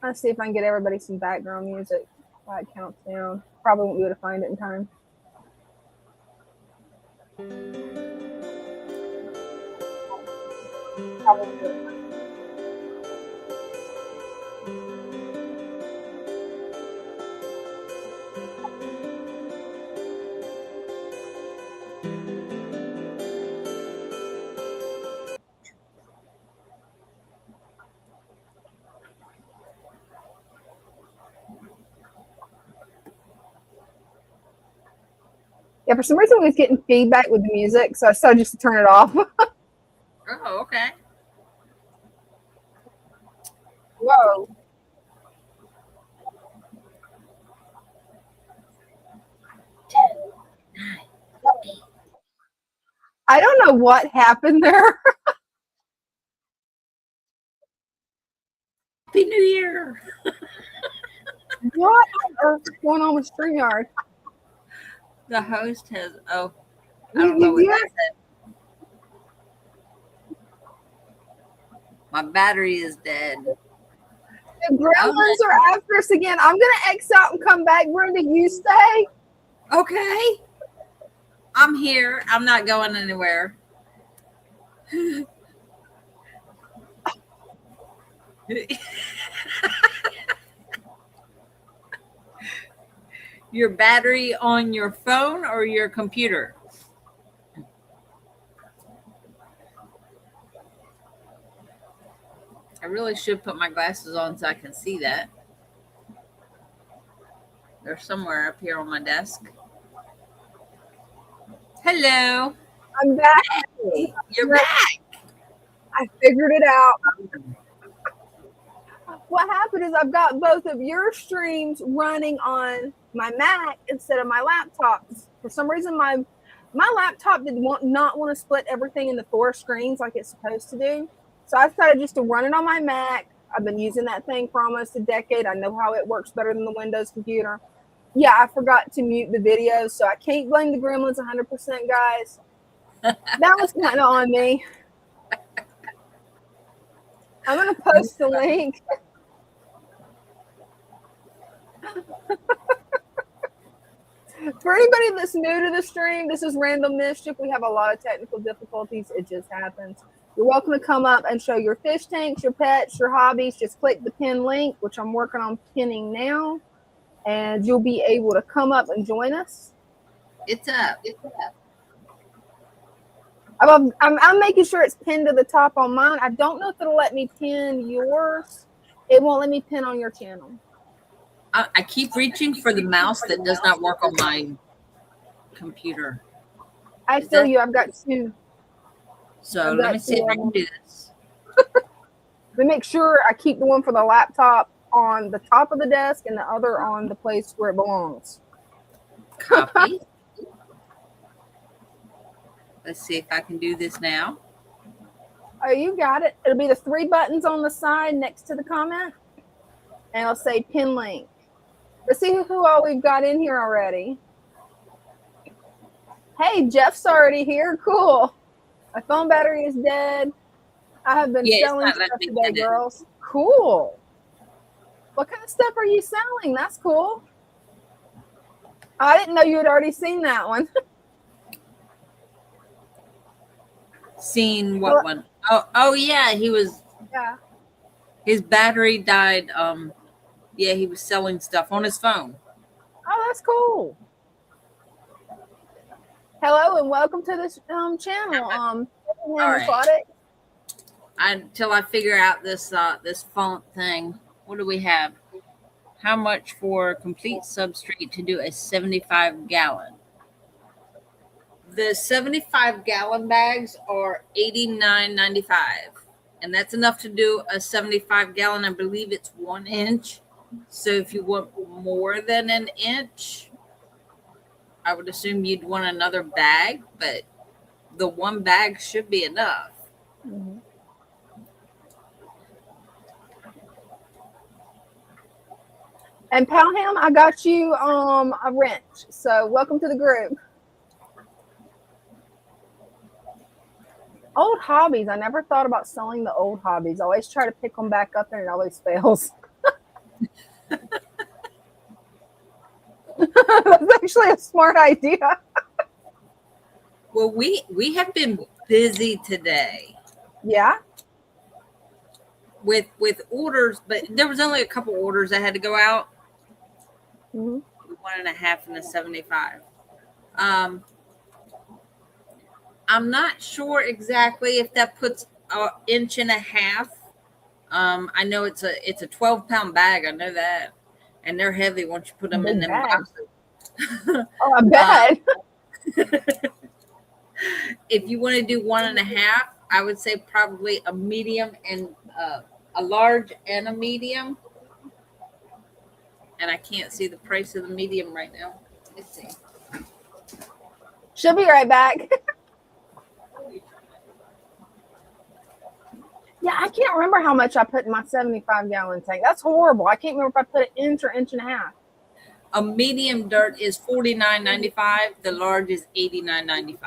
Let's see if I can get everybody some background music while it counts down. Probably won't be able to find it in time. Yeah, for some reason we was getting feedback with the music, so I decided just to turn it off. Oh, okay. Whoa. I don't know what happened there. Happy New Year. What on earth is going on with StreamYard? The host has, I don't know what that said. My battery is dead. The gremlins are after us again. I'm going to X out and come back. Brenda, you stay. Okay. I'm here. I'm not going anywhere. Your battery on your phone or your computer? I really should put my glasses on so I can see that. They're somewhere up here on my desk. Hello. I'm back. Hey, you're back. I figured it out. What happened is I've got both of your streams running on my Mac instead of my laptop. For some reason, my laptop did not want to split everything into 4 screens like it's supposed to do. So I decided just to run it on my Mac. I've been using that thing for almost a decade. I know how it works better than the Windows computer. Yeah, I forgot to mute the video, so I can't blame the gremlins 100%, guys. That was kind of on me. I'm going to post the link. For anybody that's new to the stream, this is Random Mischief. We have a lot of technical difficulties. It just happens. You're welcome to come up and show your fish tanks, your pets, your hobbies. Just click the pin link, which I'm working on pinning now, and you'll be able to come up and join us. It's up. I'm making sure it's pinned to the top on mine. I don't know if it'll let me pin yours. It won't let me pin on your channel. I keep reaching for the mouse that does not work on my computer. I feel you. I've got 2. So let me see if I can do this. Let me make sure I keep the one for the laptop on the top of the desk and the other on the place where it belongs. Copy. Let's see if I can do this now. Oh, you got it. It'll be the 3 buttons on the side next to the comment. And it'll say pin link. Let's see who all we've got in here already. Hey, Jeff's already here. Cool. My phone battery is dead. I have been selling stuff today, girls. Cool. What kind of stuff are you selling? That's cool. I didn't know you had already seen that one. Seen what one? Oh yeah, he was. Yeah. His battery died. Yeah, he was selling stuff on his phone. Oh, that's cool. Hello and welcome to this channel. All right. Until I figure out this this font thing. What do we have? How much for complete substrate to do a 75-gallon? The 75-gallon bags are $89.95, and that's enough to do a 75-gallon. I believe it's 1 inch. So if you want more than an inch, I would assume you'd want another bag, but the 1 bag should be enough. Mm-hmm. And Palham, I got you a wrench. So welcome to the group. Old hobbies. I never thought about selling the old hobbies. I always try to pick them back up and it always fails. That's actually a smart idea. Well, we have been busy today. Yeah. With orders, but there was only a couple orders that had to go out. Mm-hmm. 1.5 and a 75. I'm not sure exactly if that puts an inch and a half. I know it's a 12-pound bag. I know that, and they're heavy once you put them in them boxes. Oh, I bet. If you want to do 1.5, I would say probably a medium and a large and a medium. And I can't see the price of the medium right now. Let's see. She'll be right back. Yeah, I can't remember how much I put in my 75-gallon tank. That's horrible. I can't remember if I put an inch or inch and a half. A medium dirt is $49.95. The large is $89.95.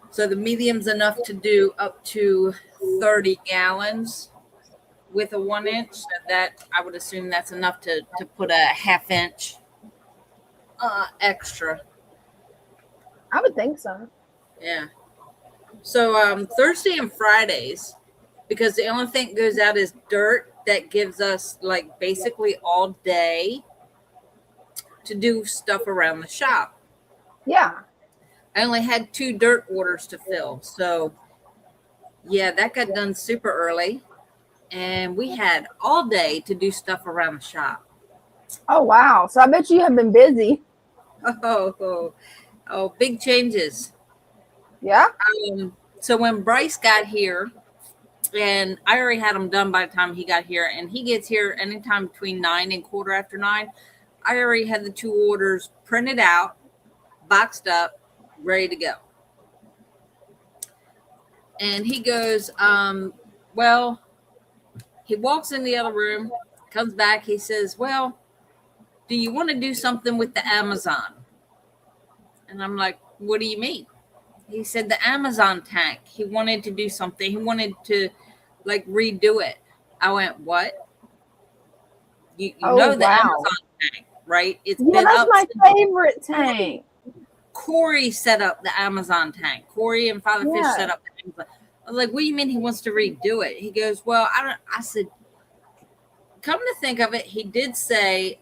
So the medium's enough to do up to 30 gallons with a 1 inch. So that I would assume that's enough to put a ½ inch extra. I would think so. Yeah. So Thursday and Fridays, because the only thing that goes out is dirt, that gives us like basically all day to do stuff around the shop. Yeah. I only had 2 dirt orders to fill. So yeah, that got done super early. And we had all day to do stuff around the shop. Oh, wow. So I bet you have been busy. Oh, big changes. Yeah. So when Bryce got here, and I already had him done by the time he got here, and he gets here anytime between 9 and 9:15. I already had the 2 orders printed out, boxed up, ready to go. And he goes, well, he walks in the other room, comes back, he says, well, do you want to do something with the Amazon? And I'm like, what do you mean? He said the Amazon tank. He wanted to do something. He wanted to like redo it. I went, what? You know the Amazon tank, right? It's been that's up. My favorite tank. Corey set up the Amazon tank. Corey and Father Fish set up the Amazon. I was like, what do you mean he wants to redo it? He goes, well, I said, come to think of it, he did say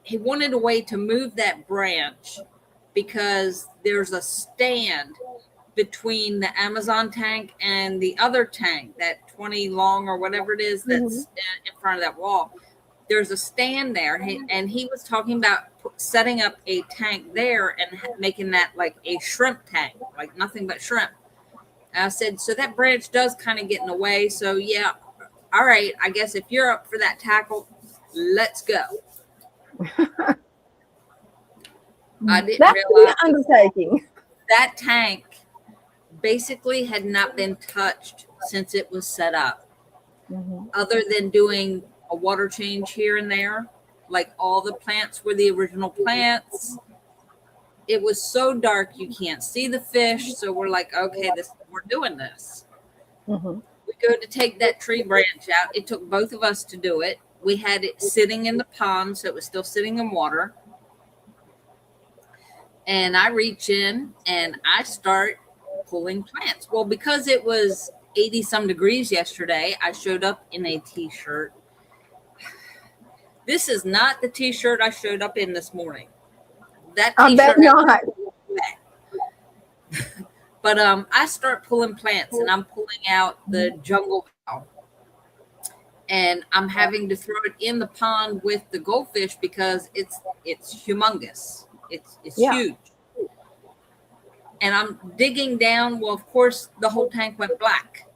he wanted a way to move that branch because there's a stand between the Amazon tank and the other tank, that 20 long or whatever it is that's in front of that wall. There's a stand there, and he was talking about setting up a tank there and making that like a shrimp tank, like nothing but shrimp. And I said, so that branch does kind of get in the way. So yeah, all right, I guess if you're up for that tackle, let's go. I didn't realize an undertaking. That tank basically had not been touched since it was set up, other than doing a water change here and there. Like all the plants were the original plants. It was so dark you can't see the fish, so we're like, okay, we're doing this. We go to take that tree branch out. It took both of us to do it. We had it sitting in the pond, so it was still sitting in water. And I reach in and I start pulling plants. Well, because it was 80 some degrees yesterday, I showed up in a t-shirt. This is not the t-shirt I showed up in this morning. That t-shirt, I bet not. But I start pulling plants, and I'm pulling out the jungle cow, and I'm having to throw it in the pond with the goldfish because it's humongous. It's huge. And I'm digging down. Well, of course, the whole tank went black.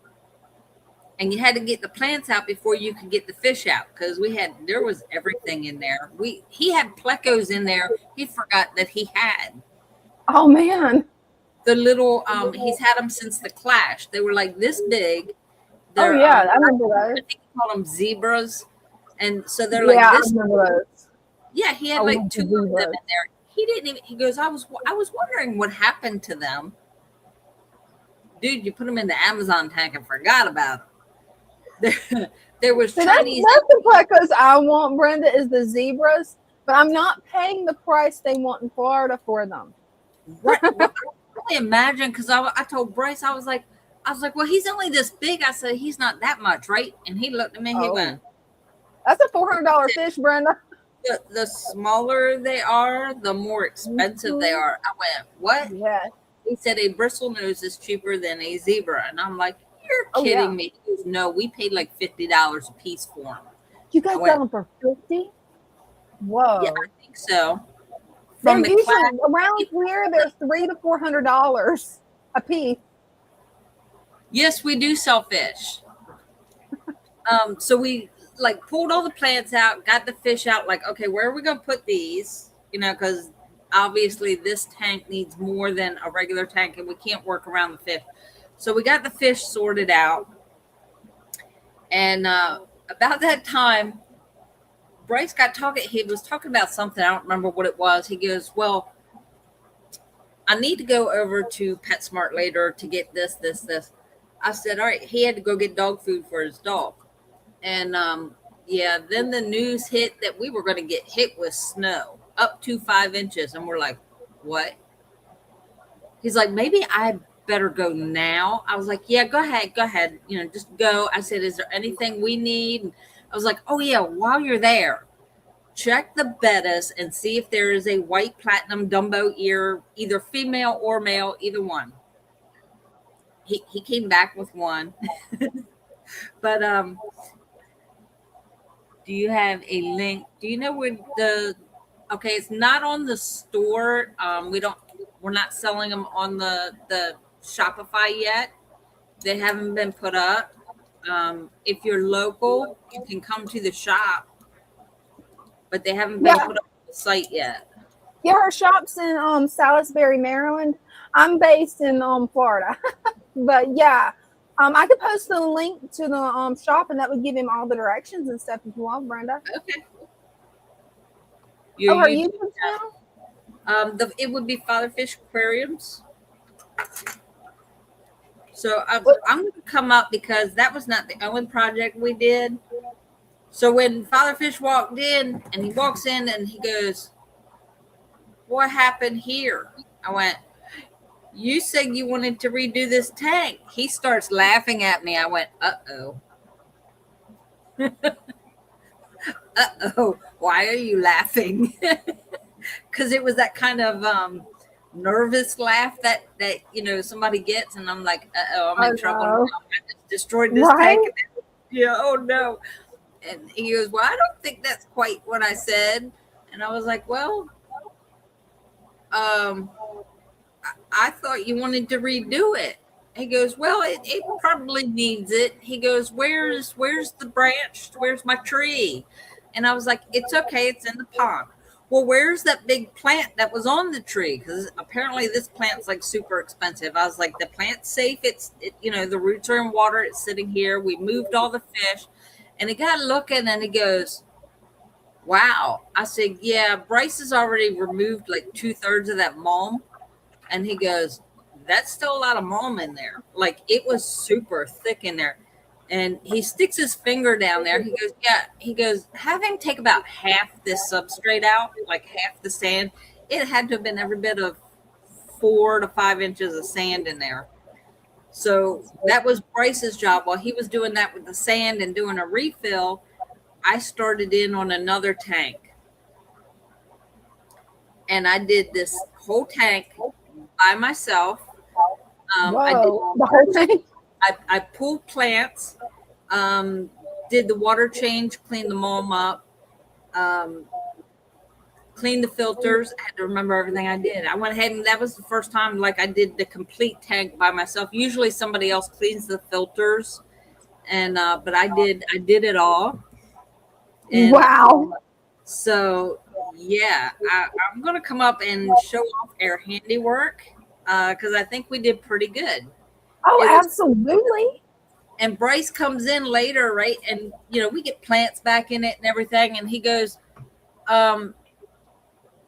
And you had to get the plants out before you could get the fish out, because there was everything in there. He had plecos in there he forgot that he had. Oh man. The little he's had them since the Clash. They were like this big. I remember those. I think he called them zebras. And so they're like this. I remember those. Yeah, he had like 2 of them in there. He didn't even, he goes, I was wondering what happened to them. Dude, you put them in the Amazon tank and forgot about them. there was So Chinese. that's the plecos I want, Brenda, is the zebras, but I'm not paying the price they want in Florida for them. Right. Well, I really imagine, because I told Bryce, I was like, well, he's only this big. I said, he's not that much, right? And he looked at me, he went, that's a $400 fish, Brenda. the smaller they are, the more expensive they are. I went, what? Yes. He said a bristlenose is cheaper than a zebra. And I'm like, you're Oh, kidding yeah. me. He goes, no, we paid like $50 a piece for them. You guys got them for $50? Whoa. Yeah, I think so. They're usually around here, they're $300 to $400 a piece. Yes, we do sell fish. So we like pulled all the plants out, got the fish out, like, okay, where are we gonna put these? You know, because obviously this tank needs more than a regular tank and we can't work around the fish. So we got the fish sorted out. And about that time, Bryce got talking. He was talking about something. I don't remember what it was. He goes, well, I need to go over to PetSmart later to get this. I said, all right. He had to go get dog food for his dog. And yeah, then the news hit that we were going to get hit with snow up to 5 inches. And we're like, what? He's like, maybe I better go now. I was like, yeah, go ahead. You know, just go. I said, is there anything we need? And I was like, oh yeah, while you're there, check the bettas and see if there is a white platinum Dumbo ear, either female or male, either one. He came back with one. But do you have a link? Do you know where okay, it's not on the store. We're not selling them on the Shopify yet. They haven't been put up. If you're local, you can come to the shop, but they haven't been put up on the site yet. Yeah, her shop's in Salisbury, Maryland. I'm based in Florida. But yeah, I could post the link to the shop, and that would give him all the directions and stuff if you want, Brenda. Okay. Her YouTube channel? It would be Fatherfish Aquariums. So I'm going to come up because that was not the only project we did. So when Fatherfish walked in, and he walks in and he goes, what happened here? I went, you said you wanted to redo this tank. He starts laughing at me. I went, uh-oh. Uh-oh. Why are you laughing? Because it was that kind of nervous laugh that you know somebody gets, and I'm like, uh-oh, I'm in trouble. I just destroyed this tank. Yeah, oh no. And he goes, well, I don't think that's quite what I said. And I was like, well, I thought you wanted to redo it. He goes, well, it probably needs it. He goes, where's the branch? Where's my tree? And I was like, it's okay. It's in the pond. Well, where's that big plant that was on the tree? Because apparently this plant's like super expensive. I was like, the plant's safe. You know, the roots are in water. It's sitting here. We moved all the fish. And he got looking and he goes, wow. I said, yeah, Bryce has already removed like 2/3 of that mulch. And he goes, that's still a lot of mulch in there. Like it was super thick in there. And he sticks his finger down there. He goes, yeah. He goes, have him take about half this substrate out, like half the sand. It had to have been every bit of 4 to 5 inches of sand in there. So that was Bryce's job. While he was doing that with the sand and doing a refill, I started in on another tank. And I did this whole tank by myself. I did the whole thing. I pulled plants, did the water change, cleaned the mulch up, cleaned the filters. I had to remember everything I did. I went ahead and that was the first time like I did the complete tank by myself. Usually somebody else cleans the filters, and but I did it all. And wow. So yeah, I'm gonna come up and show off our handiwork because I think we did pretty good. Oh, absolutely. And Bryce comes in later, right? And, you know, we get plants back in it and everything. And he goes,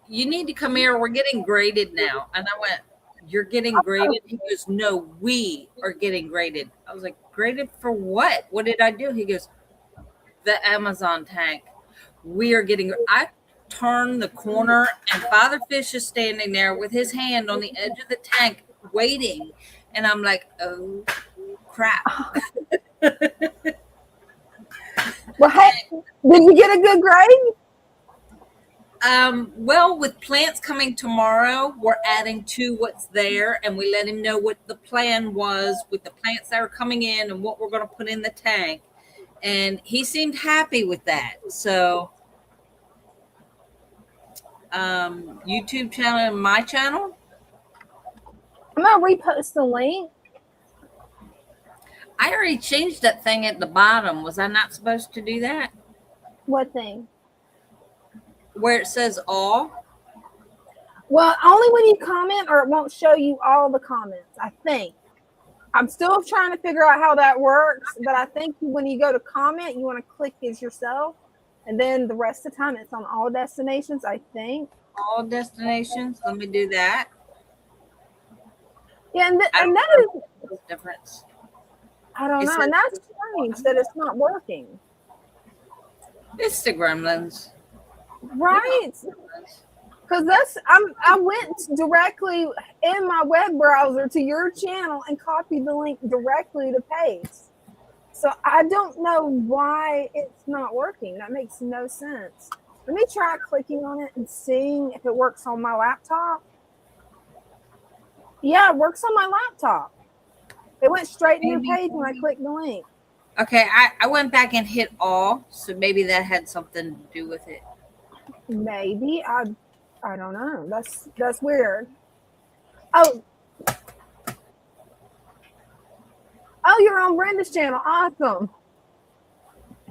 you need to come here. We're getting graded now. And I went, you're getting graded? He goes, no, we are getting graded. I was like, graded for what? What did I do? He goes, the Amazon tank. We are getting, I turn the corner and Father Fish is standing there with his hand on the edge of the tank waiting. And I'm like, oh crap. Well, hey, did you get a good grade? Well, with plants coming tomorrow, we're adding to what's there, and we let him know what the plan was with the plants that are coming in and what we're going to put in the tank. And he seemed happy with that. So, YouTube channel and my channel. I'm gonna repost the link. I already changed that thing at the bottom. Was I not supposed to do that? What thing? Where it says all? Well, only when you comment, or it won't show you all the comments, I think. I'm still trying to figure out how that works, but I think when you go to comment, you want to click as yourself, and then the rest of the time it's on all destinations, I think. All destinations. Let me do that. Yeah, and that is the difference. I don't know, and that's strange that it's not working. It's the gremlins. Right. Because I went directly in my web browser to your channel and copied the link directly to paste. So I don't know why it's not working. That makes no sense. Let me try clicking on it and seeing if it works on my laptop. Yeah, it works on my laptop. It went straight to your page when I clicked the link. Okay, I went back and hit all, so maybe that had something to do with it. Maybe. I don't know. That's weird. Oh, you're on Brenda's channel. Awesome.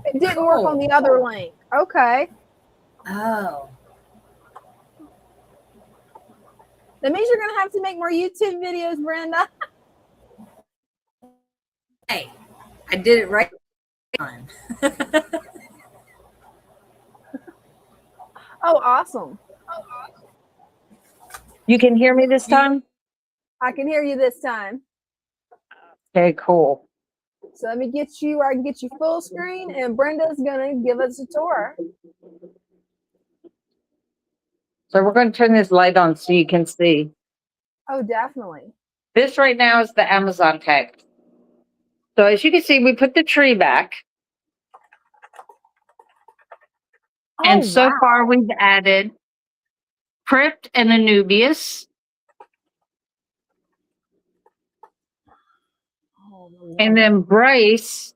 It didn't work on the other link. Okay. Oh. That means you're gonna have to make more YouTube videos, Brenda. Hey, I did it right on. Oh, awesome. You can hear me this time? I can hear you this time. Okay, cool. So let me get you where I can get you full screen, and Brenda's gonna give us a tour. So we're going to turn this light on so you can see. Oh, definitely. This right now is the Amazon tank. So as you can see, we put the tree back. Oh, and so wow. far we've added Crypt and Anubius. Oh, and then Bryce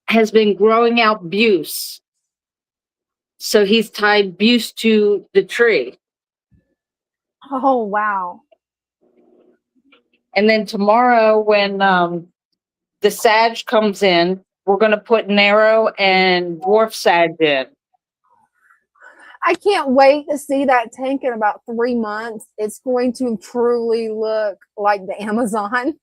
has been growing out Buse. So he's tied Buse to the tree. Oh, wow. And then tomorrow when the Sag comes in, we're going to put Narrow and Dwarf Sag in. I can't wait to see that tank in about 3 months. It's going to truly look like the Amazon.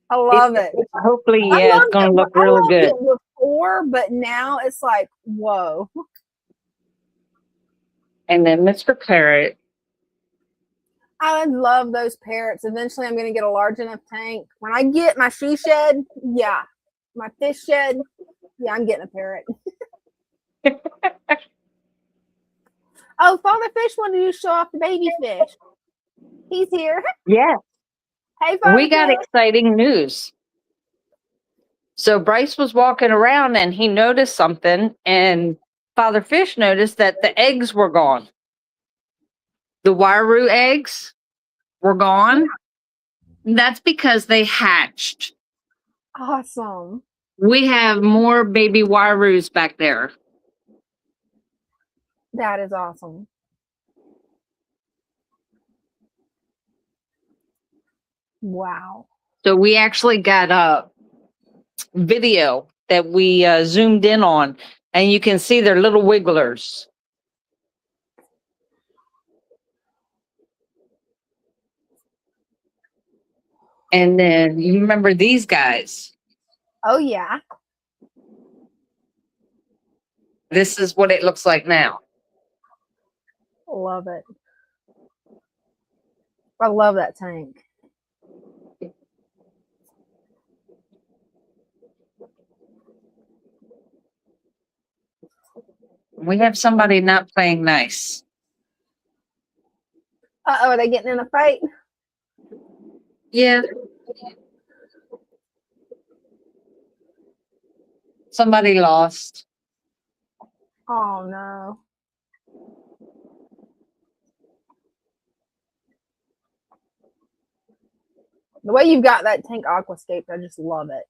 I love it. Hopefully, yeah, it's going to look really good. I loved it before, but now it's like, whoa. And then Mr. Parrot. I love those parrots. Eventually, I'm going to get a large enough tank. When I get my she shed, yeah. My fish shed, yeah, I'm getting a parrot. Oh, Father Fish wanted to show off the baby fish. He's here. Yeah. Hey, Father We got Fish. exciting news. So Bryce was walking around and he noticed something, and Father Fish noticed that the eggs were gone. The Wairou eggs were gone. That's because they hatched. Awesome. We have more baby Wairous back there. That is awesome. Wow. So we actually got a video that we zoomed in on, and you can see their little wigglers. And then you remember these guys. Oh, yeah. This is what it looks like now. Love it. I love that tank. We have somebody not playing nice. Uh-oh, are they getting in a fight? Yeah. Somebody lost. Oh, no. The way you've got that tank aquascaped, I just love it.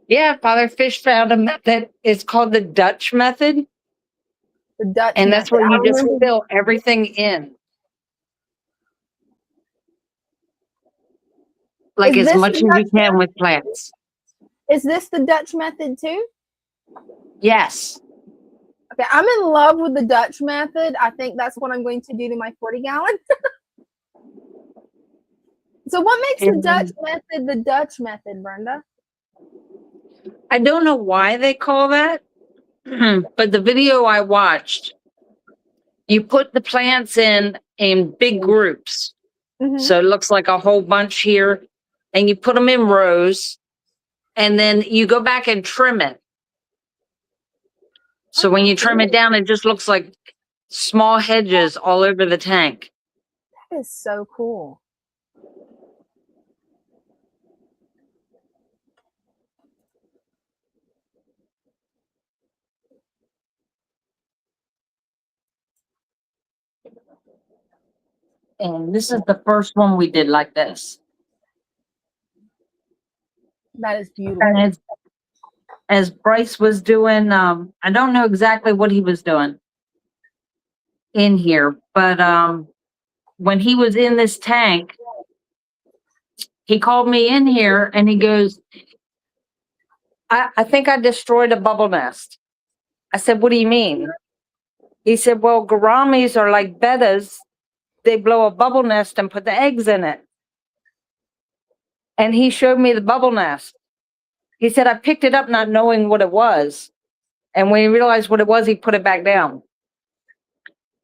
Yeah, Father Fish found a method. It's called the Dutch method. The Dutch And method. that's where you just fill everything in. Like as much as you can with plants. Is this the Dutch method too? Yes. Okay, I'm in love with the Dutch method. I think that's what I'm going to do to my 40-gallon. So what makes the Dutch method, Brenda? I don't know why they call that, but the video I watched, you put the plants in big groups. Mm-hmm. So it looks like a whole bunch here, and you put them in rows, and then you go back and trim it. So when you trim it down, it just looks like small hedges all over the tank. That is so cool. And this is the first one we did like this. That is beautiful. And as Bryce was doing, I don't know exactly what he was doing in here, but when he was in this tank, he called me in here and he goes, I think I destroyed a bubble nest. I said, what do you mean? He said, well, gouramis are like bettas. They blow a bubble nest and put the eggs in it. And he showed me the bubble nest. He said, I picked it up not knowing what it was. And when he realized what it was, he put it back down.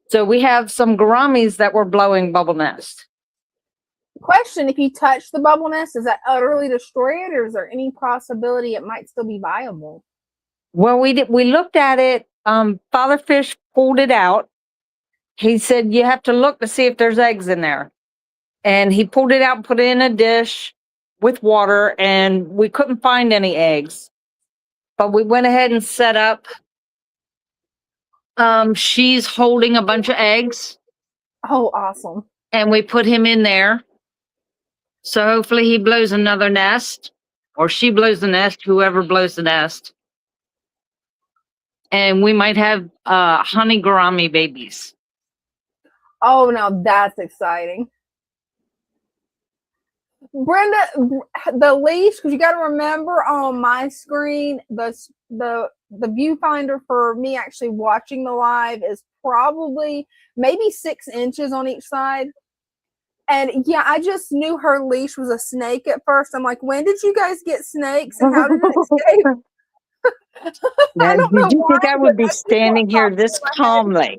So we have some gouramis that were blowing bubble nest. Question, if you touch the bubble nest, does that utterly destroy it, or is there any possibility it might still be viable? Well, we looked at it. Father Fish pulled it out. He said, you have to look to see if there's eggs in there. And he pulled it out and put it in a dish with water, and we couldn't find any eggs. But we went ahead and set up. She's holding a bunch of eggs. Oh, awesome. And we put him in there. So hopefully he blows another nest, or she blows the nest, whoever blows the nest. And we might have honey gourami babies. Oh, now that's exciting. Brenda, the leash, because you got to remember on my screen, the viewfinder for me actually watching the live is probably maybe 6 inches on each side. And yeah, I just knew her leash was a snake at first. I'm like, when did you guys get snakes and how did it escape? Now, did you think I would be standing here this calmly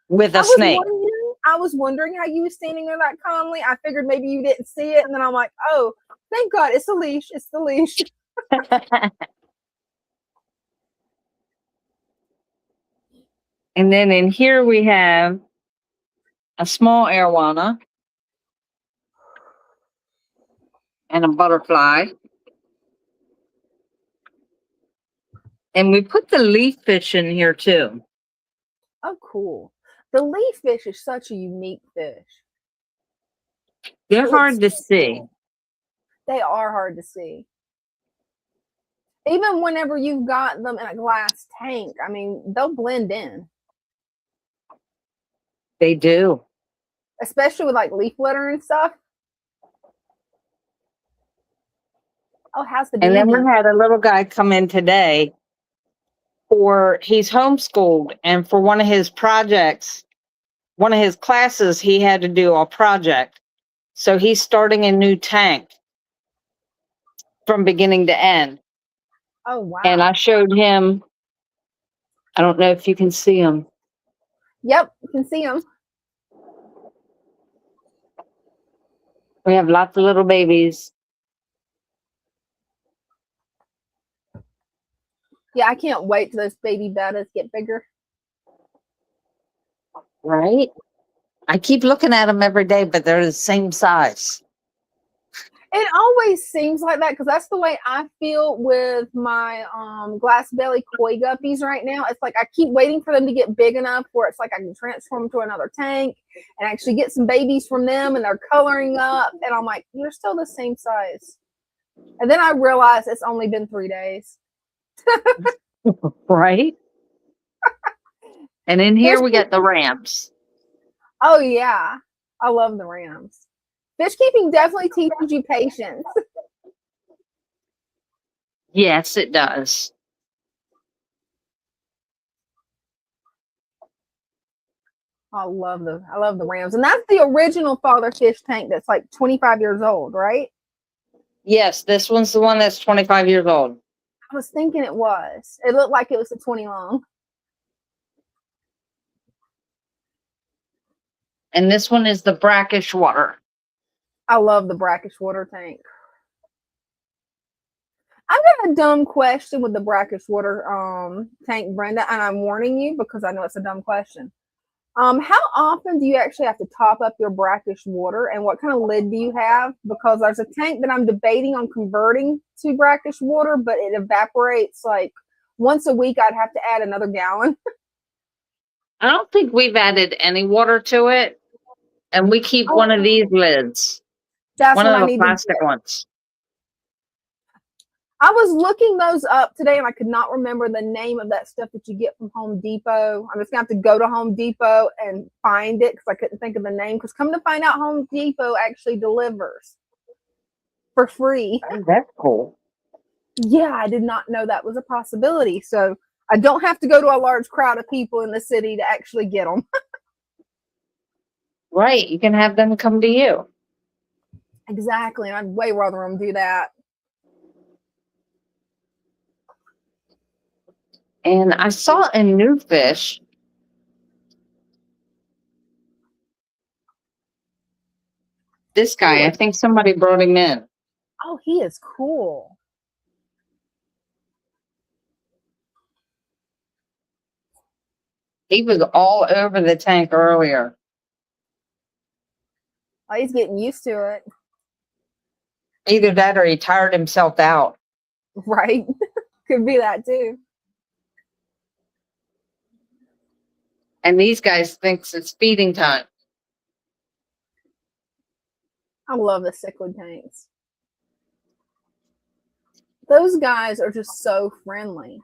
with a snake? I was wondering how you were standing there that calmly. I figured maybe you didn't see it, and then I'm like, oh, thank God, it's a leash. It's the leash. And then in here we have a small arowana and a butterfly. And we put the leaf fish in here too. Oh, cool. The leaf fish is such a unique fish. They're hard to see. They are hard to see. Even whenever you've got them in a glass tank, I mean, they'll blend in. They do. Especially with like leaf litter and stuff. Oh, how's the baby? And then we had a little guy come in today. He's homeschooled, and for one of his projects, one of his classes, he had to do a project. So he's starting a new tank from beginning to end. Oh, wow. And I showed him, I don't know if you can see him. Yep, you can see him. We have lots of little babies. Yeah, I can't wait till those baby bettas get bigger. Right? I keep looking at them every day, but they're the same size. It always seems like that because that's the way I feel with my glass belly koi guppies right now. It's like I keep waiting for them to get big enough where it's like I can transform them to another tank and actually get some babies from them, and they're coloring up, and I'm like, you're still the same size. And then I realize it's only been 3 days. Right? And in here we got the ramps. Oh yeah, I love the rams. Fish keeping definitely teaches you patience. Yes, it does. I love the rams, and that's the original father fish tank that's like 25 years old, right? Yes, this one's the one that's 25 years old. I was thinking it was. It looked like it was a 20 long. And this one is the brackish water. I love the brackish water tank. I've got a dumb question with the brackish water tank, Brenda, and I'm warning you because I know it's a dumb question. How often do you actually have to top up your brackish water, and what kind of lid do you have? Because there's a tank that I'm debating on converting to brackish water, but it evaporates like once a week. I'd have to add another gallon. I don't think we've added any water to it. And we keep one of these lids. That's one what of I the need plastic to do. ones. I was looking those up today, and I could not remember the name of that stuff that you get from Home Depot. I'm just going to have to go to Home Depot and find it because I couldn't think of the name. Because come to find out, Home Depot actually delivers for free. Oh, that's cool. Yeah, I did not know that was a possibility. So I don't have to go to a large crowd of people in the city to actually get them. Right. You can have them come to you. Exactly. And I'd way rather them do that. And I saw a new fish. This guy, I think somebody brought him in. Oh, he is cool. He was all over the tank earlier. Oh, he's getting used to it. Either that or he tired himself out. Right. Could be that too. And these guys thinks it's feeding time. I love the cichlid tanks. Those guys are just so friendly.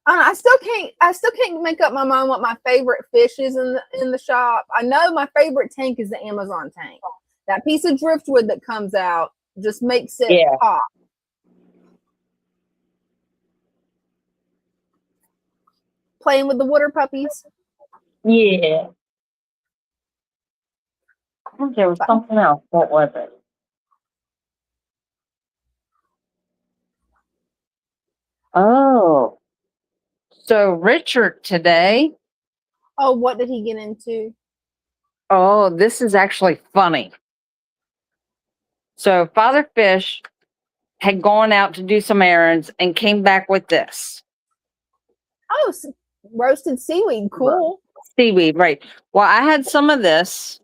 I still can't make up my mind what my favorite fish is in the shop. I know my favorite tank is the Amazon tank. That piece of driftwood that comes out just makes it pop. Playing with the water puppies. Yeah. I think there was something else. What was it? Oh. So Richard today. Oh, what did he get into? Oh, this is actually funny. So Father Fish had gone out to do some errands and came back with this. Oh, roasted seaweed. Cool. Seaweed, right. Well, I had some of this,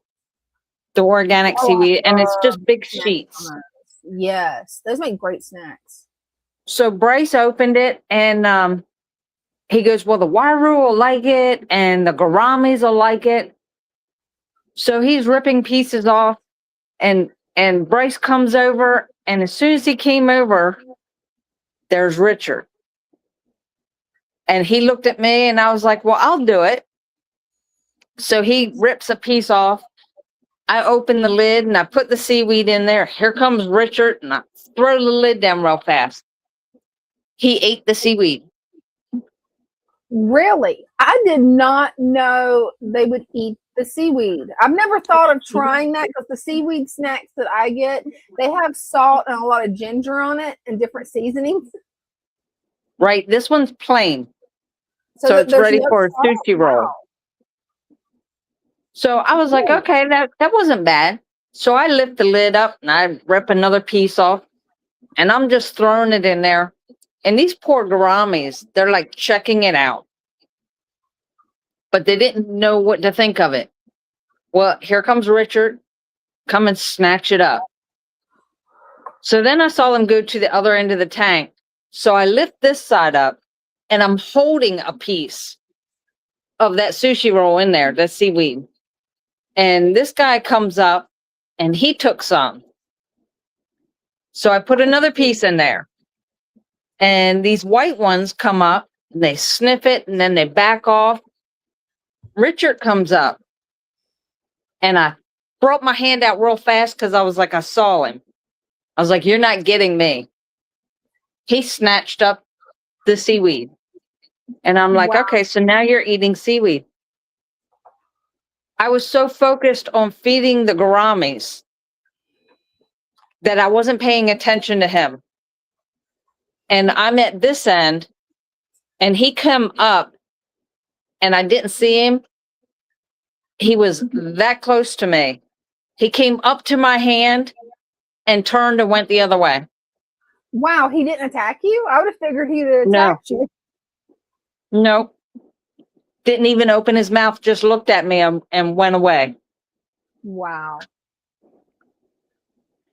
the organic seaweed, and it's just big sheets. Yes, those make great snacks. So Bryce opened it, and he goes, well, the Wairu will like it, and the Gouramis will like it. So he's ripping pieces off, and Bryce comes over, and as soon as he came over, there's Richard. And he looked at me, and I was like, well, I'll do it. So he rips a piece off. I open the lid, and I put the seaweed in there. Here comes Richard, and I throw the lid down real fast. He ate the seaweed. Really? I did not know they would eat the seaweed. I've never thought of trying that because the seaweed snacks that I get, they have salt and a lot of ginger on it and different seasonings. Right. This one's plain. So it's ready for a sushi roll. So I was like, okay, that wasn't bad. So I lift the lid up and I rip another piece off and I'm just throwing it in there. And these poor gouramis, they're like checking it out. But they didn't know what to think of it. Well, here comes Richard. Come and snatch it up. So then I saw them go to the other end of the tank. So I lift this side up and I'm holding a piece of that sushi roll in there, the seaweed. And this guy comes up and he took some. So I put another piece in there. And these white ones come up and they sniff it and then they back off. Richard comes up and I brought my hand out real fast because I was like, I saw him. I was like, you're not getting me. He snatched up the seaweed. And I'm like, okay, so now you're eating seaweed. I was so focused on feeding the gouramis that I wasn't paying attention to him. And I'm at this end and he come up and I didn't see him. He was that close to me. He came up to my hand and turned and went the other way. Wow, he didn't attack you? I would have figured he'd have attacked you. Nope. Didn't even open his mouth, just looked at me and went away. Wow.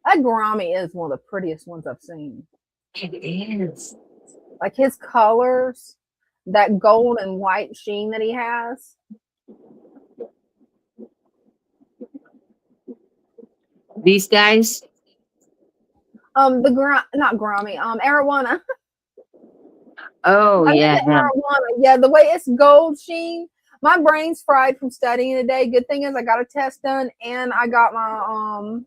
That gourami is one of the prettiest ones I've seen. It is. Like his colors, that gold and white sheen that he has. These guys? Not gourami, arowana. Oh, yeah. Arowana. Yeah, the way it's gold sheen. My brain's fried from studying today. Good thing is I got a test done and I got my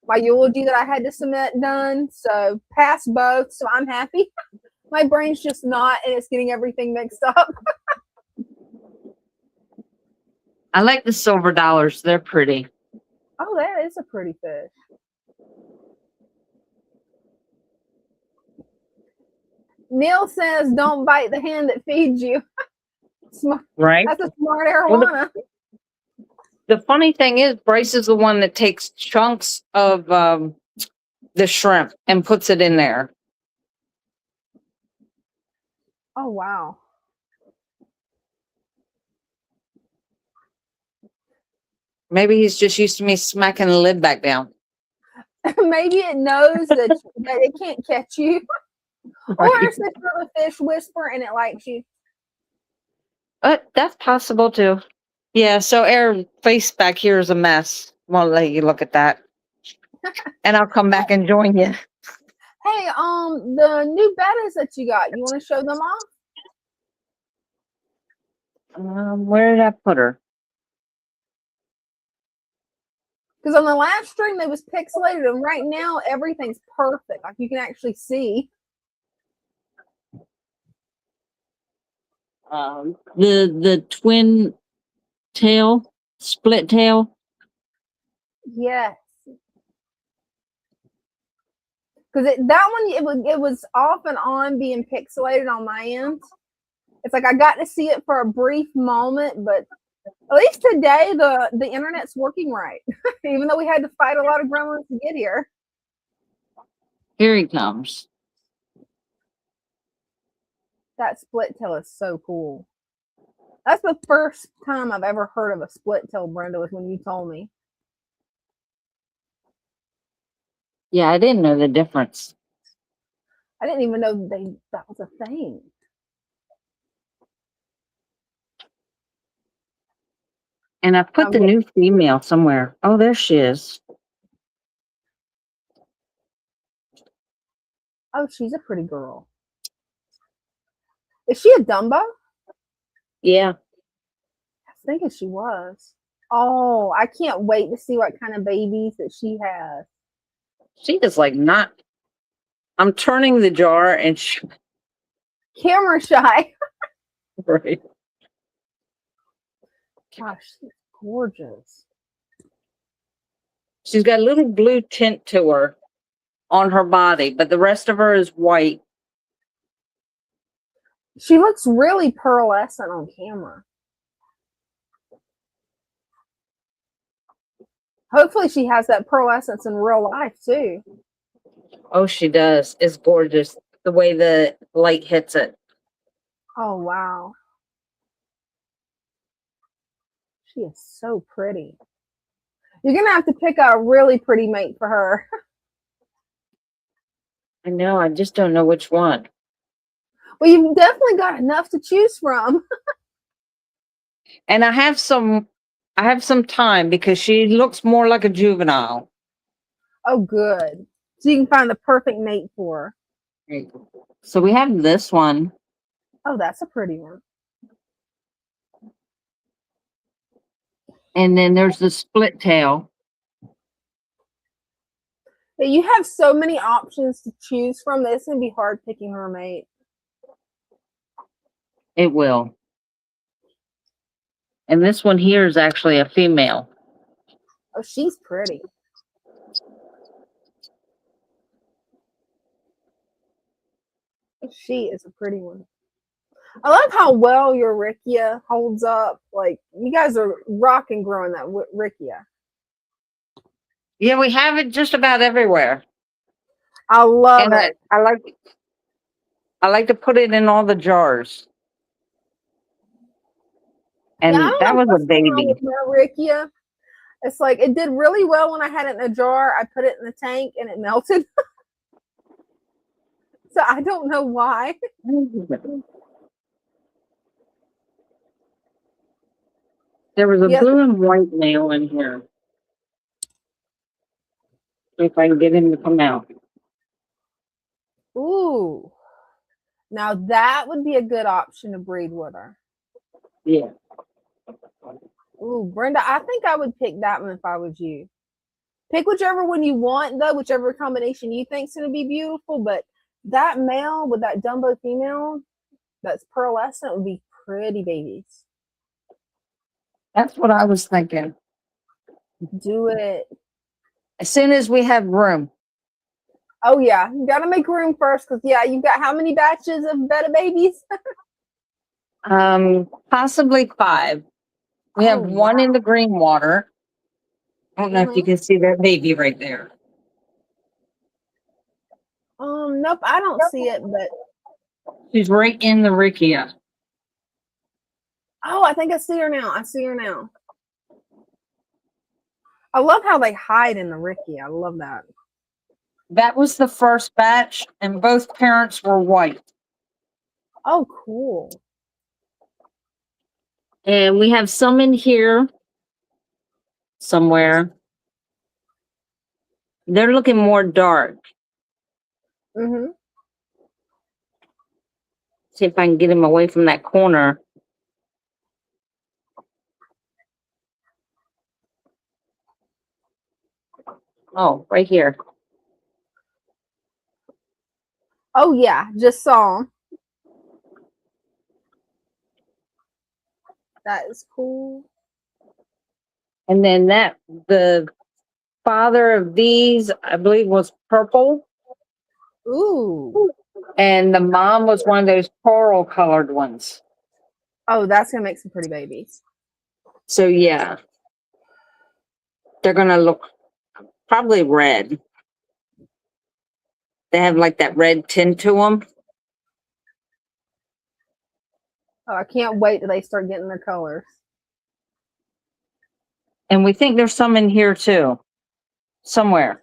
my eulogy that I had to submit done. So passed both. So I'm happy. My brain's just not, and it's getting everything mixed up. I like the silver dollars. They're pretty. Oh, that is a pretty fish. Neil says, "Don't bite the hand that feeds you." Smart. Right? That's a smart arowana. Well, the funny thing is, Bryce is the one that takes chunks of the shrimp and puts it in there. Oh, wow. Maybe he's just used to me smacking the lid back down. Maybe it knows that it can't catch you. Right. Or it's the fish whisper and it likes you. That's possible too. Yeah, so Aaron's face back here is a mess. Won't let you look at that. And I'll come back and join you. Hey, the new bettas that you got, you want to show them off? Where did I put her? Because on the last stream, it was pixelated, and right now, everything's perfect. Like, you can actually see. The twin tail, split tail. Yes. Because that one, it was off and on being pixelated on my end. It's like I got to see it for a brief moment, but at least today the internet's working right. Even though we had to fight a lot of gremlins to get here. Here he comes. That split tail is so cool. That's the first time I've ever heard of a split tail, Brenda, was when you told me. Yeah, I didn't know the difference. I didn't even know that was a thing. And I put the new female somewhere. Oh, there she is. Oh, she's a pretty girl. Is she a Dumbo? Yeah. I was thinking she was. Oh, I can't wait to see what kind of babies that she has. She is like not. I'm turning the jar and she. Camera shy. Right. Gosh, she's gorgeous. She's got a little blue tint to her on her body, but the rest of her is white. She looks really pearlescent on camera. Hopefully she has that pearlescence in real life too. Oh, she does. It's gorgeous. The way the light hits it. Oh, wow. She is so pretty. You're going to have to pick a really pretty mate for her. I know. I just don't know which one. Well, you've definitely got enough to choose from. And I have some time because she looks more like a juvenile. Oh, good. So you can find the perfect mate for her. So we have this one. Oh, that's a pretty one. And then there's the split tail. Yeah, you have so many options to choose from that it's going to be hard picking her mate. It will. And this one here is actually a female. Oh, she's pretty. She is a pretty one. I love how well your Rickia holds up. Like, you guys are rocking growing that Rickia. Yeah, we have it just about everywhere. I love it. I like to put it in all the jars. And yeah, I don't that know was a what's going on baby. with my Rickia. It's like it did really well when I had it in a jar. I put it in the tank and it melted. So I don't know why. There was a Yes. blue and white male in here. If I can get him to come out. Ooh. Now that would be a good option to breed with her. Yeah. Ooh, Brenda, I think I would pick that one if I was you. Pick whichever one you want, though, whichever combination you think's going to be beautiful. But that male with that Dumbo female that's pearlescent would be pretty babies. That's what I was thinking. Do it. As soon as we have room. Oh, yeah. You got to make room first because, yeah, you've got how many batches of betta babies? Possibly 5. We have one in the green water. I don't know if you can see that baby right there. Nope, I don't see it, but She's right in the Rickia. oh, I think I see her now. I love how they hide in the Rickia. I love that. That was the first batch, and both parents were white. Oh, cool. And we have some in here somewhere. They're looking more dark. Mm-hmm. See if I can get him away from that corner. Oh, right here. Oh, yeah. Just saw him. That is cool. And then the father of these, I believe, was purple. Ooh. And the mom was one of those coral colored ones. Oh, that's going to make some pretty babies. So, yeah. They're going to look probably red. They have like that red tint to them. Oh, I can't wait till they start getting their colors. And we think there's some in here too. Somewhere.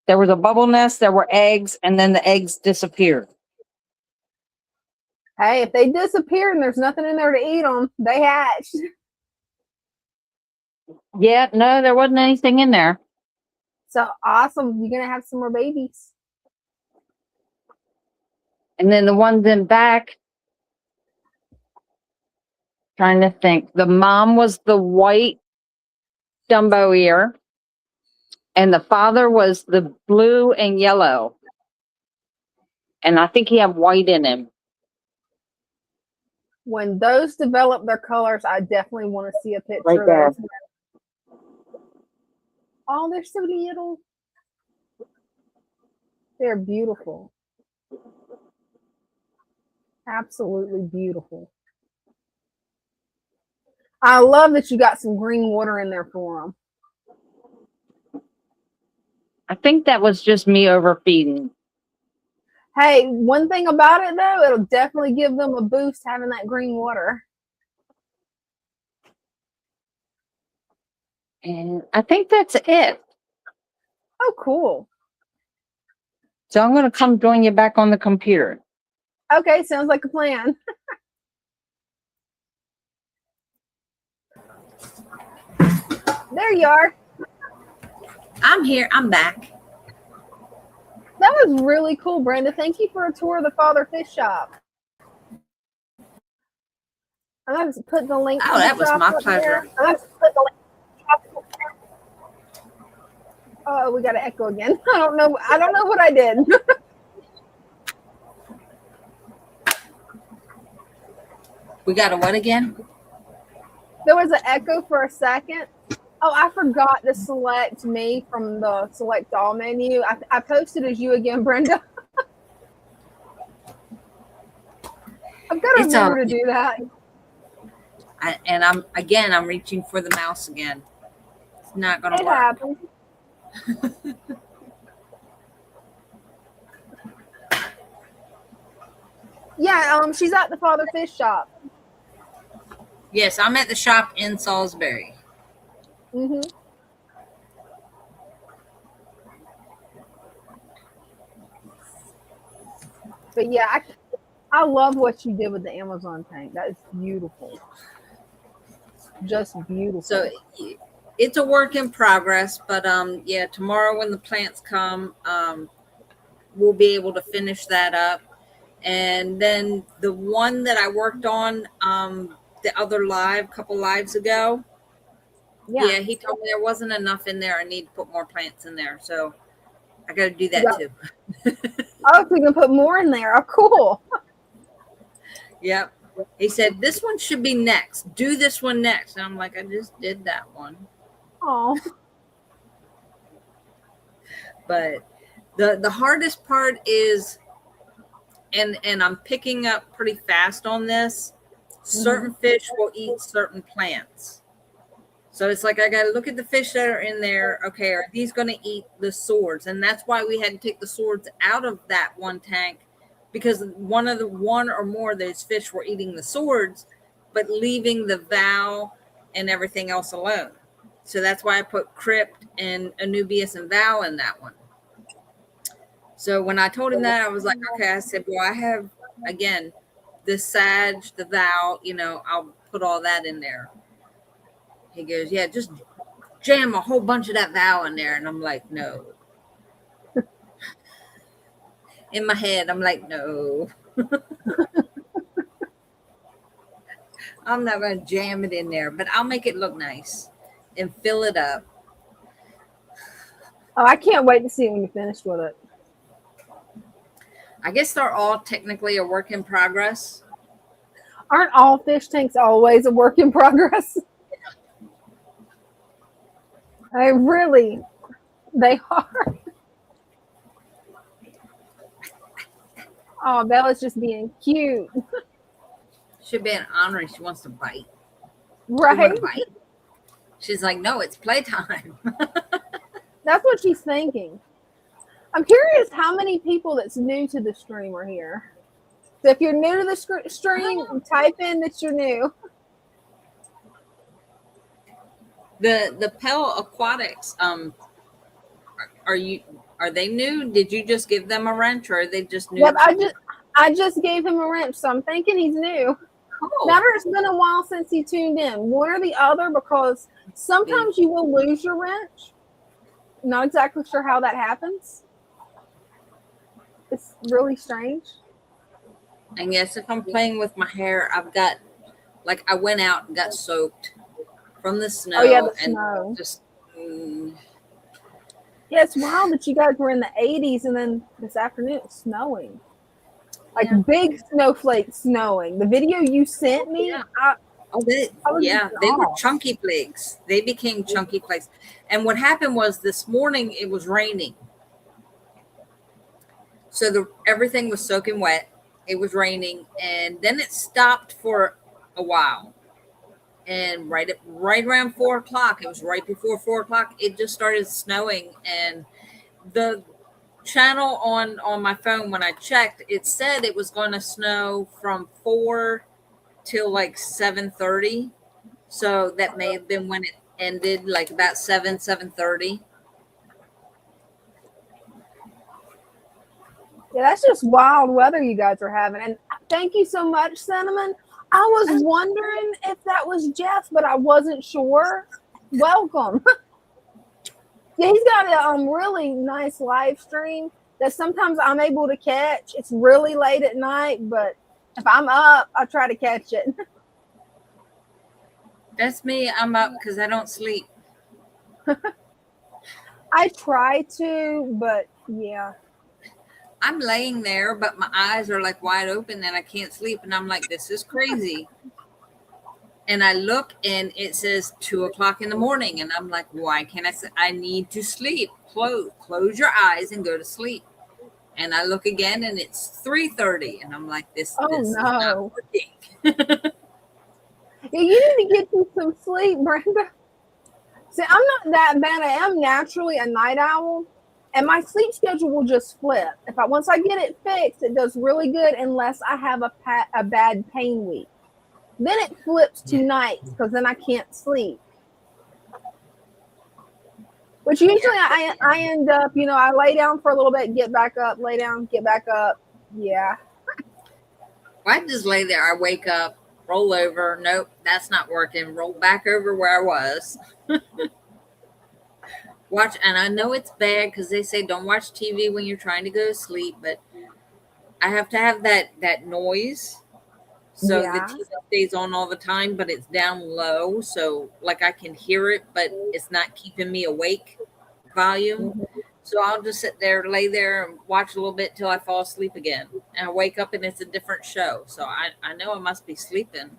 There was a bubble nest, there were eggs, and then the eggs disappeared. Hey, if they disappear and there's nothing in there to eat them, they hatched. Yeah, no, there wasn't anything in there. So awesome. You're going to have some more babies. And then the ones in back, trying to think. The mom was the white Dumbo ear, and the father was the blue and yellow. And I think he had white in him. When those develop their colors, I definitely want to see a picture Right of there. those. Oh, they're so little. They're beautiful. Absolutely beautiful. I love that you got some green water in there for them. I think that was just me overfeeding. Hey, one thing about it though, it'll definitely give them a boost having that green water. And I think that's it. Oh, cool. So I'm going to come join you back on the computer. Okay, sounds like a plan. There you are. I'm here. I'm back. That was really cool, Brenda. Thank you for a tour of the Father Fish shop. I'm going to put the link. Oh, that was my pleasure. Oh, we got an echo again. I don't know what I did. We got a what again? There was an echo for a second. Oh, I forgot to select me from the select all menu. I posted as you again, Brenda. I've got to remember to do that. I'm reaching for the mouse again. It's not going to work. It happens. Yeah, she's at the Father Fish shop. Yes, I'm at the shop in Salisbury. Mm-hmm. But yeah, I love what you did with the Amazon tank. That is beautiful. Just beautiful. So it's a work in progress, but yeah, tomorrow when the plants come, we'll be able to finish that up. And then the one that I worked on the other couple lives ago, yeah, he told me there wasn't enough in there. I need to put more plants in there. So I got to do that too. Oh, so you can put more in there. Oh, cool. Yep. He said, this one should be next. Do this one next. And I'm like, I just did that one. Oh. But the hardest part is, and I'm picking up pretty fast on this, certain fish will eat certain plants. So it's like I got to look at the fish that are in there. Okay, are these going to eat the swords? And that's why we had to take the swords out of that one tank, because one or more of those fish were eating the swords, but leaving the vow and everything else alone. So that's why I put Crypt and Anubius and Vow in that one. So when I told him that, I was like, okay, I said, well, I have, again, the Sag, the Vow, I'll put all that in there. He goes, yeah, just jam a whole bunch of that Vow in there. And I'm like, no. In my head, I'm like, no. I'm not going to jam it in there, but I'll make it look nice and fill it up. Oh, I can't wait to see it when you're finished with it. I guess they're all technically a work in progress. Aren't all fish tanks always a work in progress? They are. Oh, Bella's just being cute. Should be an honor. She wants to bite. Right? Bite? She's like, no, it's playtime. That's what she's thinking. I'm curious how many people that's new to the stream are here. So if you're new to the stream, type in that you're new. The Pell Aquatics, are they new? Did you just give them a wrench, or are they just new? Yep, I just gave him a wrench, so I'm thinking he's new. Cool. Never, it's been a while since he tuned in. One or the other, because sometimes you will lose your wrench. Not exactly sure how that happens. It's really strange. And yes, if I'm playing with my hair, I've got, like, I went out and got soaked from the snow. Oh yeah, the snow. Just. Yeah, it's wild that you guys were in the 80s and then this afternoon it's snowing. Like big snowflakes snowing. The video you sent me, they were chunky flakes. They became chunky flakes. And what happened was this morning it was raining. So everything was soaking wet. It was raining, and then it stopped for a while. And right around 4 o'clock, it was right before 4 o'clock, it just started snowing. And the channel on my phone, when I checked, it said it was going to snow from 4 till like 7:30. So that may have been when it ended, like about 7:30. Yeah, that's just wild weather you guys are having. And thank you so much, Cinnamon. I was wondering if that was Jeff, but I wasn't sure. Welcome. Yeah, he's got a really nice live stream that sometimes I'm able to catch. It's really late at night, but if I'm up, I try to catch it. That's me. I'm up because I don't sleep. I try to, but yeah. I'm laying there, but my eyes are like wide open and I can't sleep. And I'm like, this is crazy. And I look and it says 2 o'clock in the morning. And I'm like, why can't I say I need to sleep? Close your eyes and go to sleep. And I look again and it's 3:30. And I'm like, this is not working. Yeah, you need to get you some sleep, Brenda. See, I'm not that bad. I am naturally a night owl. And my sleep schedule will just flip. Once I get it fixed, it does really good unless I have a bad pain week. Then it flips to nights because then I can't sleep. Which usually I end up, I lay down for a little bit, get back up, lay down, get back up. Yeah. I just lay there. I wake up, roll over. Nope, that's not working. Roll back over where I was. Watch, and I know it's bad because they say don't watch TV when you're trying to go to sleep, but I have to have that noise, so the TV stays on all the time, but it's down low, so like I can hear it, but it's not keeping me awake volume. So I'll just sit there, lay there, and watch a little bit till I fall asleep again, and I wake up and it's a different show. So I know I must be sleeping.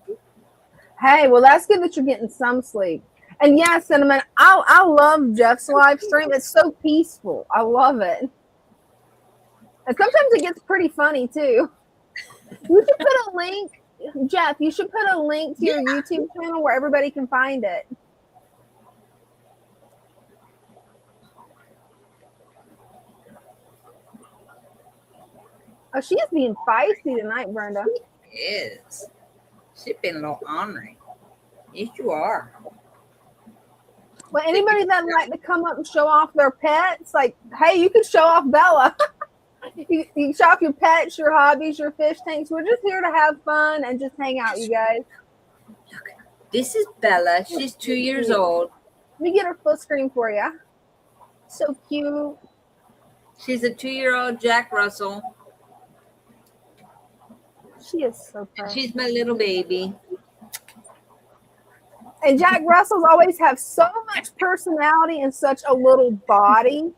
Hey, well, that's good that you're getting some sleep. And yeah, Cinnamon, I love Jeff's live stream. It's so peaceful. I love it. And sometimes it gets pretty funny too. You should put a link, Jeff, you should put a link to your YouTube channel where everybody can find it. Oh, she is being feisty tonight, Brenda. She is. She's been a little ornery. Yes, you are. Well, anybody that like to come up and show off their pets, like, hey, you can show off Bella. you can show off your pets, your hobbies, your fish tanks. We're just here to have fun and just hang out, you guys. Look, this is Bella. She's 2 years old. Let me get her full screen for you. So cute. She's a 2-year-old Jack Russell. She is so pretty. She's my little baby. And Jack Russells always have so much personality and such a little body.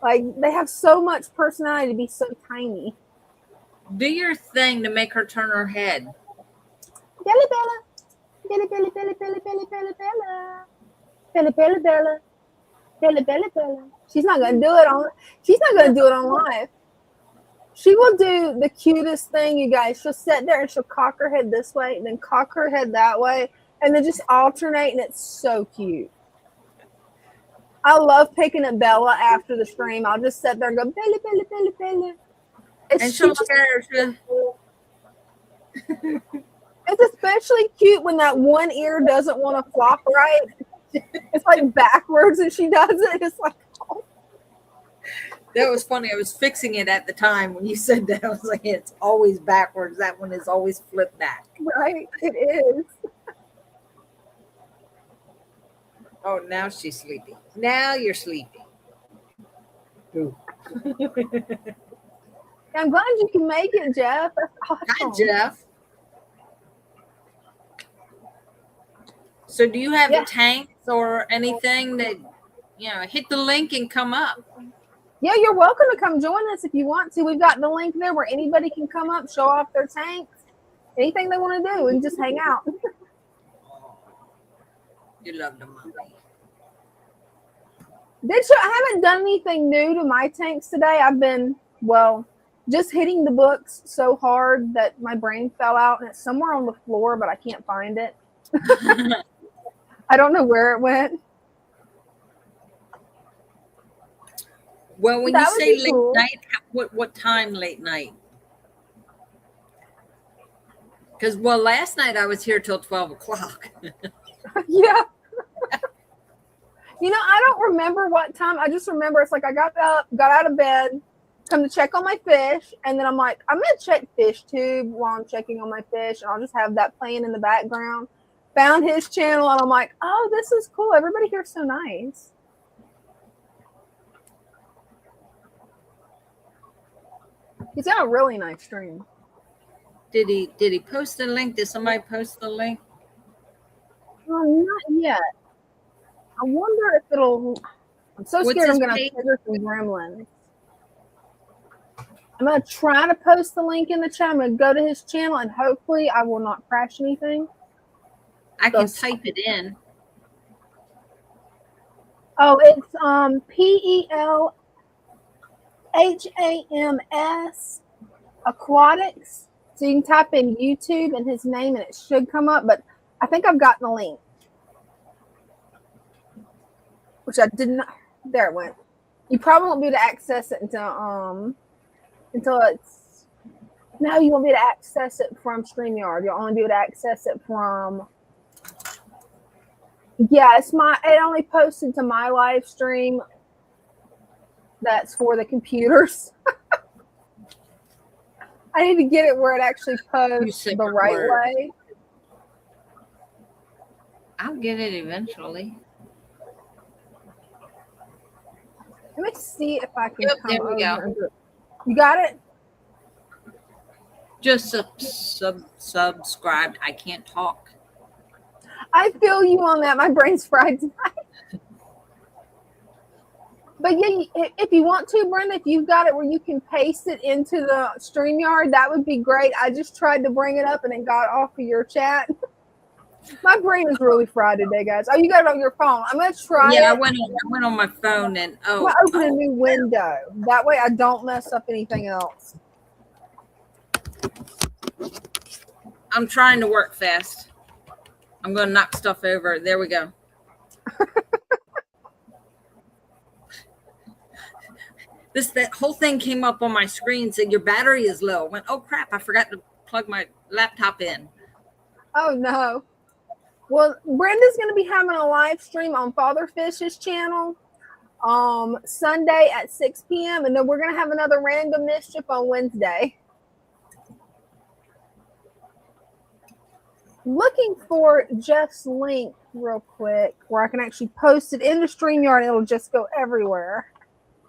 Like, they have so much personality to be so tiny. Do your thing to make her turn her head. Bella, Bella. Bella, Bella, Bella, Bella, Bella, Bella, Bella. Bella, Bella, Bella. Bella, Bella, Bella. She's not going to do it on live. She will do the cutest thing, you guys. She'll sit there and she'll cock her head this way and then cock her head that way and then just alternate, and it's so cute. I love picking at Bella after the stream. I'll just sit there and go, Bella, Bella, Bella, Bella. And she'll scare her. It's especially cute when that one ear doesn't want to flop right. It's like backwards and she does it. It's like, oh. That was funny. I was fixing it at the time when you said that. I was like, it's always backwards. That one is always flipped back. Right, it is. Oh, now she's sleepy. Now you're sleepy. Ooh. I'm glad you can make it, Jeff. That's awesome. Hi, Jeff. So do you have tanks or anything that, hit the link and come up? Yeah, you're welcome to come join us if you want to. We've got the link there where anybody can come up, show off their tanks, anything they want to do, and just hang out. You love the mommy. I haven't done anything new to my tanks today. I've been, just hitting the books so hard that my brain fell out, and it's somewhere on the floor, but I can't find it. I don't know where it went. Well, when That you would say be late cool. night, what time late night? Because, well, last night I was here till 12 o'clock. Yeah. You know, I don't remember what time. I just remember it's like I got up, got out of bed, come to check on my fish, and then I'm like, I'm going to check FishTube while I'm checking on my fish, and I'll just have that playing in the background. Found his channel, and I'm like, oh, this is cool. Everybody here's so nice. He's got a really nice stream. Did he post the link? Did somebody post the link? Not yet. I wonder if it'll. I'm so scared I'm going to trigger some gremlins. I'm going to try to post the link in the chat. I'm going to go to his channel, and hopefully I will not crash anything. I can type it in. Oh, it's PELHAMS Aquatics. So you can type in YouTube and his name, and it should come up. But I think I've gotten the link, which I did not. There it went. You probably won't be able to access it until it's. No, you won't be able to access it from StreamYard. You'll only be able to access it from. Yeah, it only posted to my live stream. That's for the computers. I need to get it where it actually posts the right way. I'll get it eventually. Let me see if I can come There we over. go. You got it? Just subscribed. I can't talk. I feel you on that. My brain's fried tonight. But yeah, if you want to, Brenda, if you've got it where you can paste it into the StreamYard, that would be great. I just tried to bring it up and it got off of your chat. My brain is really fried today, guys. Oh, you got it on your phone. I'm going to try it. Yeah, I went on my phone and I'm going to open a new window. That way I don't mess up anything else. I'm trying to work fast. I'm going to knock stuff over. There we go. That whole thing came up on my screen, said your battery is low. I went, oh crap, I forgot to plug my laptop in. Oh no. Well, Brenda's going to be having a live stream on Father Fish's channel Sunday at 6 p.m. And then we're going to have another Random Mischief on Wednesday. Looking for Jeff's link real quick where I can actually post it in the StreamYard and it'll just go everywhere.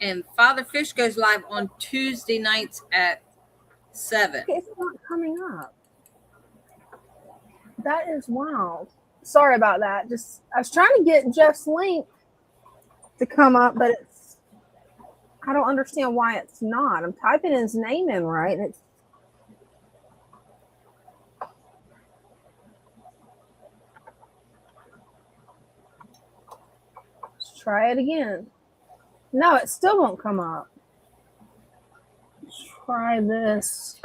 And Father Fish goes live on Tuesday nights at 7. Okay, it's not coming up. That is wild. Sorry about that. I was trying to get Jeff's link to come up, but I don't understand why it's not. I'm typing his name in right, and let's try it again. No, it still won't come up. Let's try this.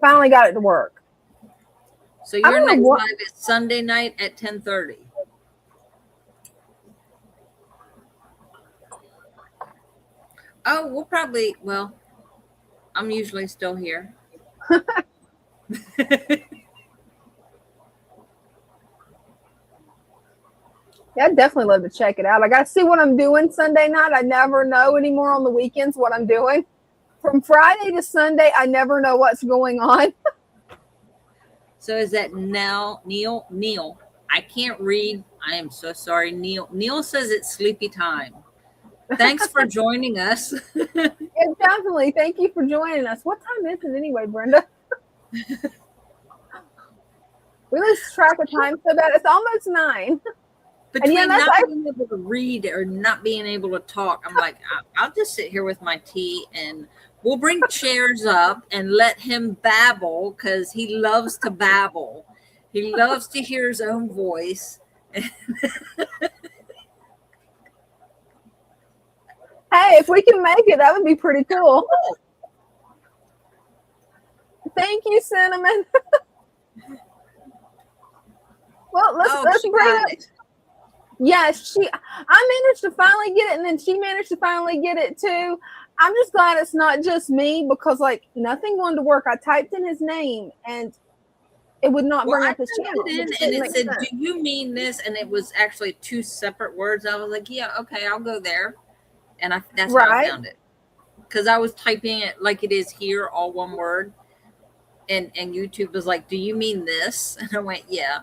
Finally got it to work. So your next live is Sunday night at 10:30. Oh, we'll probably, well, I'm usually still here. Yeah, I'd definitely love to check it out. I got to see what I'm doing Sunday night. I never know anymore on the weekends what I'm doing. From Friday to Sunday, I never know what's going on. So is that Neil? I can't read. I am so sorry, Neil. Neil says it's sleepy time. Thanks for joining us. Yeah, definitely. Thank you for joining us. What time is it anyway, Brenda? We lose track of time so bad. It's almost 9. Between not being able to read or not being able to talk, I'm like, I'll just sit here with my tea and we'll bring chairs up and let him babble because he loves to babble. He loves to hear his own voice. Hey, if we can make it, that would be pretty cool. Thank you, Cinnamon. Well, let's bring it. Yes, I managed to finally get it, and then she managed to finally get it too. I'm just glad it's not just me because like nothing wanted to work. I typed in his name and it would not bring up his channel. And it said, "Do you mean this?" And it was actually 2 separate words. I was like, "Yeah, okay, I'll go there," and that's how I found it because I was typing it like it is here, all one word, and YouTube was like, "Do you mean this?" And I went, "Yeah."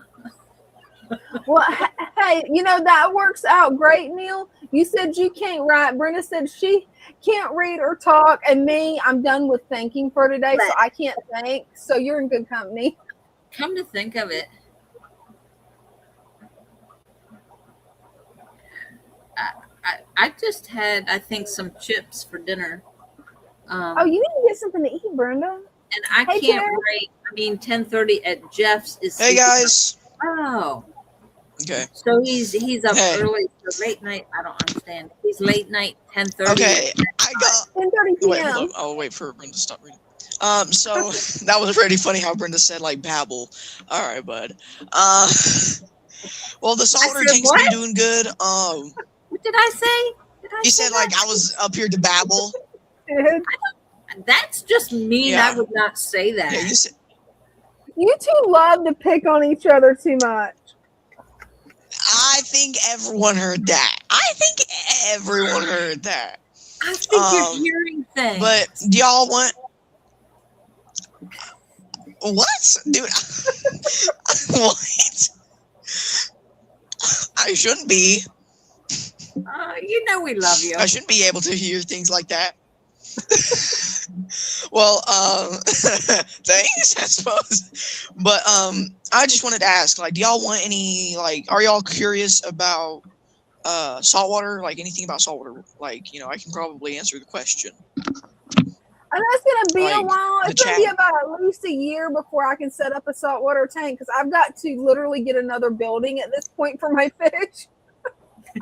Well, hey, that works out great, Neil. You said you can't write. Brenda said she can't read or talk, and me, I'm done with thinking for today, so I can't think. So you're in good company. Come to think of it, I just had, I think, some chips for dinner. Oh, you need to get something to eat, Brenda. And I can't wait. I mean, 10:30 at Jeff's is. Hey guys. Oh. Okay. So he's up early, so late night. I don't understand. He's late night, 10:30. Okay, I got 10:30 p.m. Wait, hold on. I'll wait for Brenda to stop reading. So that was really funny how Brenda said like babble. All right, bud. Well, the saltwater tank's been doing good. What did I say? You said like I was up here to babble. That's just mean. Yeah. I would not say that. Yeah, you said. You two love to pick on each other too much. I think everyone heard that. I think you're hearing things. But do y'all want? What, dude? What? I shouldn't be. We love you. I shouldn't be able to hear things like that. Well, thanks, I suppose. But I just wanted to ask, like, do y'all want any, like, are y'all curious about saltwater? Like, anything about saltwater? Like, I can probably answer the question. I know it's going to be Like, a while. It's going to be about at least a year before I can set up a saltwater tank because I've got to literally get another building at this point for my fish.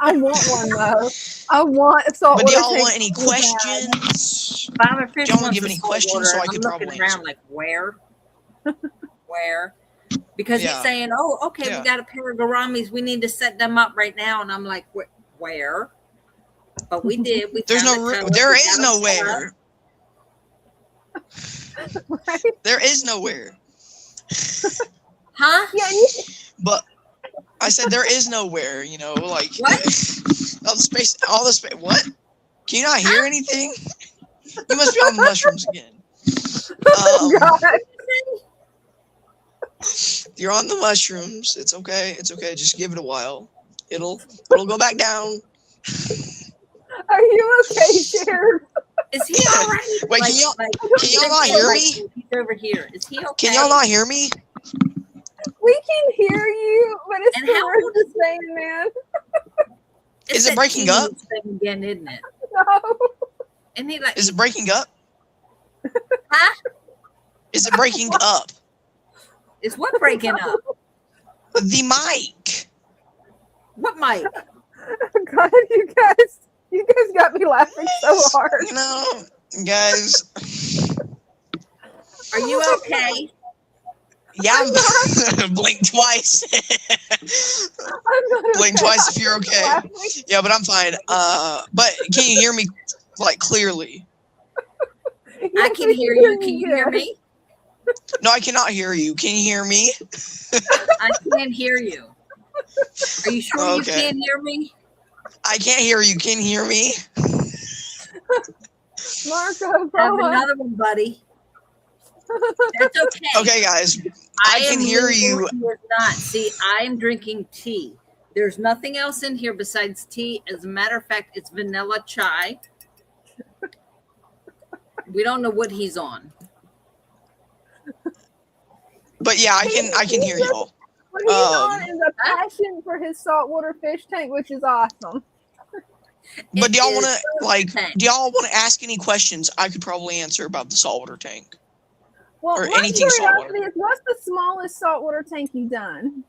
I want one though. I want a saltwater tank. But do y'all want any questions? Do y'all want to give any questions so I could probably around like where? Because he's saying, "Oh, okay, we got a pair of gouramis. We need to set them up right now." And I'm like, "Where?" But we did. There is nowhere. Right? There is nowhere. Huh? Yeah. But I said there is nowhere. Like what? All the space. What? Can you not hear anything? You must be on the mushrooms again. You're on the mushrooms. It's okay. It's okay. Just give it a while. It'll go back down. Are you okay, Sharon? Is he all right? Wait, can y'all not hear me? He's over here. Is he okay? Can y'all not hear me? We can hear you, but it's And how old is saying, man? Is it breaking up? Again, isn't it? No. And he like. Is it breaking up? Huh? Is it breaking up? Is what breaking up? The mic. What mic? God, you guys got me laughing so hard. Guys. Are you okay? Yeah, blink twice. Blink twice if you're okay. Yeah, but I'm fine. But can you hear me like clearly? I can hear you. Can you hear me? No, I cannot hear you. Can you hear me? I can't hear you. Are you sure you can't hear me? I can't hear you. Can you hear me? Marco, have another one, buddy. That's okay. Okay, guys. I can hear you. Not. See, I'm drinking tea. There's nothing else in here besides tea. As a matter of fact, it's vanilla chai. We don't know what he's on. But yeah, I can hear y'all. What he's on is a passion for his saltwater fish tank, which is awesome. But do y'all want to ask any questions I could probably answer about the saltwater tank? Well, or anything saltwater. What's the smallest saltwater tank you've done?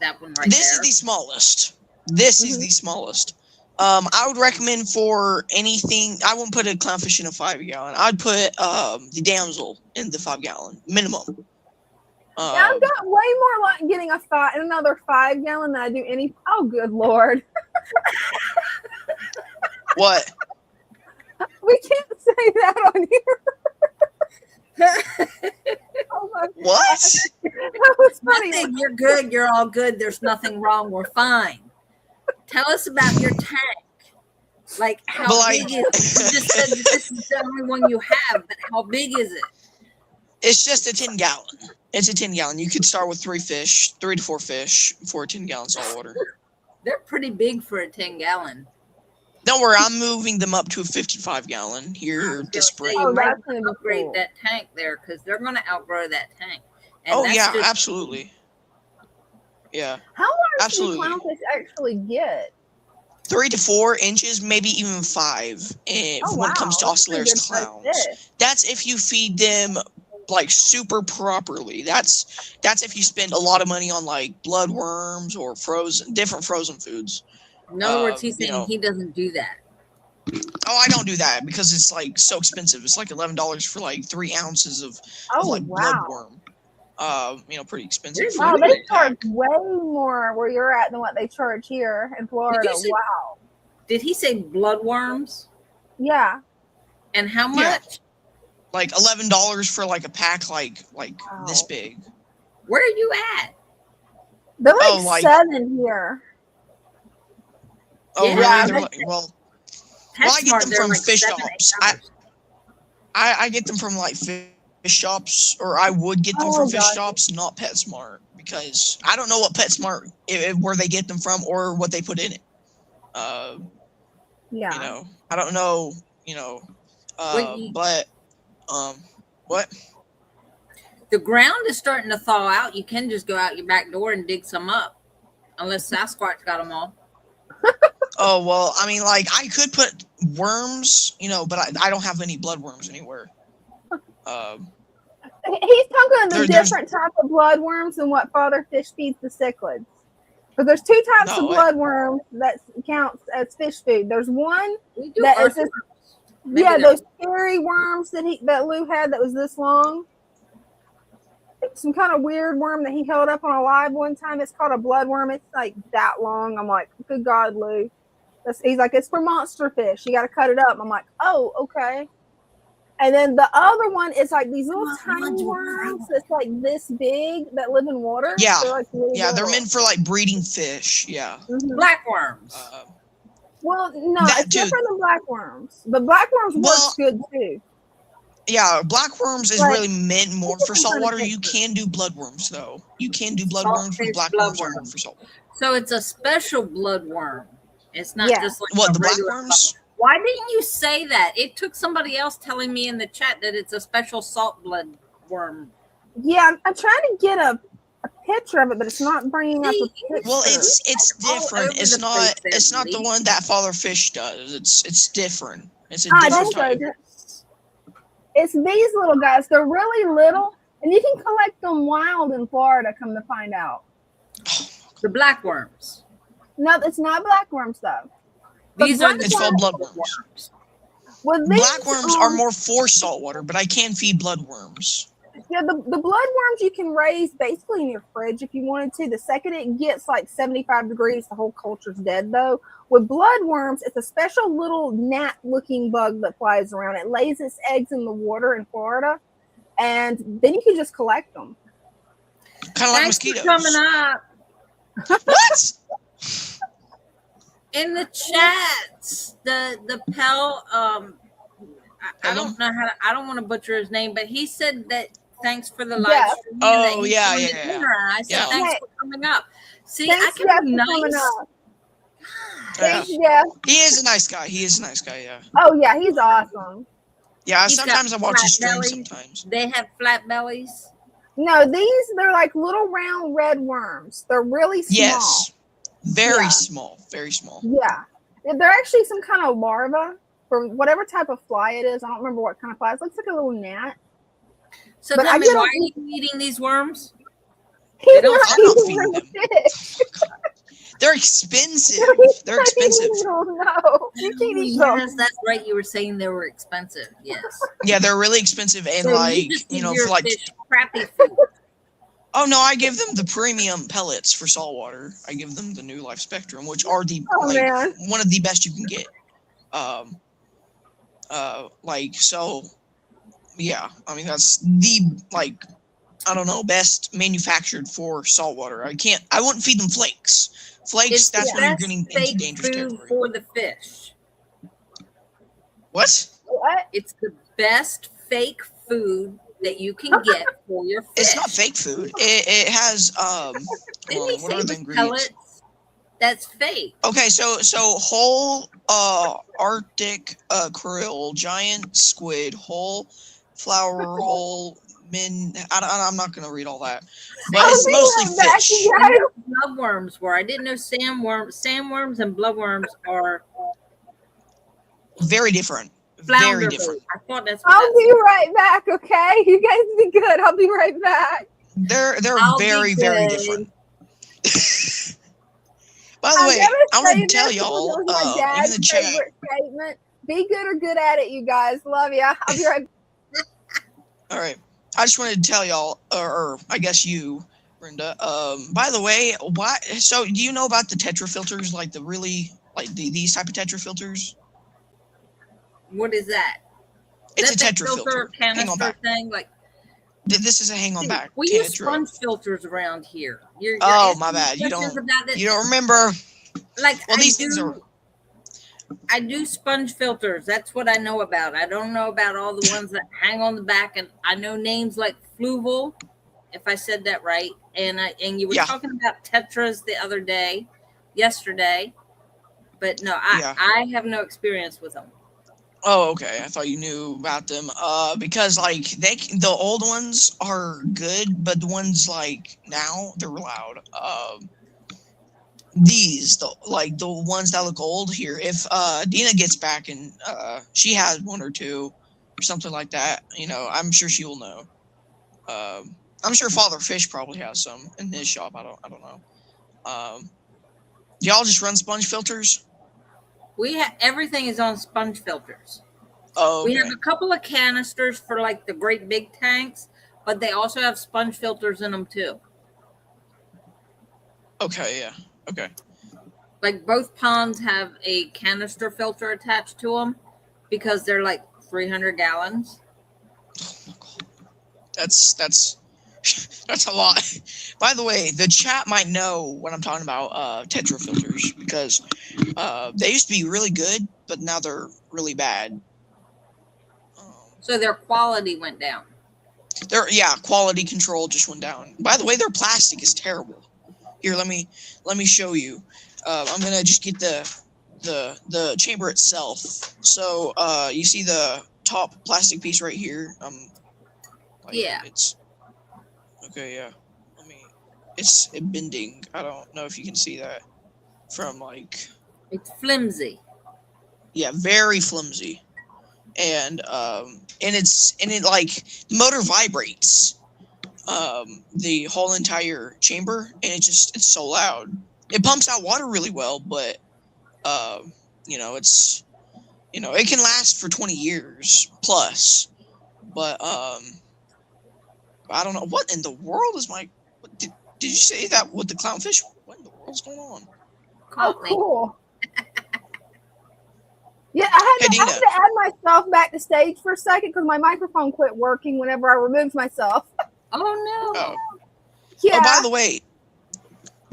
That one right This is the smallest. This is the smallest. I would recommend for anything. I wouldn't put a clownfish in a 5-gallon. I'd put the damsel in the 5-gallon minimum. Yeah, I've got way more like getting another 5-gallon than I do any. Oh, good Lord. What? We can't say that on here. Oh my What? God. That was funny. Nothing. You're good. You're all good. There's nothing wrong. We're fine. Tell us about your tank. Like how big is it? You just said that this is the only one you have, but how big is it? It's just a 10-gallon. It's a 10-gallon. You could start with 3 to 4 fish for a 10-gallon saltwater. They're pretty big for a 10-gallon. Don't worry, I'm moving them up to a 55-gallon here this spring. You might upgrade that tank there because they're going to outgrow that tank. And absolutely. Yeah. How large do clownfish actually get? 3 to 4 inches, maybe even 5. When it comes to Oscillairs clowns, that's if you feed them like super properly. That's if you spend a lot of money on like bloodworms or different frozen foods. In other words, he's saying he doesn't do that. Oh, I don't do that because it's like so expensive. It's like $11 for like 3 ounces of bloodworm. Pretty expensive. Wow, they charge way more where you're at than what they charge here in Florida. Wow. Did he say bloodworms? Yeah. And how much? Yeah. Like $11 for like a pack like this big. Where are you at? They're like 7 here. Oh, yeah, really? Well, I get them from fish shops. I get them from like fish shops, or I would get them from fish shops, not PetSmart, because I don't know what PetSmart where they get them from or what they put in it. I don't know. What? The ground is starting to thaw out. You can just go out your back door and dig some up, unless Sasquatch got them all. Oh, well, I mean, like, I could put worms, but I don't have any bloodworms anywhere. He's talking the different type of bloodworms than what Father Fish feeds the cichlids. But there's 2 types of bloodworms that counts as fish food. There's one that is this, those scary worms that Lou had that was this long. Some kind of weird worm that he held up on a live one time. It's called a bloodworm. It's like that long. I'm like, good God, Lou. He's like, it's for monster fish. You got to cut it up. I'm like, oh, okay. And then the other one is like these little tiny worms that's like this big that live in water. Yeah. They're they're meant for like breeding fish. Yeah. Mm-hmm. Blackworms. Well, no, it's different than blackworms. But blackworms works good too. Yeah, blackworms is really meant more for saltwater. You can do bloodworms though. You can do bloodworms, but blackworms are more for saltwater. So it's a special bloodworm. It's not just like the blackworms. Why didn't you say that? It took somebody else telling me in the chat that it's a special salt bloodworm. Yeah, I'm trying to get a picture of it, but it's not bringing up a picture. Well, it's different. It's not the one that Father Fish does. It's different. It's a different type. It's these little guys. They're really little, and you can collect them wild in Florida, come to find out. The blackworms. No, it's not blackworms, though. These are it's called bloodworms. Well, blackworms are more for saltwater, but I can feed bloodworms. Yeah, the bloodworms you can raise basically in your fridge if you wanted to. The second it gets like 75 degrees, the whole culture's dead, though. With bloodworms, it's a special little gnat-looking bug that flies around. It lays its eggs in the water in Florida, and then you can just collect them. Kind of like mosquitoes. Coming up. What? In the chats, the Pell, I don't know I don't want to butcher his name, but he said that thanks for the live stream. Oh, yeah. I said thanks for coming up. See, thanks, I can be nice. Thanks, Jeff. He is a nice guy. Yeah. Oh, yeah, he's awesome. Yeah, sometimes I watch his stream sometimes. They have flat bellies? No, they're like little round red worms. They're really small. Yes. Very small. Yeah. They're actually some kind of larva for whatever type of fly it is. I don't remember what kind of fly. It looks like a little gnat. So tell me, why are you eating these worms? I'm not feeding them. They're expensive. They're expensive. No, you can't eat them. Yes, that's right. You were saying they were expensive. Yes. Yeah, they're really expensive, and So like just give you know, your for like. fish crappy food. Oh no, I give them the premium pellets for saltwater. I give them the New Life Spectrum, which are the Man. one of the best you can get. So yeah, I mean that's the I don't know, best manufactured for saltwater. I wouldn't feed them flakes. Flakes, It's that's the when you're best getting into fake dangerous food territory. for the fish. What? What? It's the best fake food that you can get for your fish. It's not fake food. It has Didn't he what say are the with ingredients? pellets? That's fake. Okay, so whole Arctic krill, giant squid, whole flower, whole I'm not gonna read all that, but I'll it's be mostly right back, fish. you I guys. knew bloodworms were. I didn't know sandworms and bloodworms are Very different. flounder Very different. food. I thought that's what I'll be right back, okay? You guys be good. I'll be right back. They're I'll be very very good. different. By the way, I want to tell y'all, It was my in dad's the chat. favorite statement. Be good or good at it, you guys. Love ya. I'll be right back. All right, I just wanted to tell y'all, or I guess you, Brenda. By the way, why? So, do you know about the Tetra filters, like the really, like these type of Tetra filters? What is that? It's That's a that Tetra filter. Hang on canister back. thing. Like This is a hang on back. we use Tetra. sponge filters around here. You're Oh asking my bad. You questions don't. about it. You don't remember? Like Well, these things are. I do sponge filters. That's what I know about. I don't know about all the ones that hang on the back, and I know names like Fluval, if I said that right. And you were talking about Tetras the other day, yesterday, but no, I have no experience with them. Oh, okay. I thought you knew about them. Because like the old ones are good, but the ones like now they're loud. The ones that look old here. If Dina gets back and she has one or two or something like that, I'm sure she will know. I'm sure Father Fish probably has some in his shop. I don't know. Do y'all just run sponge filters? Everything is on sponge filters. Oh, okay. We have a couple of canisters for like the great big tanks, but they also have sponge filters in them too. Okay, yeah. Okay. Like both ponds have a canister filter attached to them because they're like 300 gallons. Oh my God. That's a lot. By the way, the chat might know what I'm talking about, Tetra filters, because they used to be really good, but now they're really bad. So their quality went down. Quality control just went down. By the way, their plastic is terrible. Here, let me show you. I'm gonna just get the chamber itself. So you see the top plastic piece right here. Yeah. It's okay. Yeah. It's bending. I don't know if you can see that from like. It's flimsy. Yeah, very flimsy, and it like the motor vibrates. The whole entire chamber, and it's so loud. It pumps out water really well, but it can last for 20 years plus. But I don't know what in the world is my. Did you say that with the clownfish? What in the world's going on? Oh, cool. Yeah, I had to add myself back to stage for a second because my microphone quit working whenever I removed myself. Oh no! Oh. Yeah. Oh, by the way,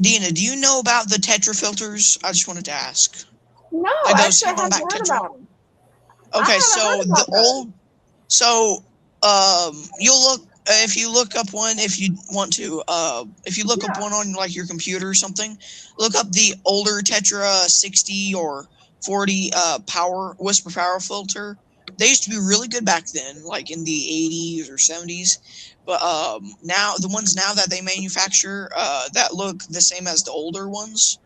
Dina, do you know about the Tetra filters? I just wanted to ask. No, like I those haven't heard Tetra? about them. Okay, so the old, you'll look if you look up one if you want to. If you look up one on like your computer or something, look up the older Tetra 60 or 40 Whisper Power filter. They used to be really good back then, like in the 80s or 70s. But now the ones now that they manufacture that look the same as the older ones,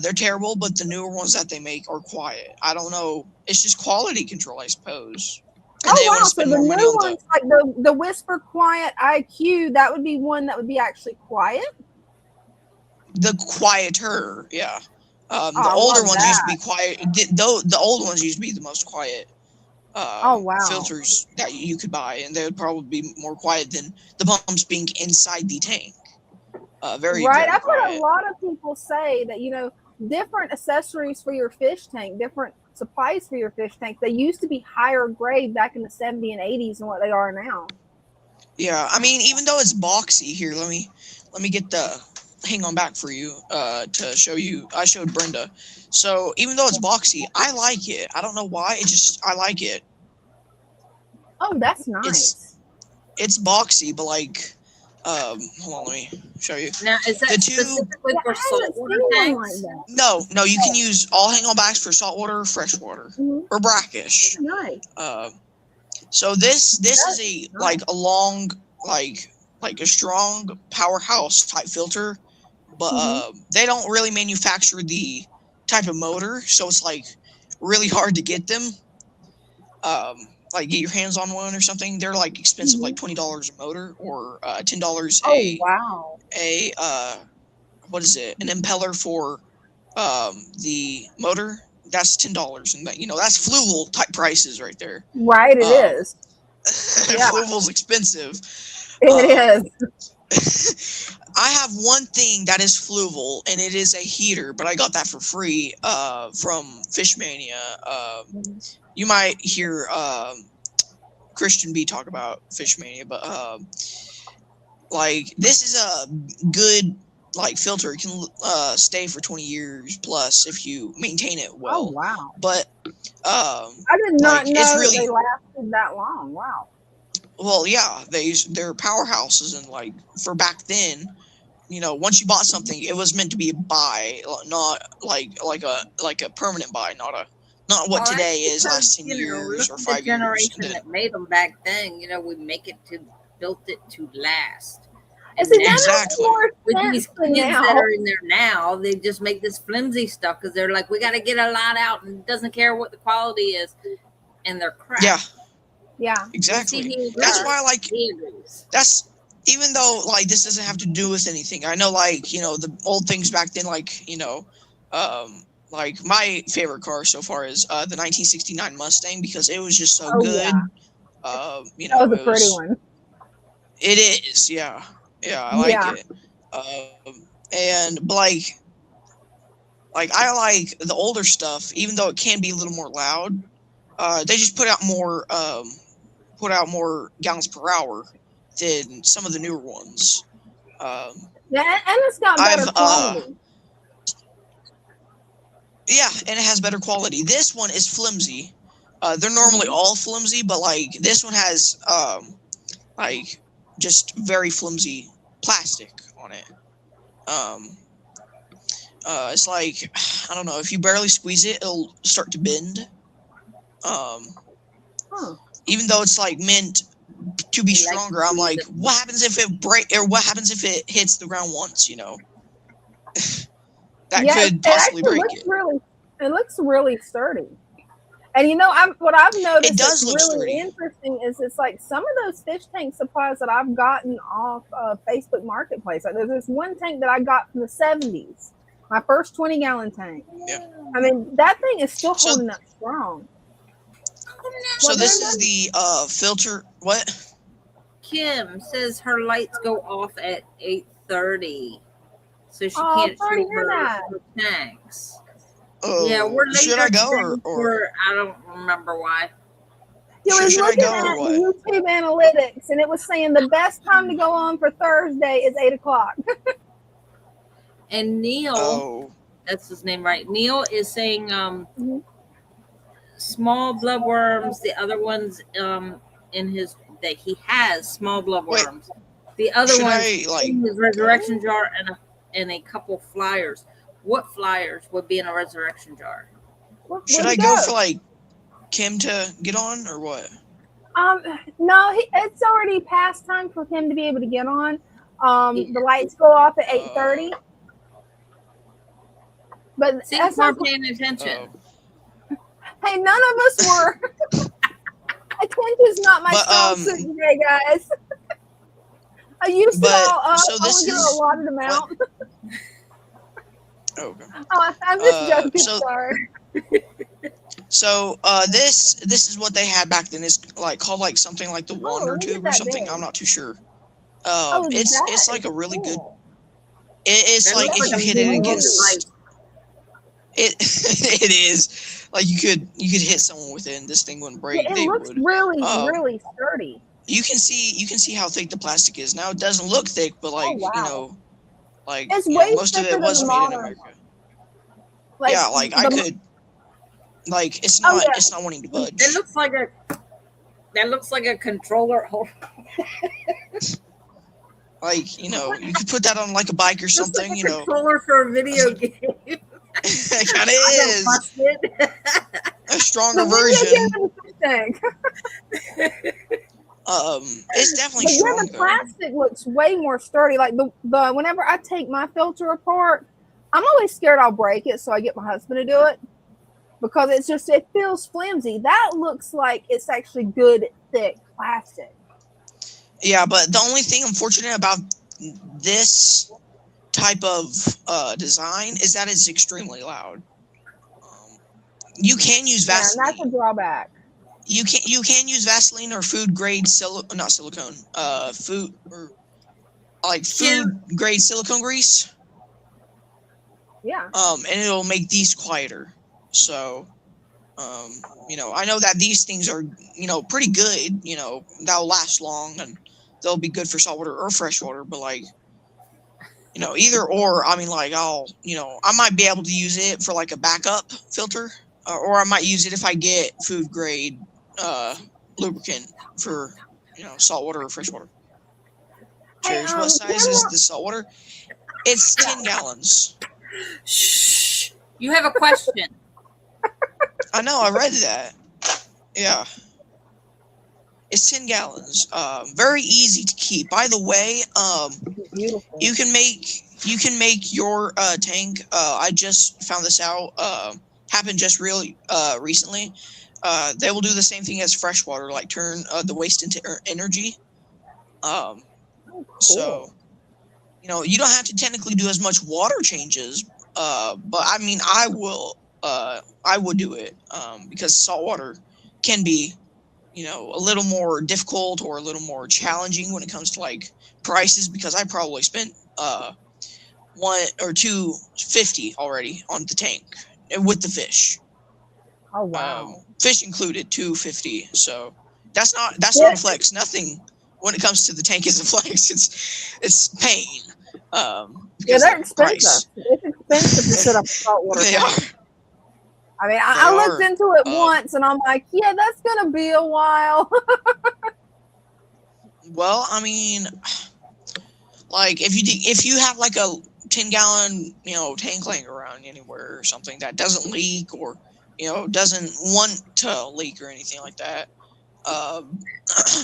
they're terrible. But the newer ones that they make are quiet. I don't know. It's just quality control, I suppose. And oh wow! So the new ones, like the Whisper Quiet IQ, that would be one that would be actually quiet. the quieter, yeah. The I older love ones used to that. be quiet. The old ones used to be the most quiet Oh, wow. filters that you could buy, and they would probably be more quiet than the pumps being inside the tank. Very, Right. very I've heard a quiet. lot of people say that, different accessories for your fish tank, different supplies for your fish tank, they used to be higher grade back in the 70s and 80s than what they are now. Yeah, I mean, even though it's boxy, here, let me get the hang on back for you to show you. I showed Brenda. So even though it's boxy, I like it. I don't know why. I like it. Oh, that's nice. It's boxy, but like, hold on, let me show you. Now, is that The two, specifically Yeah, for I haven't saltwater seen one tanks? like that. no, you can use all hang on backs for saltwater or freshwater or brackish. Nice. So this is That's like a long like a strong powerhouse type filter, but they don't really manufacture the type of motor, so it's like really hard to get them. Like get your hands on one or something. They're like expensive, like $20 a motor or $10 Oh, wow. what is it? An impeller for the motor. That's $10, and that that's Fluval type prices right there. Right, it is. Yeah. Fluval's expensive. It is. I have one thing that is Fluval, and it is a heater, but I got that for free from Fishmania. You might hear Christian B talk about Fishmania, but like this is a good like filter. It can stay for 20 years plus if you maintain it well. Oh, wow. But I did not know it's really, they lasted that long. Wow. Well, yeah, they're powerhouses, and like for back then, once you bought something, it was meant to be a buy, not like a permanent buy, not what today is last 10 years or 5 years. The generation that made them back then, we built it to last. And see, exactly. With these kids that are in there now, they just make this flimsy stuff because they're like, we got to get a lot out, and it doesn't care what the quality is, and they're crap. Yeah, exactly. That's why, like, that's even though like this doesn't have to do with anything. I know, like, the old things back then, like, like my favorite car so far is the 1969 Mustang because it was just so good. Yeah. That was a pretty one. It is, yeah, I like it. And like I like the older stuff, even though it can be a little more loud. They just put out more gallons per hour than some of the newer ones. Yeah, and it's got better quality. Yeah, and it has better quality. This one is flimsy. They're normally all flimsy, but like this one has like just very flimsy plastic on it. It's like, I don't know, if you barely squeeze it, it'll start to bend. Even though it's like meant to be stronger, I'm like, what happens if it what happens if it hits the ground once? That could possibly break it. It looks really sturdy. And what I've noticed it does look really sturdy. Interesting is it's like some of those fish tank supplies that I've gotten off Facebook Marketplace. Like there's this one tank that I got from the 70s, my first 20-gallon tank. Yeah. I mean, that thing is still holding up strong. So this is the filter. What? Kim says her lights go off at 8:30, so she can't shoot her tanks. Oh, yeah, we're later. Should I go or I don't remember why. Should I go at YouTube Analytics, and it was saying the best time to go on for Thursday is 8 o'clock. And Neil, that's his name, right? Neil is saying small bloodworms. The other ones in his that he has small bloodworms. The other ones in his resurrection jar and a couple flyers. What flyers would be in a resurrection jar? Should I go for like Kim to get on or what? No, it's already past time for him to be able to get on. The lights go off at 8:30. But that's not paying attention. Hey, none of us were. Attention's not my strong suit today, guys. I used to all get a allotted amount. Okay. Oh, I'm just joking. So Sorry. this is what they had back then. It's like called like something like the Wonder look at Tube or that something. big. I'm not too sure. That It's like is a really good. cool. It's That like looks if you like a hit it mobile against device. it. It is like you could hit someone with it, and this thing wouldn't break. Yeah, it They looks would. really, Um, really sturdy. you can see how thick the plastic is. Now it doesn't look thick, but Oh wow, it's way most of thicker it than the was made in modern. America. Like Yeah, like I the. could. Like it's Oh not yeah, wanting to That budge. looks like a controller. Hold Like you could put that on like a bike or looks like something. a controller for a video game. It kind of I got is busted. a stronger the video version. game is the thing. It's definitely But yeah, the stronger. plastic looks way more sturdy. Like the whenever I take my filter apart, I'm always scared I'll break it, so I get my husband to do it because it feels flimsy. That looks like it's actually good thick plastic. Yeah, but the only thing unfortunate about this type of design is that it's extremely loud. You can use Yeah, and that's a Vaseline. drawback. You can use Vaseline or food grade not silicone. Food or like food grade silicone grease. Yeah. And it'll make these quieter. So, I know that these things are, pretty good. That'll last long and they'll be good for saltwater or freshwater. But like, either or. I mean, like I might be able to use it for like a backup filter, or I might use it if I get food grade lubricant for saltwater or freshwater. Hey, Cheers. What size is the saltwater? It's 10 gallons. Shh. You have a question. I know. I read that. Yeah. It's 10 gallons. Very easy to keep. By the way, beautiful. you can make your tank. I just found this out. Happened just really recently. They will do the same thing as freshwater, like turn the waste into energy. Cool. So, you don't have to technically do as much water changes. But I mean, I would do it because saltwater can be, a little more difficult or a little more challenging when it comes to like prices, because I probably spent $1 or $2.50 already on the tank with the fish. Oh wow. Fish included, $2.50. So that's not a flex. Nothing when it comes to the tank is a flex. It's pain. Yeah, they're expensive. Price. It's expensive to set up a saltwater They tank. are. I mean, I looked into it once, and I'm like, yeah, that's gonna be a while. Well, I mean, like if you have like a 10-gallon tank laying around anywhere or something that doesn't leak or doesn't want to leak or anything like that,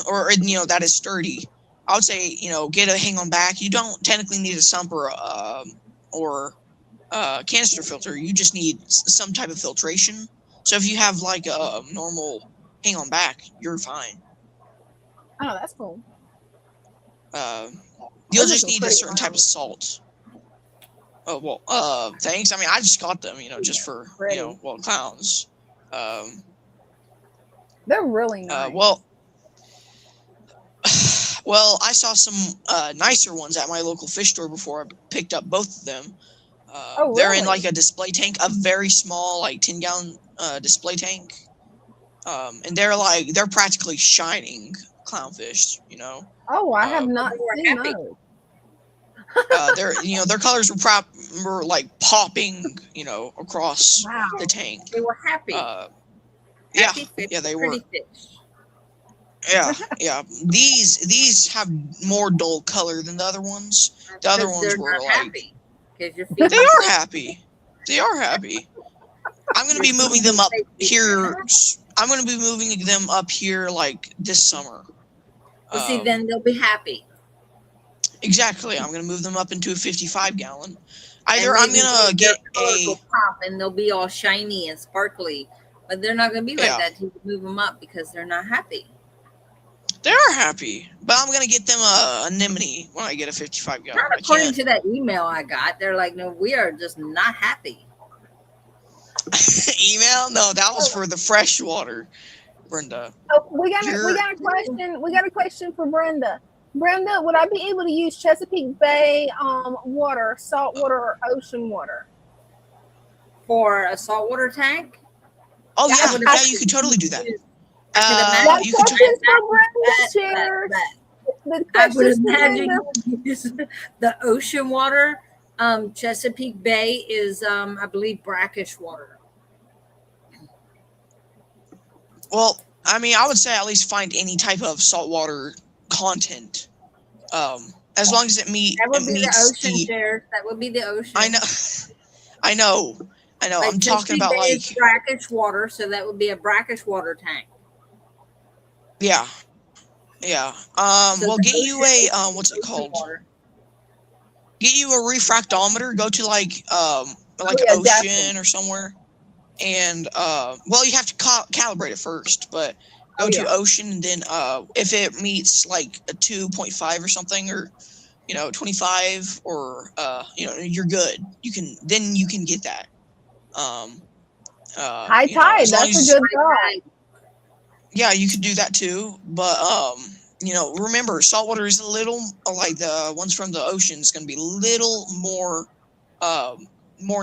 or that is sturdy, I would say get a hang on back. You don't technically need a sump or canister filter. You just need some type of filtration. So if you have like a normal hang on back, you're fine. Oh, that's cool. You'll just need a certain type of salt. Oh well, thanks. I mean, I just got them, just for clowns. They're really nice. Well, I saw some nicer ones at my local fish store before I picked up both of them. They're in like a display tank, a very small, like 10-gallon display tank, and they're practically shining clownfish. Oh, I have not seen those. Their colors were like popping, across the tank. They were happy. Happy fish, they were. Fish. Yeah. These have more dull color than the other ones. The other ones were like happy. They are happy. They are happy. I'm gonna be moving them up here. I'm gonna be moving them up here like this summer. Well, see, then they'll be happy. Exactly. I'm gonna move them up into a 55-gallon. Either I'm gonna get a pop and they'll be all shiny and sparkly, but they're not gonna be like that to move them up because they're not happy. They are happy, but I'm gonna get them a anemone when I get a 55 gallon. Not according to that email I got. They're like, no, we are just not happy. Email? No, that was for the fresh water, Brenda. Oh, we got a question. We got a question for Brenda. Brenda, would I be able to use Chesapeake Bay water, salt water, or ocean water? For a saltwater tank? Oh yeah, you could totally do that. You could I would imagine you use the ocean water. Chesapeake Bay is, I believe, brackish water. Well, I mean, I would say at least find any type of saltwater content, as long as it meets the ocean share. That would be the ocean. I know. Like, I'm talking about like brackish water, so that would be a brackish water tank. Yeah. Well, get you a what's it called? Get you a refractometer. Go to like ocean definitely. Or somewhere, and well, you have to calibrate it first, but go to ocean, and then if it meets like a 2.5 or something, or 25, or you're good. You can get that. High tide. That's a good thought. Yeah, you could do that too, but remember, saltwater is a little like the ones from the ocean is going to be a little more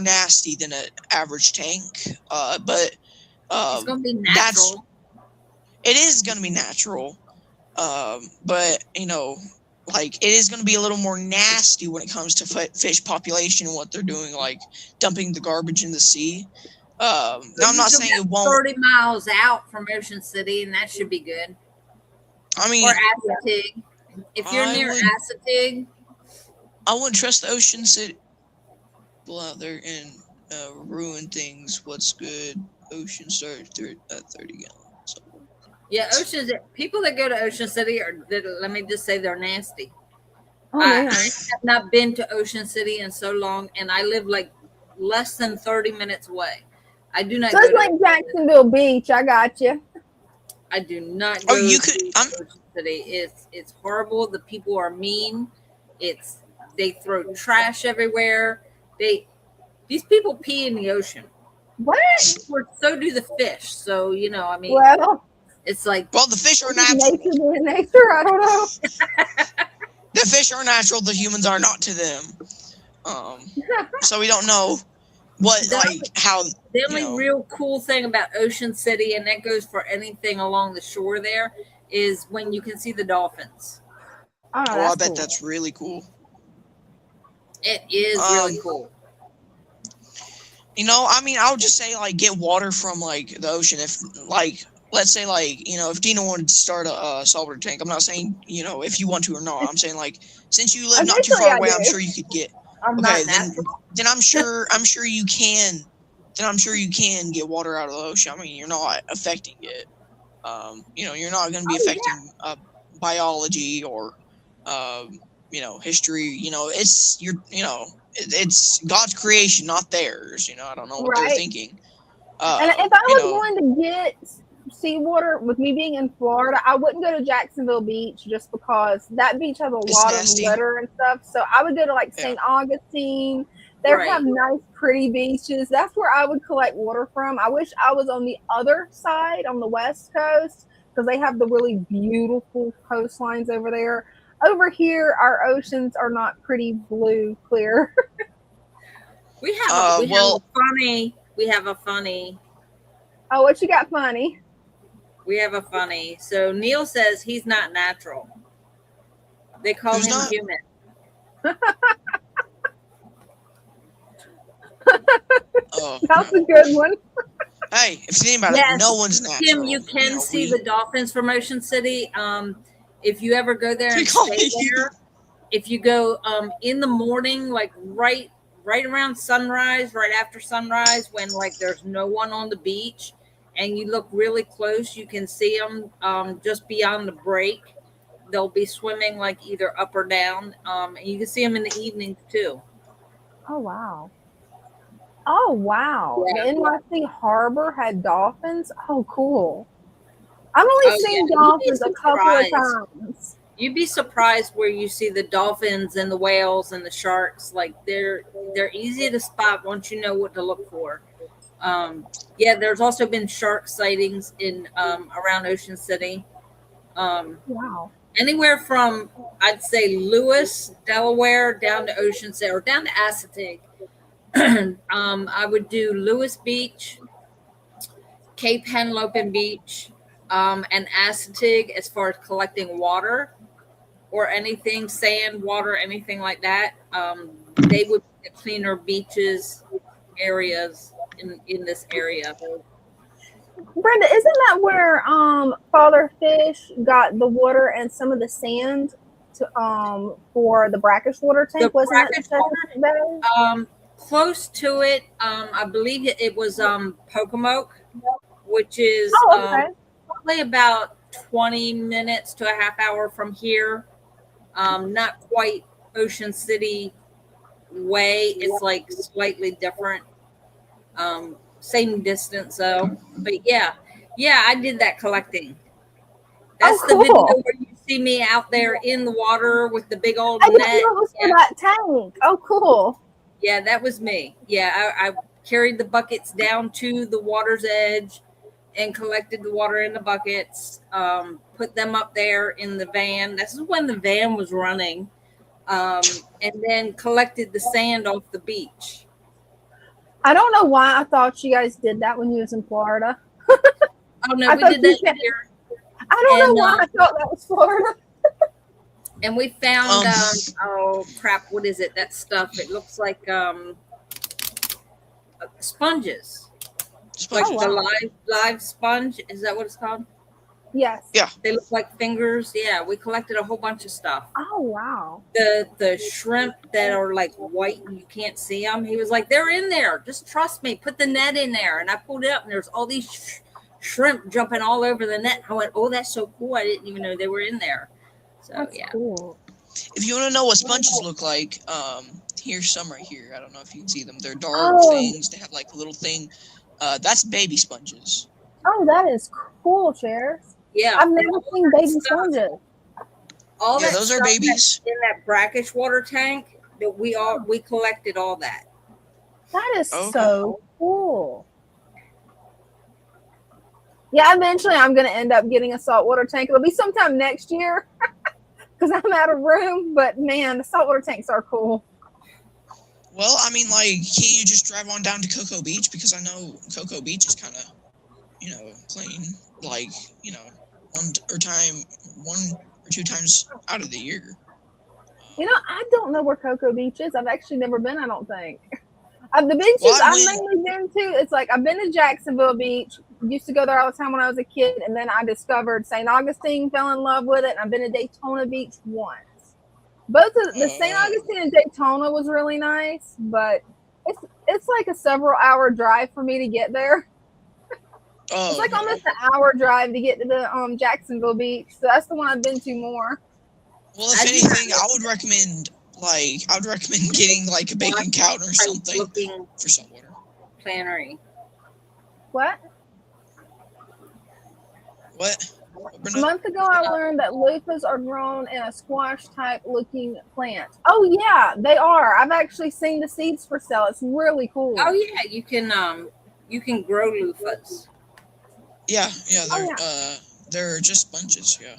nasty than an average tank. But it's going to be natural. It is going to be natural, but like it is going to be a little more nasty when it comes to fish population and what they're doing, like dumping the garbage in the sea. Now, I'm not saying it won't. 30 miles out from Ocean City, and that should be good. I mean, or Assateague. If you're near Assateague, I wouldn't trust the Ocean City people out there and ruin things. What's good? Ocean starts at 30 gallons. Yeah, people that go to Ocean City let me just say, they're nasty. Oh, I have not been to Ocean City in so long, and I live like less than 30 minutes away. I do not. So it's like Jacksonville Beach. I got you. I do not go to Ocean City. It's horrible. The people are mean. They throw trash everywhere. These people pee in the ocean. What? So do the fish. So I mean, well, it's like, well, the fish are natural. Nature, I don't know. The fish are natural. The humans are not to them. So we don't know how. The only real cool thing about Ocean City, and that goes for anything along the shore there, is when you can see the dolphins. Oh, I bet that's really cool. It is really cool. I mean, I would just say get water from the ocean. If let's say if Dina wanted to start a saltwater tank, I'm not saying if you want to or not. I'm saying since you live not too far away, I'm sure you could get. Then I'm sure you can. Then I'm sure you can get water out of the ocean. I mean, you're not affecting it. You're not going to be affecting biology or history. It's God's creation, not theirs. I don't know what they're thinking. And if I was going to get seawater, with me being in Florida, I wouldn't go to Jacksonville Beach just because that beach has a lot of litter and stuff. So I would go to St. Augustine. They have nice, pretty beaches. That's where I would collect water from. I wish I was on the other side, on the West Coast, because they have the really beautiful coastlines over there. Over here, our oceans are not pretty blue, clear. We have a funny. Oh, what you got funny? We have a funny. So Neil says he's not natural. They call him human. That's a good one. Hey, if you think about it, no one's natural. Tim, you can see the dolphins from Ocean City. If you ever go there and stay there, if you go in the morning, right around sunrise, right after sunrise, when there's no one on the beach, and you look really close, you can see them just beyond the break. They'll be swimming either up or down, and you can see them in the evenings too. Oh wow! Oh wow! Yeah. The NYC Harbor had dolphins. Oh, cool. I've only Oh, seen yeah. dolphins a couple of times. You'd be surprised where you see the dolphins and the whales and the sharks. Like they're easy to spot once you know what to look for. Yeah, there's also been shark sightings in around Ocean City. Wow. Anywhere from I'd say Lewis, Delaware, down to Ocean City or down to Assateague. I would do Lewis Beach, Cape Henlopen Beach, and Assateague as far as collecting water or anything, sand, water, anything like that. They would be the cleaner beaches areas in this area. Brenda, isn't that where Father Fish got the water and some of the sand to for the brackish water tank? The Wasn't brackish that close to it, I believe it was Pocomoke, which is okay. probably about 20 minutes to a half hour from here. Not quite Ocean City way. It's like slightly different. Same distance though. But yeah, I did that collecting. That's cool. the video where you see me out there in the water with the big old I net. didn't know it was for that tank. Oh, cool. Yeah, that was me. Yeah, I carried the buckets down to the water's edge and collected the water in the buckets, put them up there in the van. This is when the van was running, and then collected the sand off the beach. I don't know why I thought you guys did that when you was in Florida. Oh, no, we did that here. I don't know why I thought that was Florida. And we found, oh, crap, what is it? That stuff. It looks like sponges. Like the live sponge. Is that what it's called? Yes. Yeah. They look like fingers. Yeah, we collected a whole bunch of stuff. Oh, wow. The shrimp that are like white and you can't see them. He was like, they're in there. Just trust me. Put the net in there. And I pulled it up and there's all these shrimp jumping all over the net. I went, oh, that's so cool. I didn't even know they were in there. So, that's yeah. Cool. If you want to know what sponges look like, here's some right here. I don't know if you can see them. They're dark things. They have like a little thing. That's baby sponges. Oh, that is cool, Chairs. Yeah. I've never seen baby sponges. All that those are babies. In that brackish water tank, that we collected all that. That is so cool. Yeah, eventually I'm going to end up getting a saltwater tank. It'll be sometime next year because I'm out of room. But man, the saltwater tanks are cool. Well, I mean, like, can't you just drive on down to Cocoa Beach? Because I know Cocoa Beach is kind of, clean. Like, one or two times out of the year. I don't know where Cocoa Beach is. I've actually never been, I don't think. The beaches I've mainly been to, it's like I've been to Jacksonville Beach. Used to go there all the time when I was a kid. And then I discovered St. Augustine, fell in love with it. And I've been to Daytona Beach once. Both of the St. Augustine and Daytona was really nice, but it's like a several hour drive for me to get there. It's like almost an hour drive to get to the Jacksonville Beach. So that's the one I've been to more. Well, if anything, I would recommend getting like a bacon counter or something for saltwater. Plannery. What? What? A month ago, I learned that loofahs are grown in a squash-type looking plant. Oh, yeah, they are. I've actually seen the seeds for sale. It's really cool. Oh, yeah, you can grow loofahs. Yeah, they're just bunches, yeah.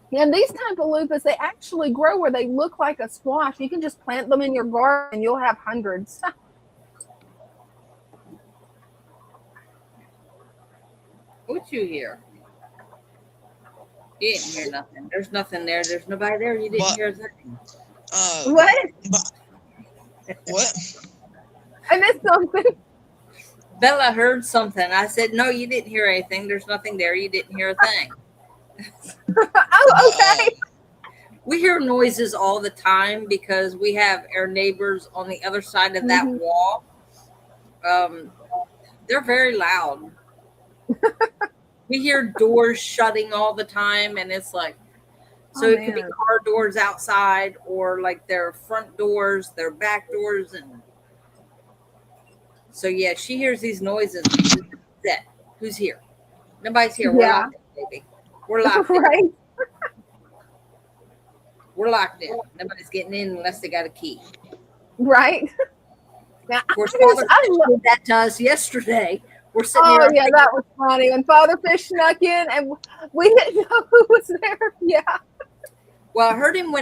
Yeah, and these type of loofahs, they actually grow where they look like a squash. You can just plant them in your garden, and you'll have hundreds. What you hear? You didn't hear nothing. There's nothing there. There's nobody there. You didn't hear a thing. What? What? I missed something. Bella heard something. I said, no, you didn't hear anything. There's nothing there. You didn't hear a thing. Oh, okay. We hear noises all the time because we have our neighbors on the other side of that wall. They're very loud. We hear doors shutting all the time, and it's like, so it could be car doors outside or like their front doors, their back doors. And so, yeah, she hears these noises. Who's here? Nobody's here. We're Yeah. locked in, baby. We're locked in. Right. We're locked in. Nobody's getting in unless they got a key. Right. Now, Of course, I just, Father I Fish love, did that to us yesterday. We're sitting oh here. yeah, that was funny. When Father Fish snuck in and we didn't know who was there. Yeah. Well, I heard him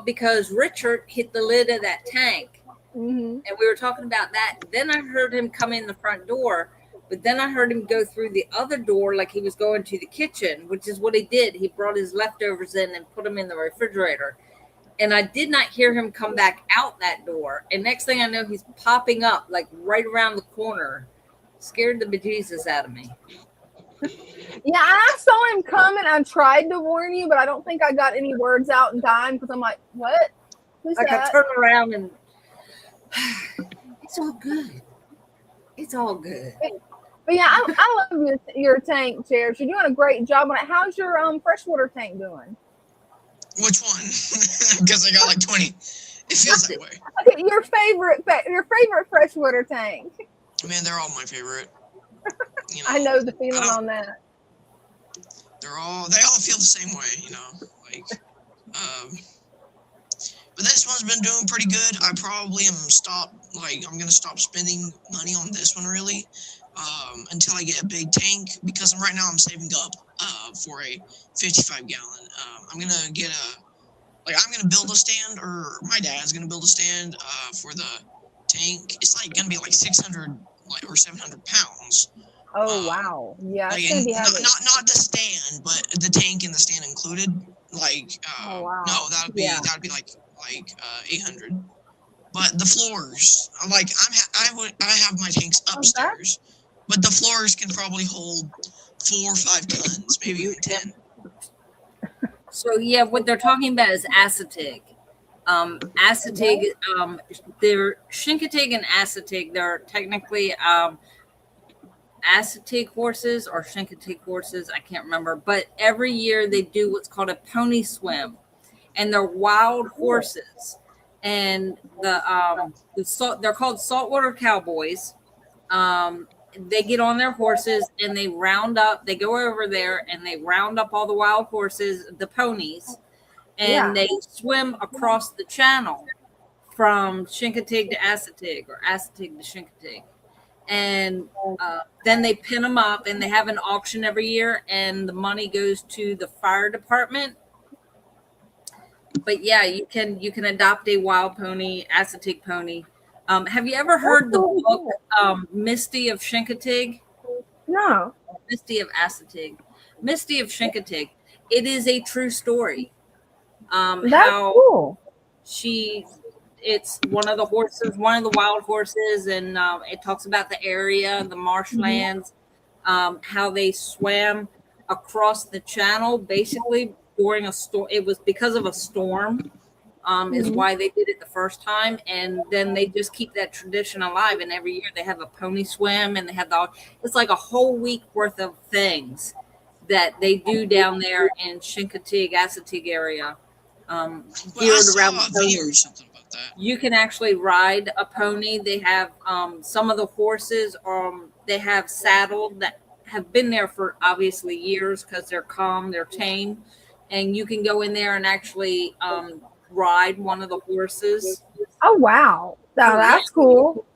because Richard hit the lid of that tank. Mm-hmm. And we were talking about that. Then I heard him come in the front door, but then I heard him go through the other door like he was going to the kitchen, which is what he did. He brought his leftovers in and put them in the refrigerator. And I did not hear him come back out that door. And next thing I know, he's popping up like right around the corner. Scared the bejesus out of me. Yeah, I saw him coming. I tried to warn you, but I don't think I got any words out in time because I'm like, what? Who's Like that? I turned around and it's all good. It's all good. But yeah, I love your tank, Chairs. You're doing a great job on it. How's your freshwater tank doing? Which one? Because I got like 20. It feels that way. Okay, your favorite freshwater tank. Man, they're all my favorite. You know, I know the feeling on that. They all feel the same way, you know. Like, but this one's been doing pretty good. I probably I'm gonna stop spending money on this one really, until I get a big tank because right now I'm saving up for a 55 gallon. I'm gonna build a stand, or my dad's gonna build a stand for the tank. It's like gonna be like 600 or 700 pounds. Oh wow! Yeah, like, it's gonna be heavy. not the stand, but the tank and the stand included. Like, oh wow! No, that'd be like 800. But the floors, like I have my tanks upstairs, but the floors can probably hold 4 or 5 tons, maybe even 10. So yeah, what they're talking about is acetic. Acetic, they're Chincoteague and acetic. They're technically acetic horses or Chincoteague horses. I can't remember, but every year they do what's called a pony swim, and they're wild horses. And they're called saltwater cowboys. They get on their horses and they go over there and they round up all the wild horses, the ponies, and they swim across the channel from Chincoteague to acetic or acetic to Chincoteague. And then they pin them up and they have an auction every year and the money goes to the fire department. But yeah, you can adopt a wild pony, acetic pony. Have you ever heard the book Misty of Chincoteague? No. Misty of Acetic. Misty of Chincoteague. It is a true story. That's how cool. It's one of the wild horses, and it talks about the area, the marshlands, how they swam across the channel basically during a storm. It was because of a storm, is why they did it the first time, and then they just keep that tradition alive. And every year they have a pony swim, and they have it's like a whole week worth of things that they do down there in Chincoteague, Acetic area. Geared around the ponies. You can actually ride a pony. They have some of the horses they have saddled that have been there for obviously years because they're calm, they're tame, and you can go in there and actually ride one of the horses. Oh wow, that's cool.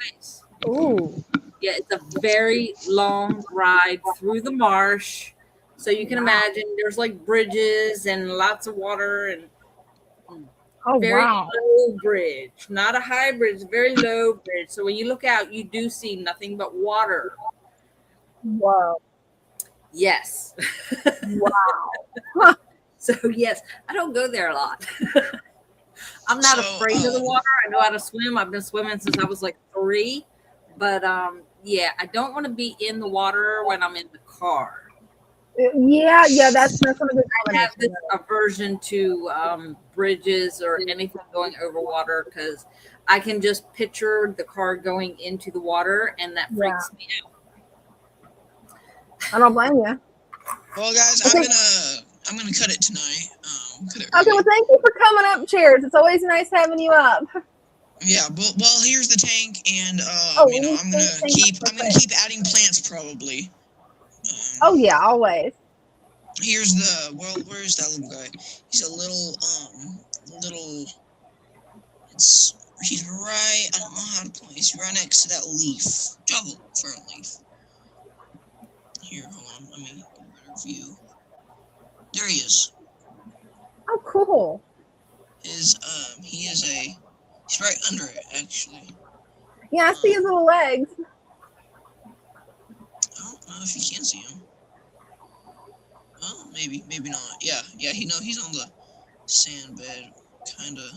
Ooh, yeah, it's a very long ride through the marsh. So you can imagine there's like bridges and lots of water and very low bridge, not a high bridge, very low bridge. So when you look out, you do see nothing but water. Wow. Yes. Wow. So yes, I don't go there a lot. I'm not afraid of the water. I know how to swim. I've been swimming since I was like 3. But yeah, I don't want to be in the water when I'm in the car. Yeah, that's one of the. I have this aversion to bridges or anything going over water because I can just picture the car going into the water, and that freaks me out. I don't blame you. Well, guys, I'm gonna cut it tonight. Okay, well, thank you for coming up, Cheers. It's always nice having you up. Yeah, well, here's the tank, and I'm gonna keep adding plants probably. Oh yeah, always. Here's the where's that little guy? He's a little he's right, I don't know how to point. He's right next to that leaf. Double fern leaf. Here, hold on, let me get a better view. There he is. Oh, cool. He's right under it actually. Yeah, I see his little legs. I don't know if you can see him. Oh, maybe not. Yeah, he's on the sand bed, kinda.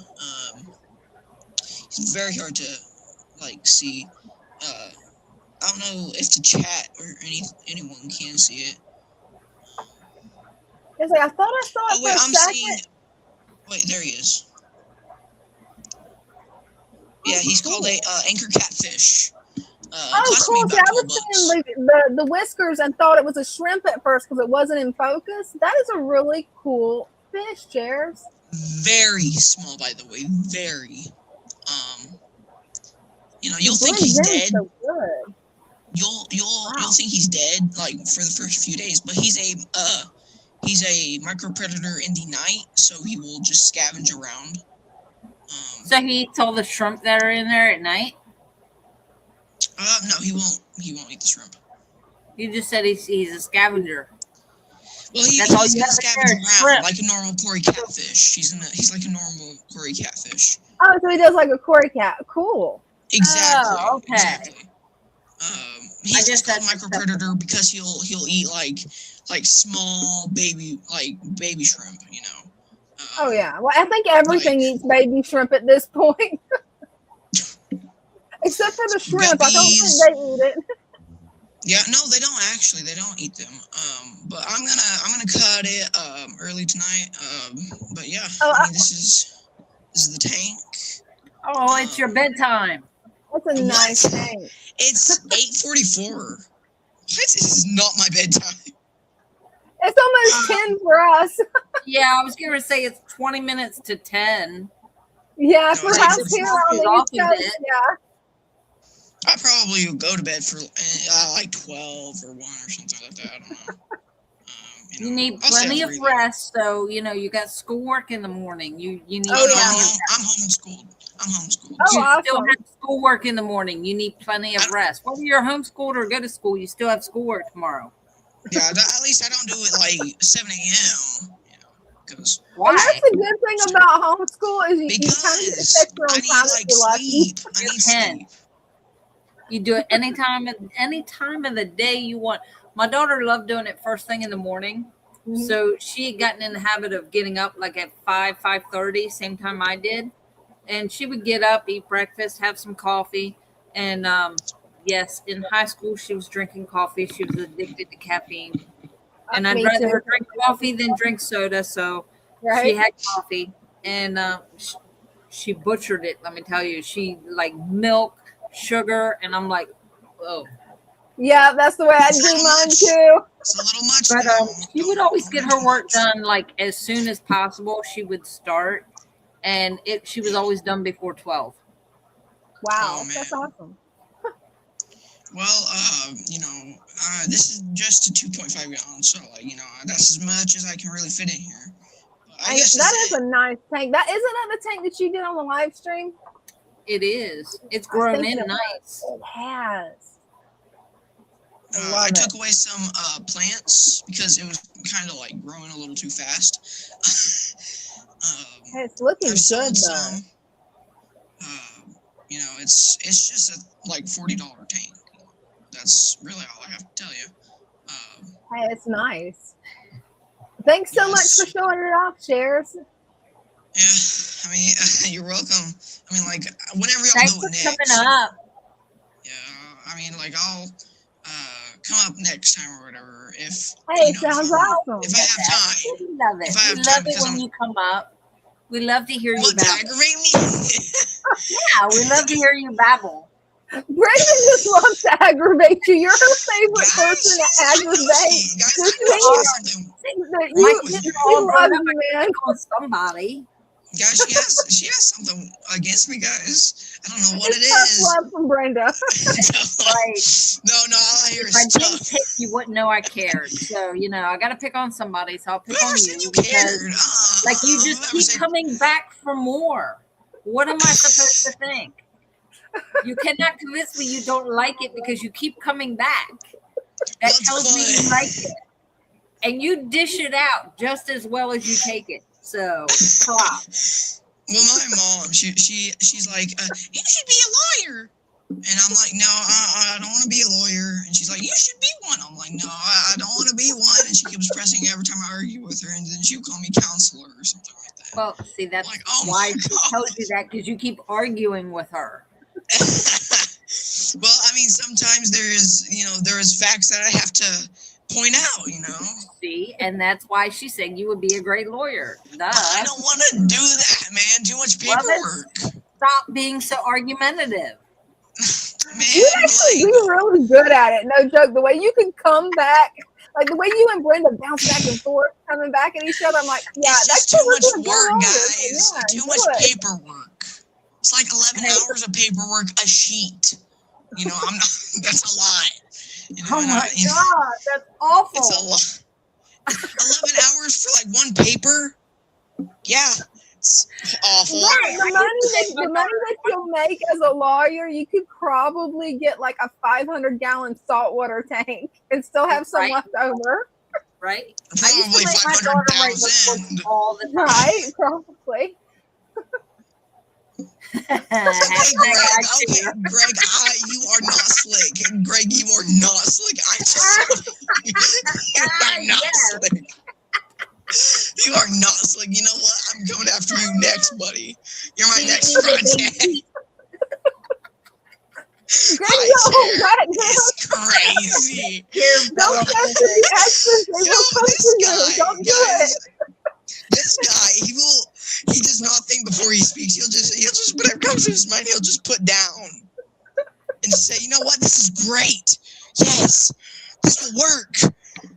It's very hard to see. I don't know if the chat or anyone can see it. It's like I thought I saw it for a second. Wait, there he is. Yeah, he's called a anchor catfish. Oh, cool. See, I was seeing the whiskers and thought it was a shrimp at first because it wasn't in focus. That is a really cool fish, Chairs. Very small, by the way. Very. You'll think he's dead. So good. You'll think he's dead for the first few days, but he's a micro predator in the night, so he will just scavenge around. So he eats all the shrimp that are in there at night? No, he won't eat the shrimp. You just said he's a scavenger. Well, he's gonna scavenge around like a normal Cory catfish. He's like a normal Cory catfish. Oh, so he does like a Cory cat. Cool. Exactly. Oh, okay. Exactly. He's called micro predator because he'll eat like small baby shrimp. Oh yeah. Well, I think everything eats baby shrimp at this point. Except for the shrimp. Guppies. I don't think they eat it. Yeah, no, they don't actually. They don't eat them. But I'm gonna cut it early tonight. But yeah, this is the tank. Oh, it's your bedtime. That's a nice tank. It's 8:44. What? This is not my bedtime. It's almost 10 for us. Yeah, I was going to say it's 20 minutes to 10. Yeah, No, for us here on the East Coast, yeah. I probably will go to bed for 12 or 1 or something like that. I don't know. You need plenty of rest, so you got schoolwork in the morning. You need. Oh no, I'm homeschooled. Oh, you awesome. still have schoolwork in the morning. You need plenty of rest. Whether you're homeschooled or go to school, you still have schoolwork tomorrow. Yeah, at least I don't do it 7 a.m. Because and that's the good thing about homeschool is you kind of set your own time if you like. I need sleep. You do it any time of the day you want. My daughter loved doing it first thing in the morning. Mm-hmm. So she had gotten in the habit of getting up at 5:30, same time I did. And she would get up, eat breakfast, have some coffee. And yes, in high school, she was drinking coffee. She was addicted to caffeine. And I'd rather her drink coffee than drink soda. So she had coffee. And she butchered it, let me tell you. She milk, sugar. And I'm like, oh. Yeah, that's the way I do mine too. It's a little much. But she would always get her work done as soon as possible. She would start. And she was always done before 12. Wow, that's awesome. Well, this is just a 2.5 gallon, so that's as much as I can really fit in here. That is a nice tank. Isn't that the tank that you did on the live stream? It is. It's grown in nice. It has. I took away some plants because it was kind of growing a little too fast. It's looking good though. It's just a $40 tank. That's really all I have to tell you. Hey, it's nice. Thanks so much for showing it off, Shares. Yeah, I mean, you're welcome. I mean, whenever y'all do it next. Thanks for coming up. Yeah, I mean, I'll come up next time or whatever. Sounds awesome. If I have time. We love it. We love it when you come up. We love to hear you babble. To aggravate me? Yeah, we love to hear you babble. Brenda just loves to aggravate you. You're her favorite person to aggravate. You love you, man. What Guys, she has something against me, guys. I don't know what it Tough is. love from Brenda. Right. No, all I hear If I is didn't tough. pick, you wouldn't know I cared. So, I got to pick on somebody. So I'll pick on Whoever said you you because, cared? like, you just Whoever keep said- coming back for more. What am I supposed to think? You cannot convince me you don't like it because you keep coming back. That That's tells me fine. you like it. And you dish it out just as well as you take it. So, props. Well, my mom, she's like, you should be a lawyer. And I'm like, no, I don't want to be a lawyer. And she's like, you should be one. I'm like, no, I don't want to be one. And she keeps pressing every time I argue with her. And then she'll call me counselor or something like that. Well, see, that's Like, oh why my she God. tells you that, because you keep arguing with her. Well, I mean, sometimes there is facts that I have to point out, See, and that's why she said you would be a great lawyer. Duh. I don't want to do that, man. Too much Well, then paperwork. stop being so argumentative. Man, You actually be really good at it. No joke. The way you can come back, like the way you and Brenda bounce back and forth, coming back at each other. I'm like, yeah, it's that's just too much good work, on guys. Yeah, Too do much it. paperwork. It's like 11 hours of paperwork a sheet. I'm not. That's a lot. Oh my God, that's awful. It's a lot. 11 hours for like one paper. Yeah, it's awful. Right, the money that you'll make as a lawyer, you could probably get like a 500-gallon saltwater tank and still have some left over. Right? Probably 500,000. All the time. Right, probably. Greg, you are not slick. Greg, you are not slick. You are not slick. You are not slick. You know what? I'm coming after you next, buddy. You're my next project. Greg, It's crazy. Don't have to be extras. They will come to you. Don't do it. This guy, he does not think before he speaks. He'll just whatever comes to his mind, he'll just put down and say, you know what, this is great. Yes, this will work.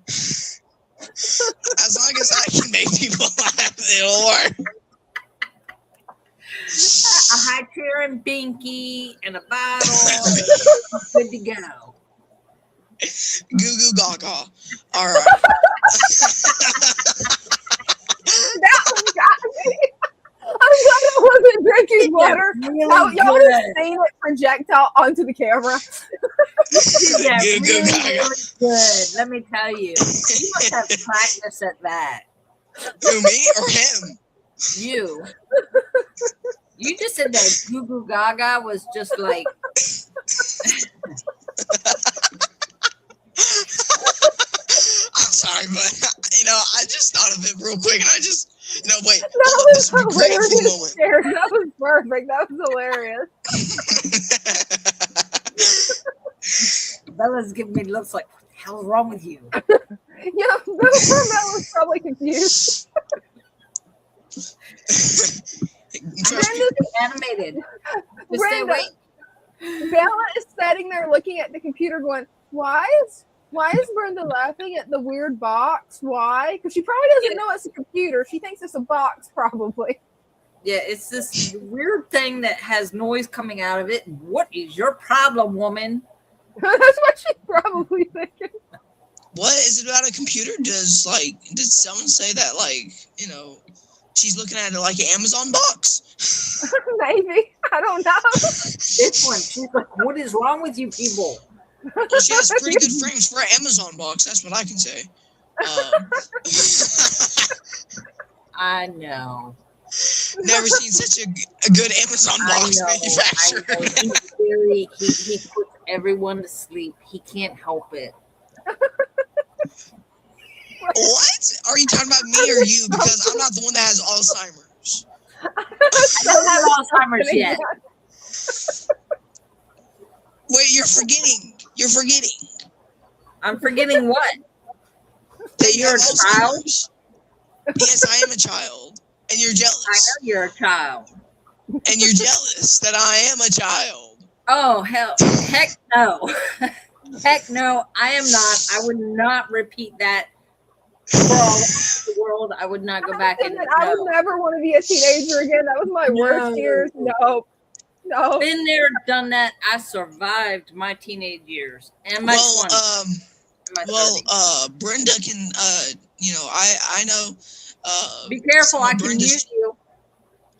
As long as I can make people laugh, it'll work. A high chair and binky and a bottle. Good to go. Goo goo gaga. All right. That was I'm glad I wasn't drinking water. Y'all would have seen it projectile onto the camera. Really good. Let me tell you. You must have practice at that. Who, me or him? You. You just said that Goo Goo Gaga was just like. I'm sorry, but I just thought of it real quick, and I just, wait. That This would be great for the moment. That was perfect. That was hilarious. Bella's giving me looks like, what the hell's wrong with you? Yeah, Bella was probably confused. Brenda's animated. Just stay awake. Bella is sitting there looking at the computer going, why is Brenda laughing at the weird box? Why? Because she probably doesn't know it's a computer. She thinks it's a box, probably. Yeah, it's this weird thing that has noise coming out of it. What is your problem, woman? That's what she's probably thinking. What is it about a computer? Did someone say that, she's looking at it like an Amazon box? Maybe. I don't know. This one, she's like, what is wrong with you people? Well, she has pretty good frames for an Amazon box. That's what I can say. I know. Never seen such a good Amazon box manufacturer. I know. He puts everyone to sleep. He can't help it. What? Are you talking about me or you? Because I'm not the one that has Alzheimer's. I don't have Alzheimer's yet. Wait, you're forgetting. I'm forgetting what? That You're a child? Yes, I am a child. And you're jealous. I know you're a child. And you're jealous that I am a child. Oh, heck no. Heck no, I am not. I would not repeat that for all the world, I would not go back and I would never want to be a teenager again. That was my worst years. No. Been there, done that. I survived my teenage years and my 20s. Brenda can, I know. Be careful, I can mute you.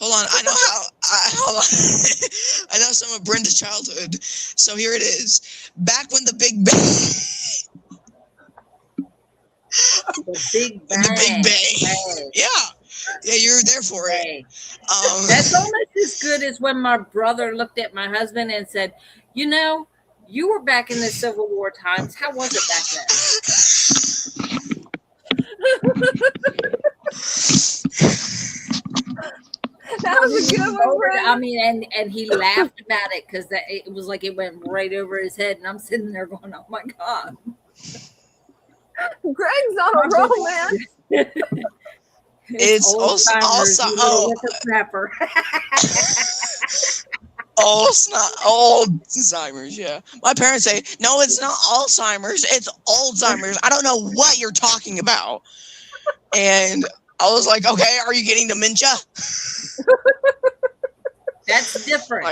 Hold on, I know hold on. I know some of Brenda's childhood. So here it is. Back when the Big Bang. The Big Bang. The Big Bang. Yeah, you're there for it. That's almost as good as when my brother looked at my husband and said, you were back in the Civil War times. How was it back then? That was a good one. I mean, and he laughed about it because it was like it went right over his head, and I'm sitting there going, "Oh my God!" Greg's on a roll, man. It's also snapper. Alzheimer's, yeah. My parents say, no, it's not Alzheimer's, it's Alzheimer's. I don't know what you're talking about. And I was like, okay, are you getting dementia? That's different. I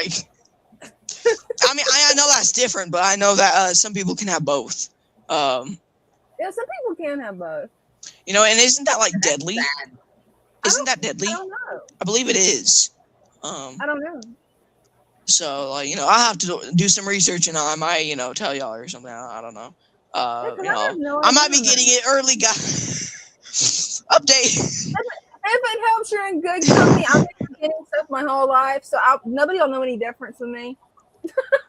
mean, I know that's different, but I know that some people can have both. Yeah, some people can have both. And isn't that like deadly? Isn't that deadly? I don't know. I believe it is. I don't know. So, I have to do some research, and I might, tell y'all or something. I don't know. I might be getting it early, guys. Update. If it helps, you're in good company. I've been forgetting stuff my whole life, so nobody will know any difference with me.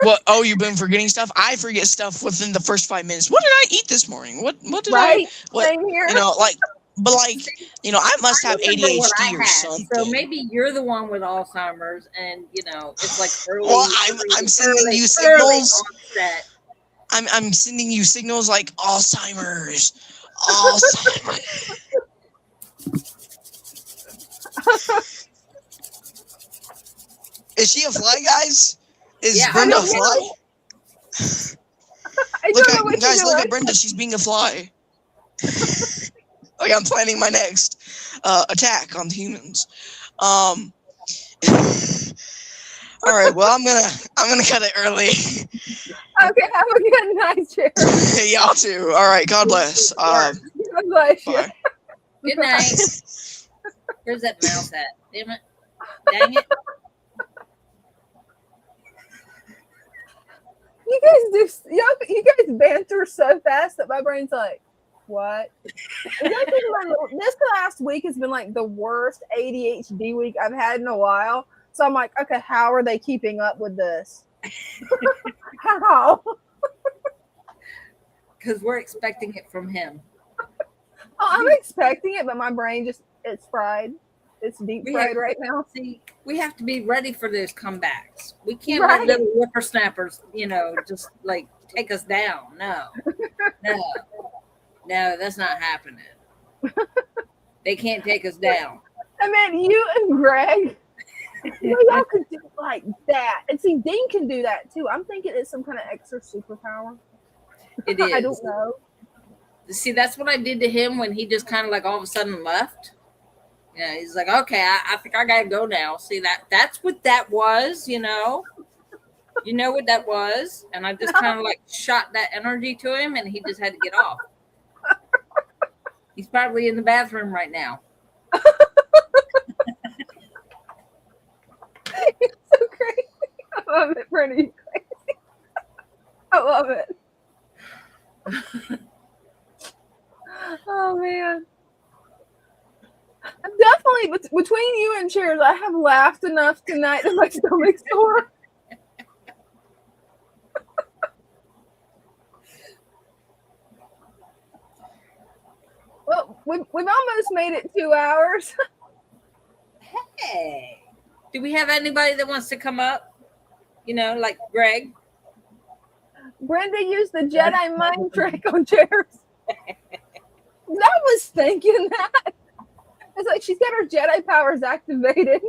What? Oh, you've been forgetting stuff? I forget stuff within the first 5 minutes. What did I eat this morning? What did Same here. I must have ADHD or something. So maybe you're the one with Alzheimer's, and it's like early. Well, I'm sending you signals. I'm sending you signals like Alzheimer's. Is she a fly, guys? Is Brenda a fly? Look at Brenda. She's being a fly. Okay, I'm planning my next attack on the humans. All right. Well, I'm gonna cut it early. Okay. Have a good night, Jerry. Y'all too. All right. God bless. God bless you. Bye. Good night. Where's that mouse at? Damn it! Dang it! You guys banter so fast that my brain's like, what? This last week has been like the worst ADHD week I've had in a while. So I'm like, okay, how are they keeping up with this? How? Because we're expecting it from him. Oh, I'm expecting it, but my brain it's fried. It's deep fried right now. See, we have to be ready for those comebacks. We can't let little whippersnappers, just like take us down. No, that's not happening. They can't take us down. I mean, you and Greg, y'all could do like that. And see, Dean can do that too. I'm thinking it's some kind of extra superpower. It is. I don't know. See, that's what I did to him when he just kind of like all of a sudden left. Yeah, he's like, okay, I think I gotta go now. See, that's what that was, You know what that was? And I just kind of like shot that energy to him, and he just had to get off. He's probably in the bathroom right now. It's so crazy. I love it, Brenda. I love it. Oh man. Definitely between you and Cheers, I have laughed enough tonight that my stomach's sore. Well, we've almost made it 2 hours. Hey, do we have anybody that wants to come up? Like Greg? Brenda used the Jedi mind trick on Cheers. I was thinking that. It's like she's got her Jedi powers activated.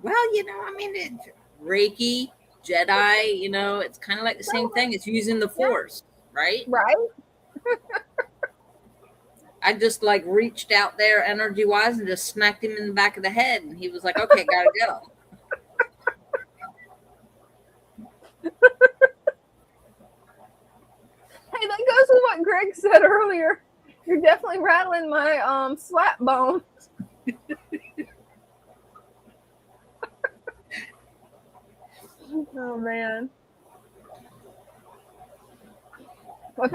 Well, it's Reiki, Jedi, it's kind of like the same thing. It's using the Force, right? Right. I just like reached out there energy wise and just smacked him in the back of the head. And he was like, okay, gotta go. Hey, that goes with what Greg said earlier. You're definitely rattling my slap bone. Oh man. Well, if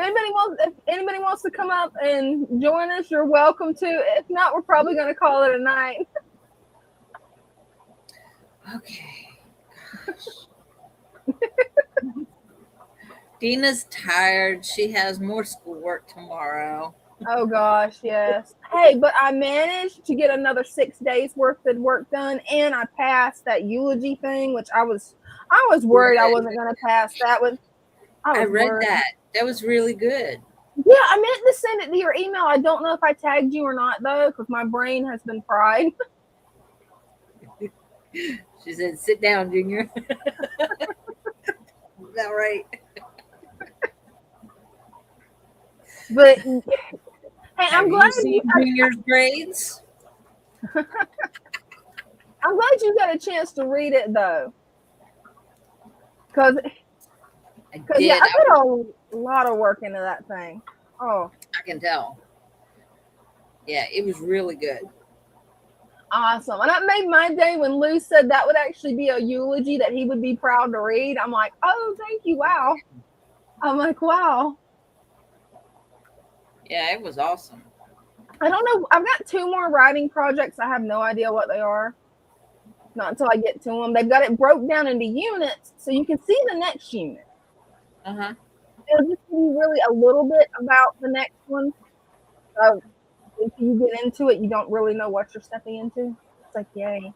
anybody wants to come up and join us, you're welcome to. If not, we're probably going to call it a night. Okay. Dina's tired. She has more schoolwork tomorrow. Oh gosh, yes. Hey, but I managed to get another 6 days worth of work done, and I passed that eulogy thing, which I was worried I wasn't going to pass that one. I read that. That was really good. Yeah, I meant to send it to your email. I don't know if I tagged you or not though, because my brain has been fried. She said, "Sit down, Junior." Is that right? But hey, I'm glad you seen Junior's grades. I'm glad you got a chance to read it though, because yeah, I put a lot of work into that thing. Oh, I can tell. Yeah, it was really good. Awesome. And that made my day when Lou said that would actually be a eulogy that he would be proud to read. I'm like, oh, thank you. Wow. I'm like, wow. Yeah, it was awesome. I don't know. I've got 2 more writing projects. I have no idea what they are. Not until I get to them. They've got it broke down into units so you can see the next unit. Uh-huh. It'll just be really a little bit about the next one. So if you get into it, you don't really know what you're stepping into. It's like, yay.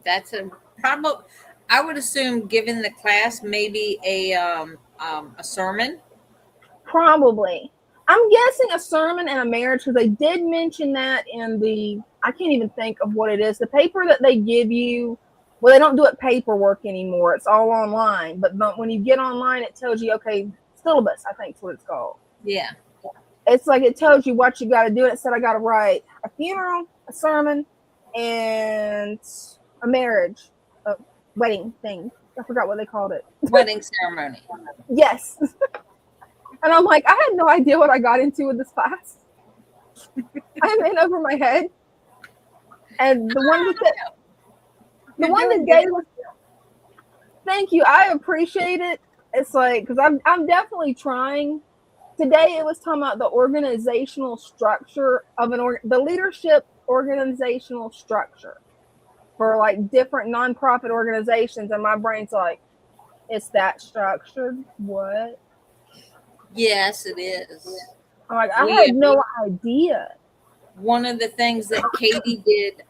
That's a probably. I would assume, given the class, maybe a sermon. Probably. I'm guessing a sermon and a marriage, because they did mention that in the, I can't even think of what it is. The paper that they give you, well, they don't do it paperwork anymore. It's all online. But when you get online, it tells you, okay, syllabus, I think is what it's called. Yeah. It's like it tells you what you got to do. It said I got to write a funeral, a sermon, and a marriage, a wedding thing. I forgot what they called it. Wedding ceremony. Yes. And I'm like, I had no idea what I got into with this class. I'm in over my head. And the one that gave us, thank you. I appreciate it. It's like, because I'm definitely trying. Today it was talking about the organizational structure of the leadership organizational structure for like different nonprofit organizations, and my brain's like, it's that structured? What? Yes, it is. I'm like, I had no idea. One of the things that Katie did,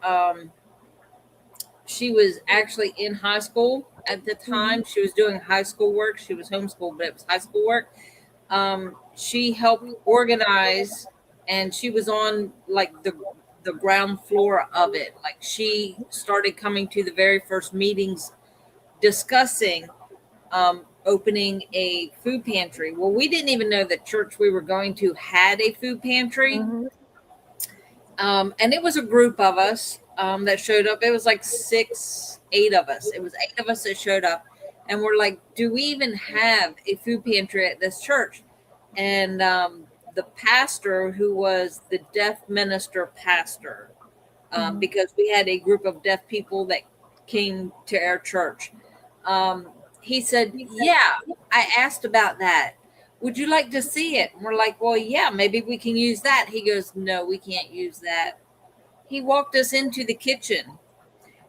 she was actually in high school at the time. She was doing high school work. She was homeschooled, but it was high school work. She helped organize, and she was on like the ground floor of it. Like, she started coming to the very first meetings discussing opening a food pantry. Well, we didn't even know the church we were going to had a food pantry. Mm-hmm. And it was a group of us that showed up. It was like 8 of us. It was 8 of us that showed up. And we're like, do we even have a food pantry at this church? And the pastor, who was the deaf minister pastor, because we had a group of deaf people that came to our church, he said, yeah, I asked about that. Would you like to see it? And we're like, well, yeah, maybe we can use that. He goes, no, we can't use that. He walked us into the kitchen.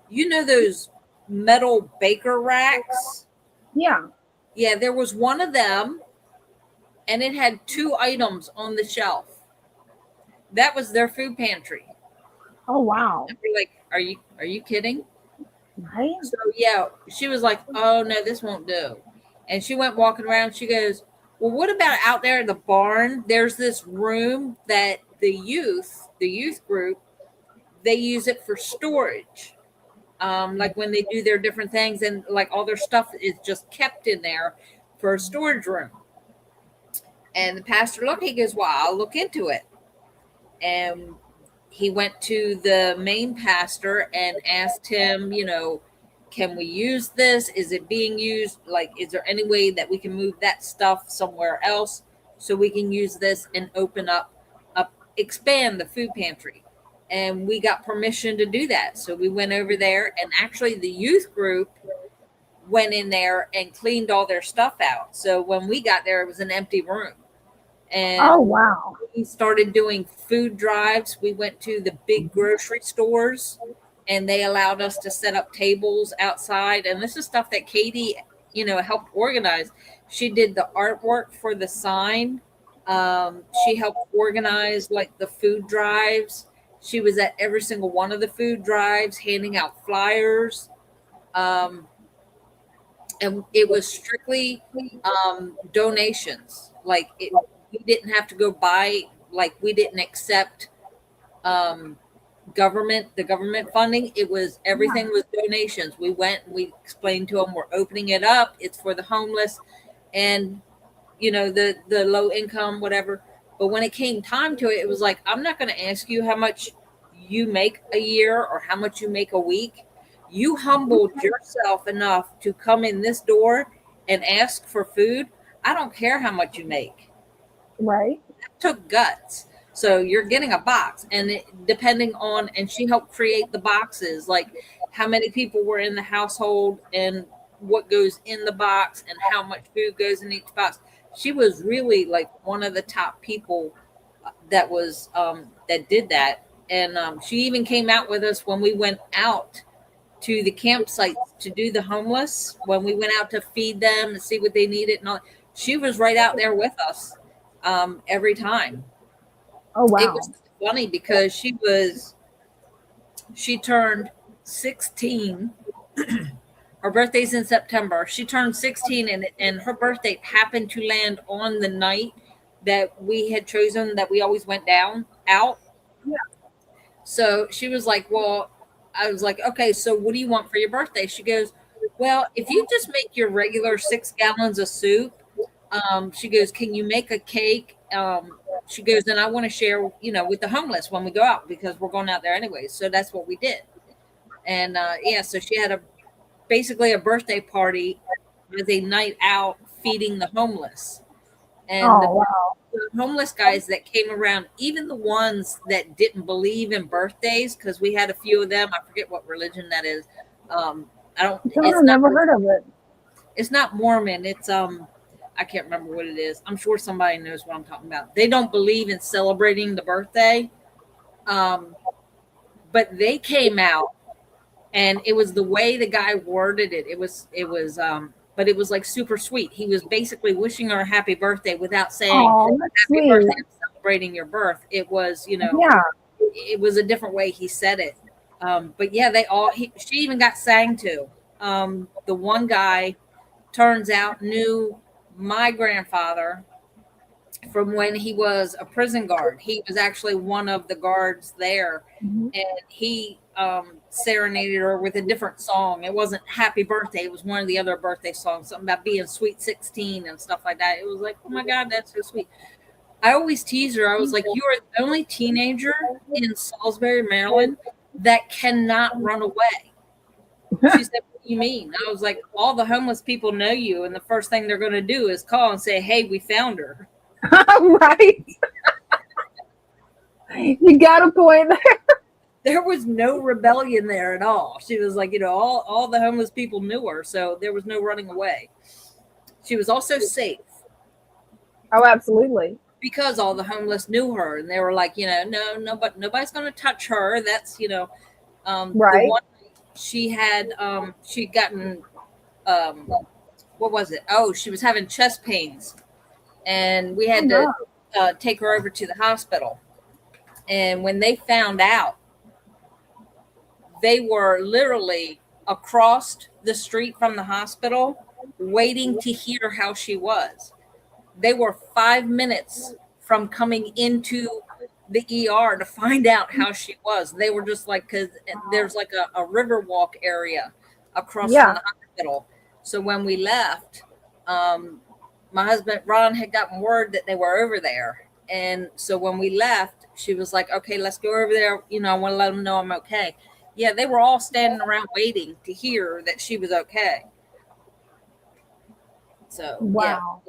You know those metal baker racks? Yeah. Yeah, there was one of them, and it had 2 items on the shelf. That was their food pantry. Oh, wow. And we're like, are you kidding? Right. So yeah, she was like, oh no, this won't do. And she went walking around. She goes, well, what about out there in the barn? There's this room that the youth group, they use it for storage. Like when they do their different things, and like all their stuff is just kept in there for a storage room. And the pastor looked, he goes, well, I'll look into it. And he went to the main pastor and asked him, can we use this? Is it being used? Like, is there any way that we can move that stuff somewhere else so we can use this and expand the food pantry? And we got permission to do that. So we went over there, and actually the youth group went in there and cleaned all their stuff out. So when we got there, it was an empty room. And oh wow. we started doing food drives. We went to the big grocery stores, and they allowed us to set up tables outside. And this is stuff that Katie, helped organize. She did the artwork for the sign. She helped organize like the food drives. She was at every single one of the food drives, handing out flyers. And it was strictly donations. Like, we didn't have to go buy, like, we didn't accept the government funding. It was, everything was donations. We went and we explained to them, we're opening it up. It's for the homeless and, the low income, whatever. But when it came time to it, it was like, I'm not going to ask you how much you make a year or how much you make a week. You humbled yourself enough to come in this door and ask for food. I don't care how much you make. Right. That took guts. So you're getting a box, and and she helped create the boxes, like how many people were in the household and what goes in the box and how much food goes in each box. She was really like one of the top people that did that. And she even came out with us when we went out to the campsites to do the homeless, when we went out to feed them and see what they needed. And all. She was right out there with us every time. Oh wow. It was funny because she turned 16. Her birthday's in September. She turned 16, and her birthday happened to land on the night that we had chosen, that we always went out. Yeah. So she was like, well, I was like, okay, so what do you want for your birthday? She goes, well, if you just make your regular 6 gallons of soup, she goes, can you make a cake? She goes, and I want to share, with the homeless when we go out, because we're going out there anyway. So that's what we did. And so she had basically a birthday party as a night out feeding the homeless. And the homeless guys that came around, even the ones that didn't believe in birthdays, because we had a few of them. I forget what religion that is. I've never heard of it. It's not Mormon. It's I can't remember what it is. I'm sure somebody knows what I'm talking about. They don't believe in celebrating the birthday. But they came out, and it was the way the guy worded it. It was but it was like super sweet. He was basically wishing her a happy birthday without saying happy birthday, celebrating your birth. It was, it was a different way he said it. But yeah, she even got sang to. The one guy, turns out, knew my grandfather from when he was a prison guard. He was actually one of the guards there, and he serenaded her with a different song. It wasn't happy birthday. It was one of the other birthday songs, something about being sweet 16 and stuff like that. It was like, oh my God, that's so sweet. I always tease her. I was like, you are the only teenager in Salisbury, Maryland that cannot run away. She said, what do you mean? I was like, all the homeless people know you, and the first thing they're going to do is call and say, hey, we found her. Right. You got a point there. There was no rebellion there at all. She was like, all the homeless people knew her, so there was no running away. She was also safe. Oh, absolutely. Because all the homeless knew her, and they were like, no, but nobody's going to touch her. That's, right. The one she had, she'd gotten, what was it? Oh, she was having chest pains, and we had to take her over to the hospital. And when they found out, they were literally across the street from the hospital waiting to hear how she was. They were 5 minutes from coming into the ER to find out how she was. They were just like, because there's like a river walk area across from the hospital. So when we left, my husband Ron had gotten word that they were over there. And so when we left, she was like, okay, let's go over there. You know, I want to let them know I'm okay. Yeah, they were all standing around waiting to hear that she was okay. So, wow.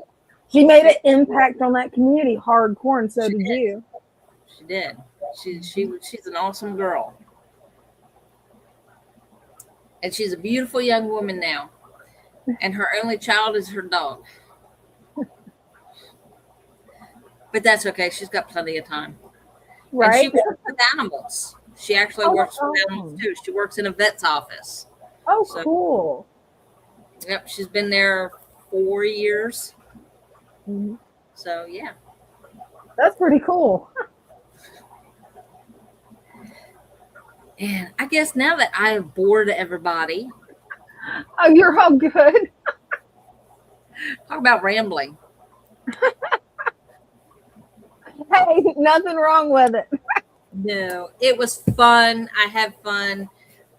She made an impact on that community hardcore, and so did you. She did. She's an awesome girl. And she's a beautiful young woman now. And her only child is her dog. But that's okay. She's got plenty of time. Right? And she works with animals. She actually works with animals too. She works in a vet's office. Oh, so, cool. Yep. She's been there 4 years. Mm-hmm. So, yeah. That's pretty cool. And I guess now that I have bored everybody. Oh, you're all good. Talk about rambling. Hey, nothing wrong with it. No, it was fun. I had fun.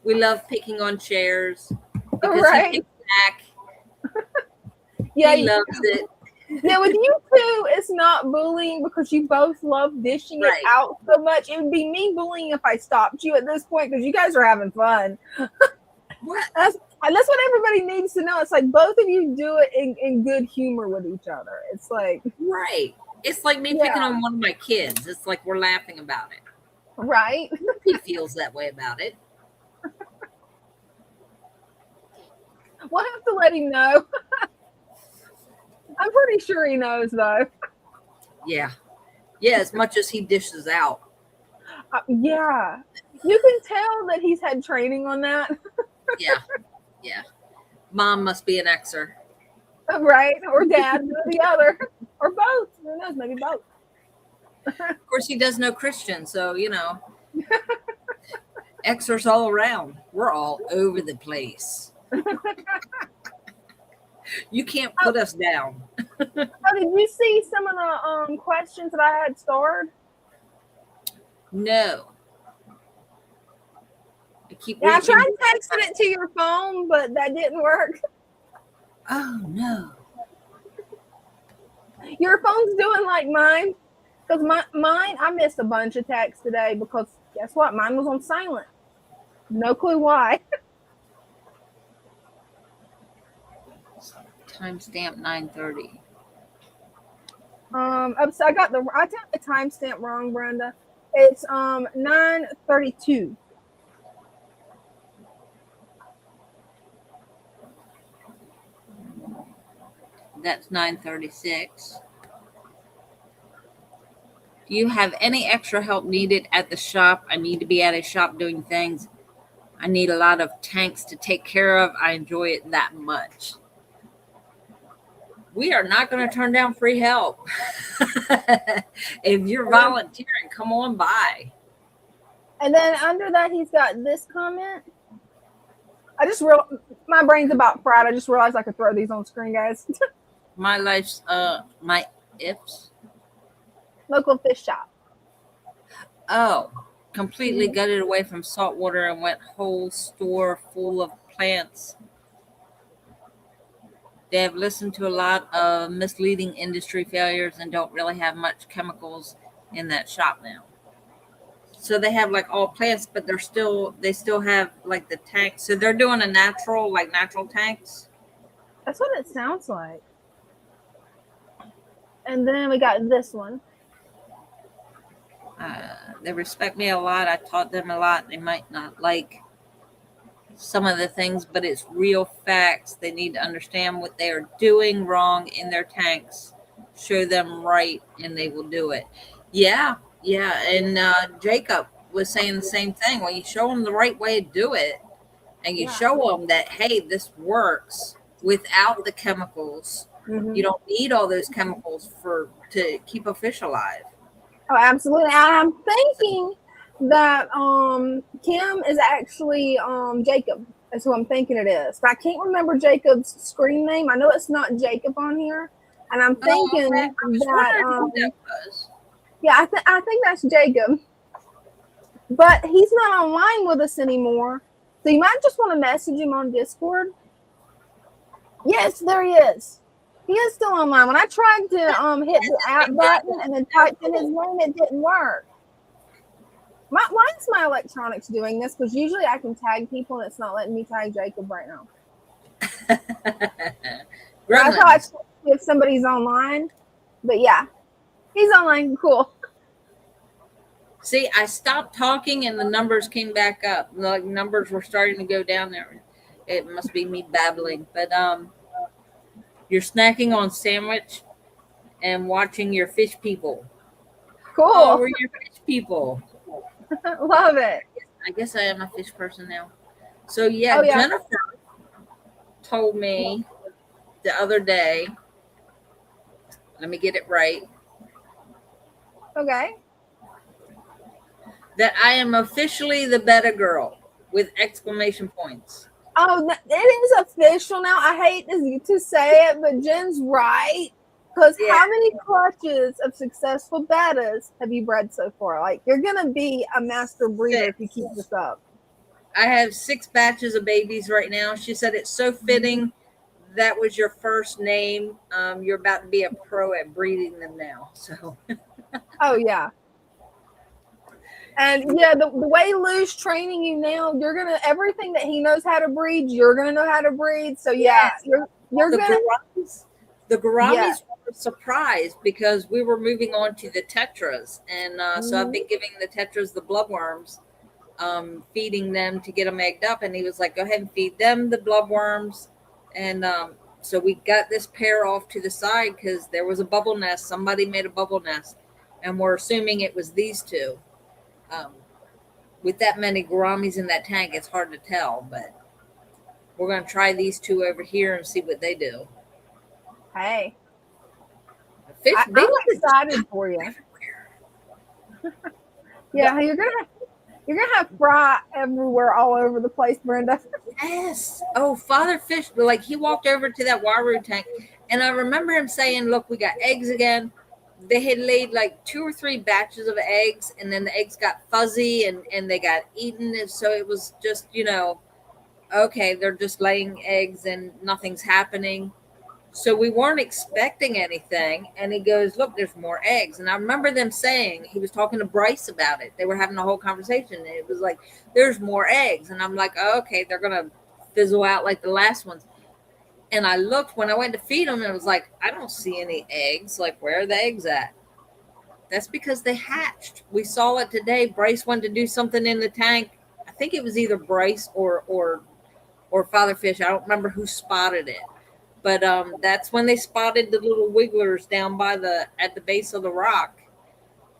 We love picking on chairs because he kicks back. Yeah, he loves it. Yeah, with you two, it's not bullying because you both love dishing it out so much. It would be me bullying if I stopped you at this point because you guys are having fun. That's what everybody needs to know. It's like both of you do it in good humor with each other. It's like It's like me picking on one of my kids. It's like we're laughing about it. Right? He feels that way about it. We'll have to let him know. I'm pretty sure he knows, though. Yeah. Yeah, as much as he dishes out. Yeah. You can tell that he's had training on that. Yeah. Yeah. Mom must be an Xer. Right? Or dad, or the other. Or both. Who knows? Maybe both. Of course, he does know Christian, so, you know. Xers all around. We're all over the place. You can't put us down. Did you see some of the questions that I had stored? No. I tried texting it to your phone, but that didn't work. Oh, no. Your phone's doing like mine. Because mine, I missed a bunch of texts today because guess what? Mine was on silent. No clue why. Timestamp 9:30. So I got the timestamp wrong, Brenda. It's 9:32. That's 9:36. Do you have any extra help needed at the shop? I need to be at a shop doing things. I need a lot of tanks to take care of. I enjoy it that much. We are not going to turn down free help. If you're volunteering, come on by. And then under that, he's got this comment. My brain's about fried. I just realized I could throw these on screen, guys. My life's, my ifs. Local fish shop. Oh, completely gutted away from salt water and went whole store full of plants. They have listened to a lot of misleading industry failures and don't really have much chemicals in that shop now. So they have like all plants, but they still have like the tanks. So they're doing a natural tanks. That's what it sounds like. And then we got this one. They respect me a lot. I taught them a lot. They might not like some of the things, but it's real facts. They need to understand what they are doing wrong in their tanks. Show them right, and they will do it. Yeah. And Jacob was saying the same thing. When you show them the right way to do it, and you show them that, hey, this works without the chemicals. Mm-hmm. You don't need all those chemicals to keep a fish alive. Oh, absolutely. I'm thinking that Kim is actually Jacob. That's who I'm thinking it is. But I can't remember Jacob's screen name. I know it's not Jacob on here. And I'm thinking I think that's Jacob. But he's not online with us anymore. So you might just want to message him on Discord. Yes, there he is. He is still online. When I tried to hit the app button and then typed in his name, it didn't work. Why is my electronics doing this? Because usually I can tag people and it's not letting me tag Jacob right now. I thought I should see if somebody's online, but yeah, he's online. Cool. See, I stopped talking and the numbers came back up. The numbers were starting to go down there. It must be me babbling, but you're snacking on sandwich and watching your fish people. Cool. Oh, we're your fish people. Love it. I guess I am a fish person now. So yeah, Jennifer told me the other day. Let me get it right. Okay. That I am officially the better girl with exclamation points. Oh, it is official now. I hate to say it, but Jen's right. Because how many clutches of successful bettas have you bred so far? Like, you're going to be a master breeder if you keep this up. I have 6 batches of babies right now. She said it's so fitting. That was your first name. You're about to be a pro at breeding them now. So. Oh, yeah. And yeah, the way Lou's training you now, you're going to, everything that he knows how to breed, you're going to know how to breed. So yeah, you're going to. The Gouramis were surprised because we were moving on to the Tetras. And so I've been giving the Tetras the bloodworms, feeding them to get them egged up. And he was like, go ahead and feed them the bloodworms. And so we got this pair off to the side because there was a bubble nest. Somebody made a bubble nest. And we're assuming it was these two. With that many Gouramis in that tank, it's hard to tell. But we're going to try these two over here and see what they do. Hey, fish, I'm excited for you. Yeah, you're gonna have fry everywhere, all over the place, Brenda. Yes. Oh, Father Fish, like he walked over to that Waru tank, and I remember him saying, "Look, we got eggs again." They had laid like 2 or 3 batches of eggs, and then the eggs got fuzzy and they got eaten, and so it was just okay, they're just laying eggs and nothing's happening. So we weren't expecting anything. And he goes, look, there's more eggs. And I remember them saying, he was talking to Bryce about it. They were having a whole conversation. And it was like, there's more eggs. And I'm like, oh, okay, they're going to fizzle out like the last ones. And I looked when I went to feed them and it was like, I don't see any eggs. Like, where are the eggs at? That's because they hatched. We saw it today. Bryce wanted to do something in the tank. I think it was either Bryce or Father Fish. I don't remember who spotted it. But that's when they spotted the little wigglers down by at the base of the rock.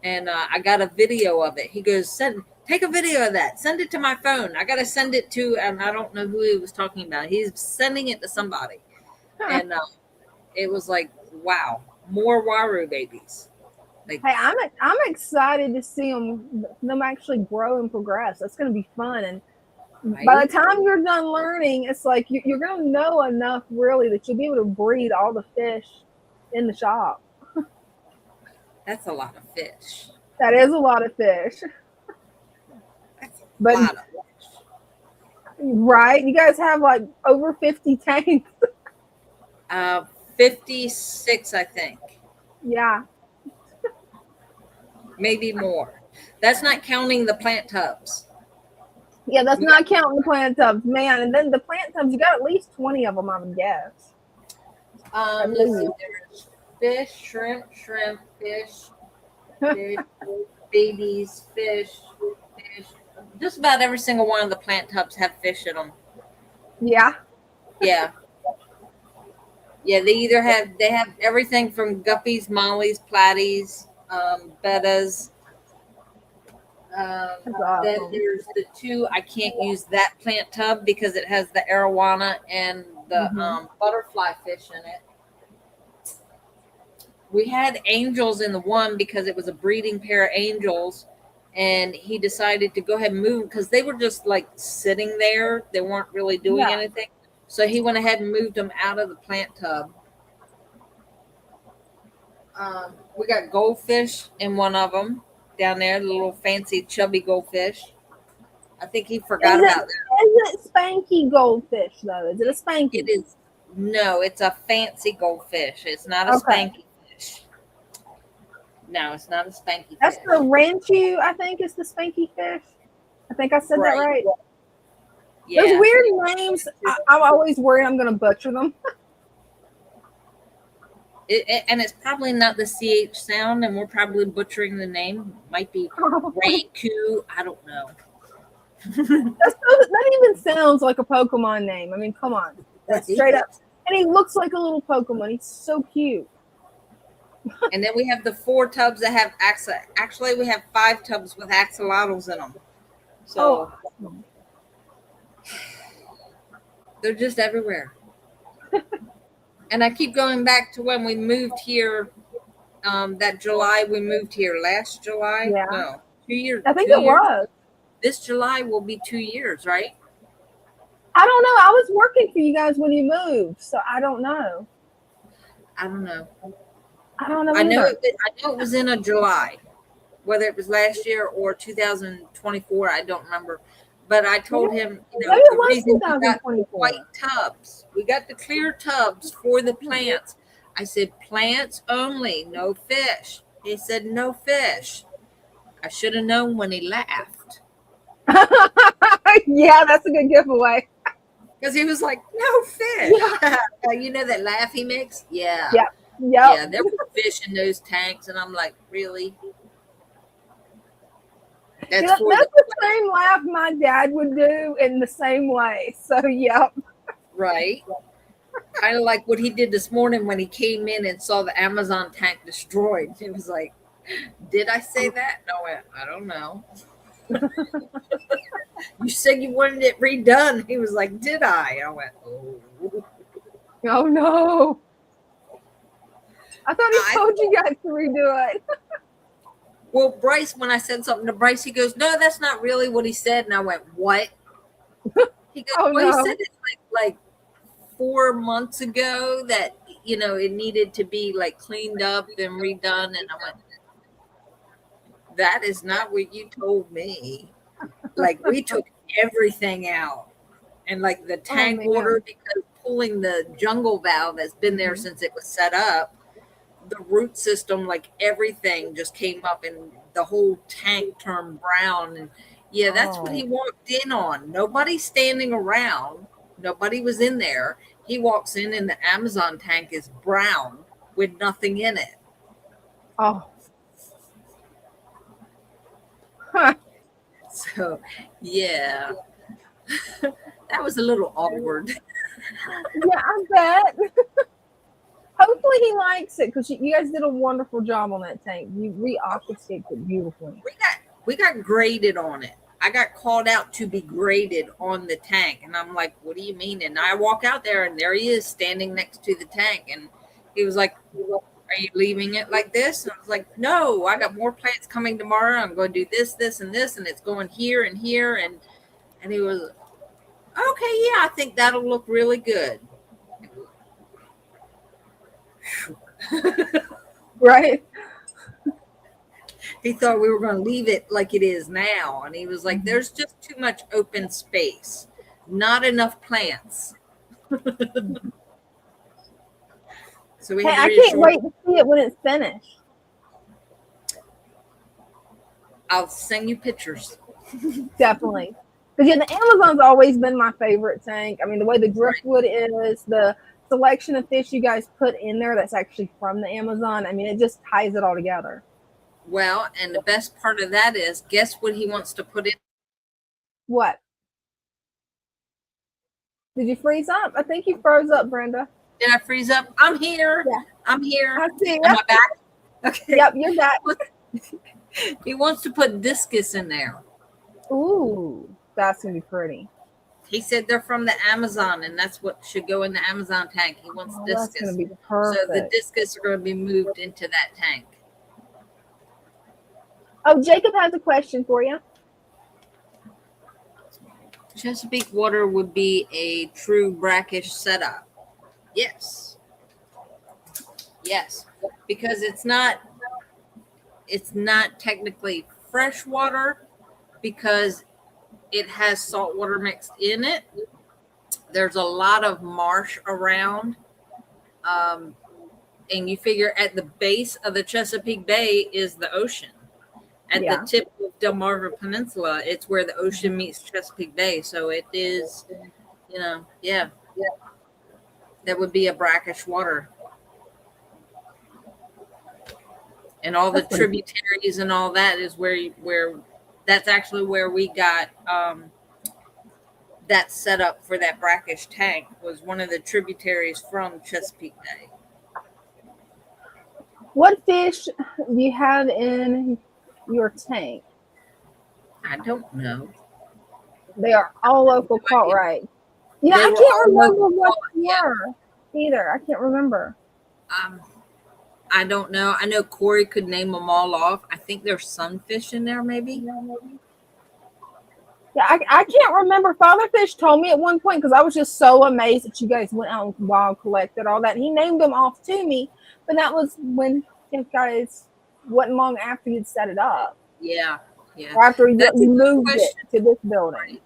And I got a video of it. He goes, take a video of that. Send it to my phone. I got to send it to, and I don't know who he was talking about. He's sending it to somebody. And it was like, wow, more Waru babies. Like, hey, I'm excited to see them actually grow and progress. That's going to be fun. And right? By the time you're done learning, it's like you're going to know enough really that you'll be able to breed all the fish in the shop. That's a lot of fish. That is a lot of fish. That's a lot of fish. Right? You guys have like over 50 tanks. 56, I think. Yeah. Maybe more. That's not counting the plant tubs. Yeah, that's not counting the plant tubs, man. And then the plant tubs, you got at least 20 of them, I would guess. Let's see, there's fish, shrimp, fish, babies, fish. Just about every single one of the plant tubs have fish in them. Yeah. Yeah. Yeah, they have everything from guppies, mollies, platies, bettas. Awesome. Then there's the 2. I can't use that plant tub because it has the arowana and the butterfly fish in it. We had angels in the one because it was a breeding pair of angels, and he decided to go ahead and move because they were just like sitting there. They weren't really doing anything. So he went ahead and moved them out of the plant tub. We got goldfish in one of them. Down there, the little fancy chubby goldfish. I think he forgot about that. Is it spanky goldfish though? Is it a spanky? It is. No, it's a fancy goldfish. It's not a Okay. spanky fish. No, it's not a spanky That's fish. the ranchu, I think, is the spanky fish. I think I said that right. Yeah. Those weird names, I'm always worried I'm going to butcher them. And it's probably not the CH sound, and we're probably butchering the name. Might be Ranku. I don't know. That even sounds like a Pokemon name. I mean, come on. That's straight up. And he looks like a little Pokemon. He's so cute. And then we have the 4 tubs that have actually we have 5 tubs with axolotls in them. So they're just everywhere. And I keep going back to when we moved here. That July we moved here. Last July? Yeah. No, 2 years. I think it was. This July will be 2 years, right? I don't know. I was working for you guys when you moved, so I don't know. I don't know. I don't know. I know it was in a July, whether it was last year or 2024. I don't remember. But I told him, maybe it was we got 2024. white tubs. We got the clear tubs for the plants. I said, plants only, no fish. He said, no fish. I should have known when he laughed. Yeah, that's a good giveaway. Because he was like, no fish. Yeah. You know that laugh he makes? Yeah. Yep. Yeah, there were fish in those tanks. And I'm like, really? That's the same laugh my dad would do in the same way. So, yep. Right. Kind of like what he did this morning when he came in and saw the Amazon tank destroyed. He was like, did I say that? No, I don't know. You said you wanted it redone. He was like, did I? I went, oh. Oh, no. I thought he told you guys to redo it. Well, Bryce, when I said something to Bryce, he goes, no, that's not really what he said. And I went, what? He goes, he said it like 4 months ago that, it needed to be like cleaned up and redone. And I went, that is not what you told me. Like, we took everything out. And like the tank water, because pulling the jungle valve that's been there since it was set up, the root system, like everything just came up and the whole tank turned brown. And yeah, that's what he walked in on. Nobody standing around. Nobody was in there. He walks in and the Amazon tank is brown with nothing in it. Oh. Huh. So, yeah. That was a little awkward. Yeah, I bet. Hopefully he likes it, because you guys did a wonderful job on that tank. You re-aquascaped it beautifully. We got graded on it. I got called out to be graded on the tank. And I'm like, what do you mean? And I walk out there and there he is standing next to the tank. And he was like, are you leaving it like this? And I was like, no, I got more plants coming tomorrow. I'm going to do this, this, and this. And it's going here and here. And he was, okay, yeah, I think that'll look really good. Right. He thought we were going to leave it like it is now. And he was like, there's just too much open space. Not enough plants. So we I can't wait to see it when it's finished. I'll send you pictures. Definitely. Because the Amazon's always been my favorite tank. I mean, the way the driftwood is, the selection of fish you guys put in there that's actually from the Amazon. I mean, it just ties it all together. Well, and the best part of that is, guess what he wants to put in? What? Did you freeze up? I think you froze up, Brenda. Did I freeze up? I'm here. Yeah. I'm here. I see. Am I back? Okay. Yep, you're back. He wants to put discus in there. Ooh, that's going to be pretty. He said they're from the Amazon, and that's what should go in the Amazon tank. He wants discus. That's going to be perfect. So the discus are going to be moved into that tank. Oh, Jacob has a question for you. Chesapeake water would be a true brackish setup. Yes. Yes. Because it's not technically fresh water because it has salt water mixed in it. there's a lot of marsh around. And you figure at the base of the Chesapeake Bay is the ocean. At the tip of Delmarva Peninsula, it's where the ocean meets Chesapeake Bay. So it is, that would be a brackish water. And all the tributaries and all that is where that's actually where we got that set up for that brackish tank, was one of the tributaries from Chesapeake Bay. What fish do you have in your tank? I don't know. They are all local caught, right? Yeah, I can't remember what they were either. I can't remember. I don't know. I know Corey could name them all off. I think there's sunfish in there, maybe. Yeah, I can't remember. Father Fish told me at one point, because I was just so amazed that you guys went out and wild collected all that. He named them off to me, but that was when you guys wasn't long after you'd set it up. Yeah. Or after you moved it to this building.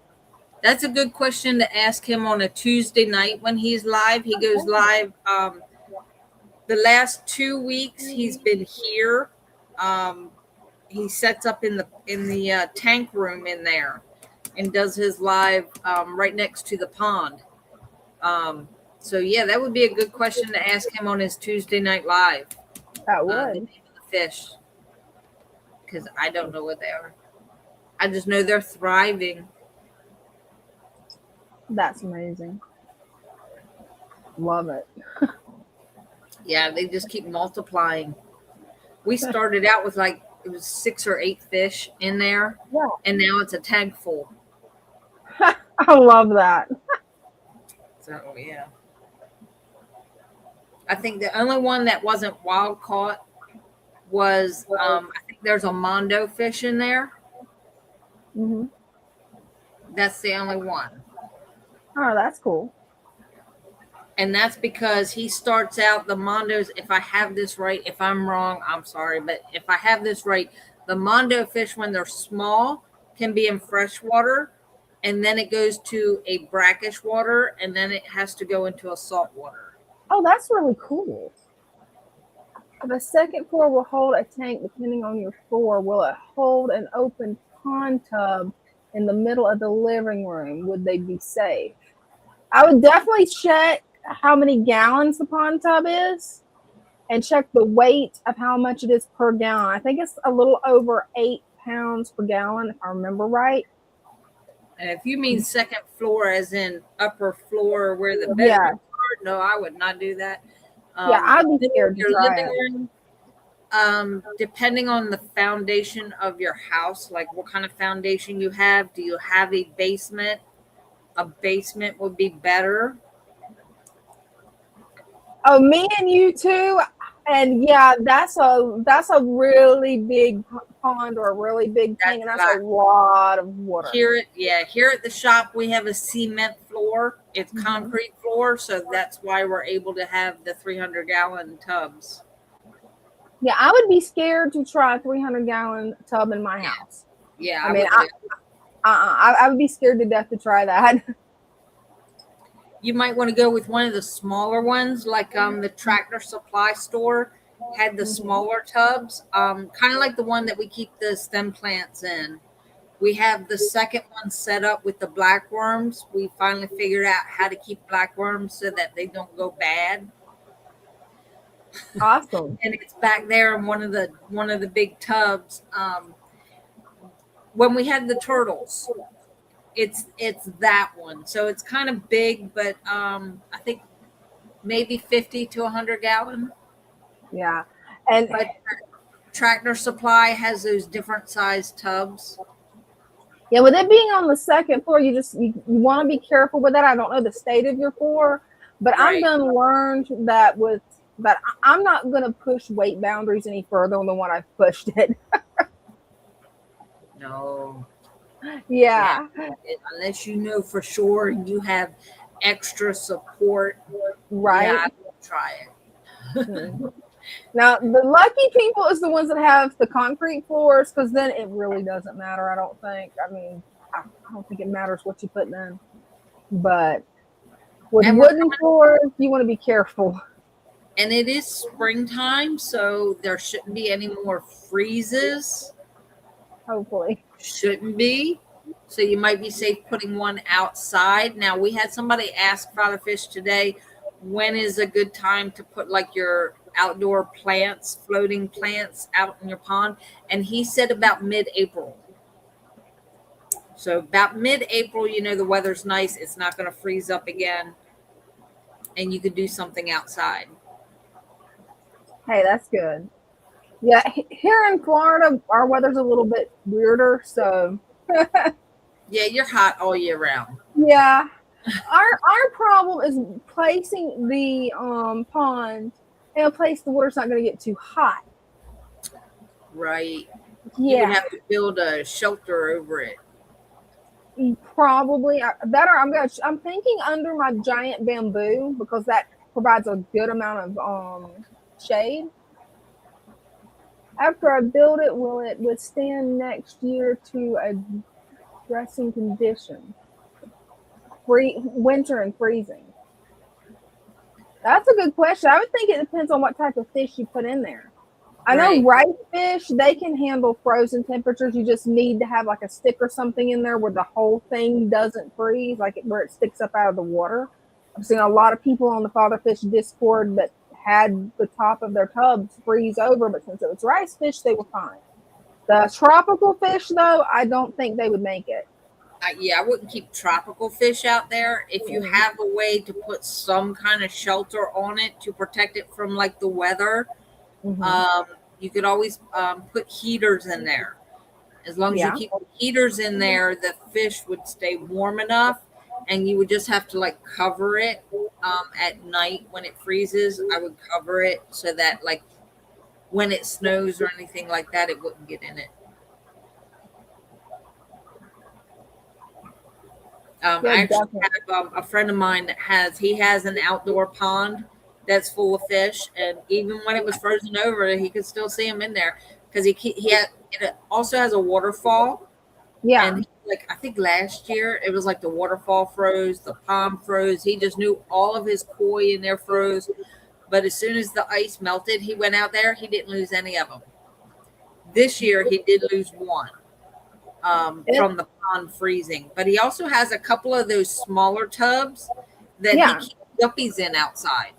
That's a good question to ask him on a Tuesday night when he's live. He goes live. The last 2 weeks he's been here. He sets up in the tank room in there and does his live right next to the pond. So yeah, that would be a good question to ask him on his Tuesday night live. That would. The name of the fish, because I don't know what they are. I just know they're thriving. That's amazing. Love it. Yeah, they just keep multiplying. We started out with it was 6 or 8 fish in there, and now it's a tank full. I love that. So yeah, I think the only one that wasn't wild caught was I think there's a mondo fish in there. Mm-hmm. That's the only one. Oh, that's cool. And that's because he starts out the mondos. If I have this right, if I'm wrong, I'm sorry, but if I have this right, the mondo fish, when they're small, can be in fresh water, and then it goes to a brackish water, and then it has to go into a salt water. Oh, that's really cool. The second floor will hold a tank depending on your floor. Will it hold an open pond tub in the middle of the living room? Would they be safe? I would definitely check how many gallons the pond tub is and check the weight of how much it is per gallon. I think it's a little over 8 pounds per gallon, if I remember right. And if you mean second floor as in upper floor where the bedrooms are, no, I would not do that. I'd be scared to try it. Depending on the foundation of your house, like what kind of foundation you have, do you have a basement? A basement would be better. Oh, me and you too. And yeah, that's a really big pond or a really big thing, and that's a lot of water. Here at the shop we have a cement floor. It's concrete floor, so that's why we're able to have the 300-gallon tubs. Yeah, I would be scared to try a 300-gallon tub in my house. Yeah, I would be scared to death to try that. You might want to go with one of the smaller ones, like the Tractor Supply store had the smaller tubs, kind of like the one that we keep the stem plants in. We have the second one set up with the blackworms. We finally figured out how to keep blackworms so that they don't go bad. Awesome. And it's back there in one of the big tubs. When we had the turtles, it's that one. So it's kind of big, but I think maybe 50 to 100 gallon. Yeah. But Tractor Supply has those different size tubs. Yeah, with it being on the second floor, you want to be careful with that. I don't know the state of your floor, but right. I've done learned that I'm not going to push weight boundaries any further than what I've pushed it. No. Yeah. Unless you know for sure you have extra support. Right. Yeah, I will try it. Now, the lucky people is the ones that have the concrete floors, because then it really doesn't matter, I don't think. I mean, I don't think it matters what you put in. But With And wooden floors, you want to be careful. And it is springtime, so there shouldn't be any more freezes. Hopefully. Shouldn't be. So you might be safe putting one outside. Now, we had somebody ask Father Fish today, when is a good time to put like your outdoor plants, floating plants out in your pond? And he said about mid-April. So about mid-April, the weather's nice. It's not going to freeze up again. And you could do something outside. Hey, that's good. Yeah, here in Florida, our weather's a little bit weirder, so. Yeah, you're hot all year round. Yeah. Our problem is placing the pond in a place the water's not going to get too hot. Right. Yeah. You would have to build a shelter over it. Probably I'm thinking under my giant bamboo, because that provides a good amount of shade. After I build it, will it withstand next year to a dressing condition? Winter and freezing. That's a good question. I would think it depends on what type of fish you put in there. I know rice fish, they can handle frozen temperatures. You just need to have like a stick or something in there where the whole thing doesn't freeze, where it sticks up out of the water. I've seen a lot of people on the Father Fish Discord that had the top of their tubs freeze over, but since it was rice fish, they were fine. The tropical fish, though, I don't think they would make it. I wouldn't keep tropical fish out there. If you have a way to put some kind of shelter on it to protect it from like the weather, you could always put heaters in there. As long as you keep heaters in there, the fish would stay warm enough, and you would just have to like cover it at night when it freezes. I would cover it so that like when it snows or anything like that, it wouldn't get in it. I actually have a friend of mine that has an outdoor pond that's full of fish, and even when it was frozen over, he could still see them in there because it also has a waterfall. Yeah, and I think last year it was like the waterfall froze, the pond froze. He just knew all of his koi in there froze, but as soon as the ice melted, he went out there. He didn't lose any of them. This year he did lose one. From the pond freezing, but he also has a couple of those smaller tubs that he keeps guppies in outside.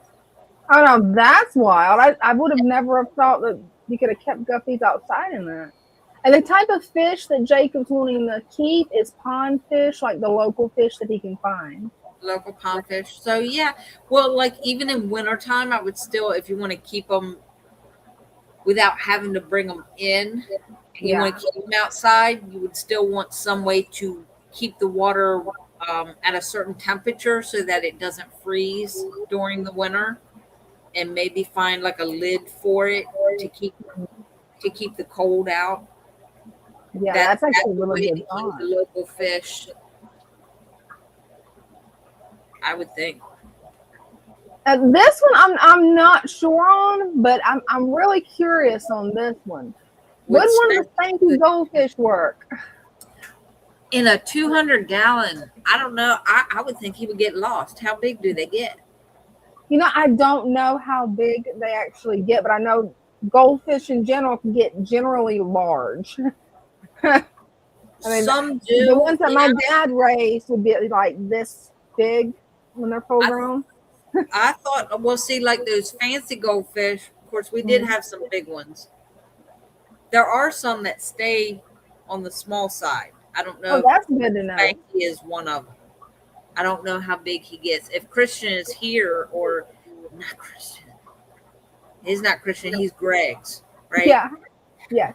Oh no, that's wild. I would have never have thought that you could have kept guppies outside in that. And the type of fish that Jacob's wanting to keep is pond fish, like the local fish that he can find. Local pond fish. So yeah, well, like even in wintertime, I would still, if you want to keep them without having to bring them in, you want to keep them outside, you would still want some way to keep the water at a certain temperature so that it doesn't freeze during the winter, and maybe find like a lid for it to keep the cold out. Yeah, that's actually really good. The local fish, I would think. This one I'm not sure on, but I'm really curious on this one. Would one of the spanky goldfish work? In a 200-gallon, I don't know. I would think he would get lost. How big do they get? I don't know how big they actually get, but I know goldfish in general can get generally large. I mean, some do. The ones that my dad raised would be like this big when they're full grown. I thought, well, see, like those fancy goldfish, of course, we did have some big ones. There are some that stay on the small side. I don't know. Oh, that's good to know. He is one of them. I don't know how big he gets. If Christian is here, or not Christian. He's not Christian. He's Greg's, right? Yeah. Yeah.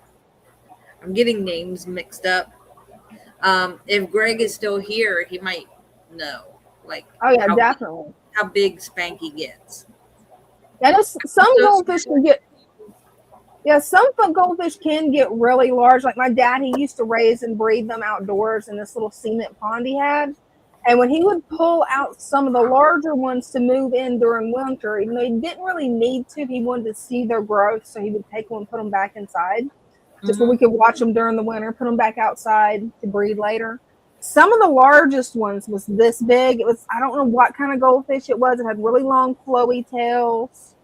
I'm getting names mixed up. If Greg is still here, he might know. Like, oh yeah, definitely. How big Spanky gets. Yeah, some goldfish can get. Yeah, some goldfish can get really large. Like my dad, he used to raise and breed them outdoors in this little cement pond he had. And when he would pull out some of the larger ones to move in during winter, even though he didn't really need to, he wanted to see their growth. So he would take them and put them back inside just so we could watch them during the winter, put them back outside to breed later. Some of the largest ones was this big. It was, I don't know what kind of goldfish it was. It had really long, flowy tails.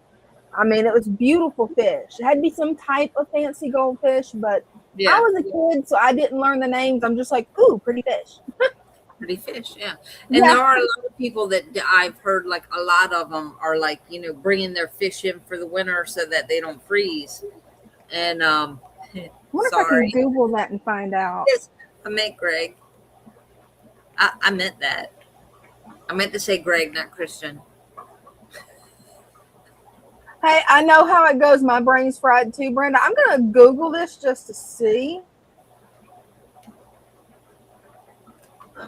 I mean, it was beautiful fish. It had to be some type of fancy goldfish, but Yeah. I was a kid, so I didn't learn the names. I'm just like, ooh, pretty fish. Pretty fish, yeah. And there are a lot of people that I've heard, like a lot of them are like, you know, bringing their fish in for the winter so that they don't freeze. And I wonder if I can Google that and find out. Yes, I meant Greg. I meant that. I meant to say Greg, not Christian. Hey, I know how it goes. My brain's fried too, Brenda. I'm going to Google this just to see.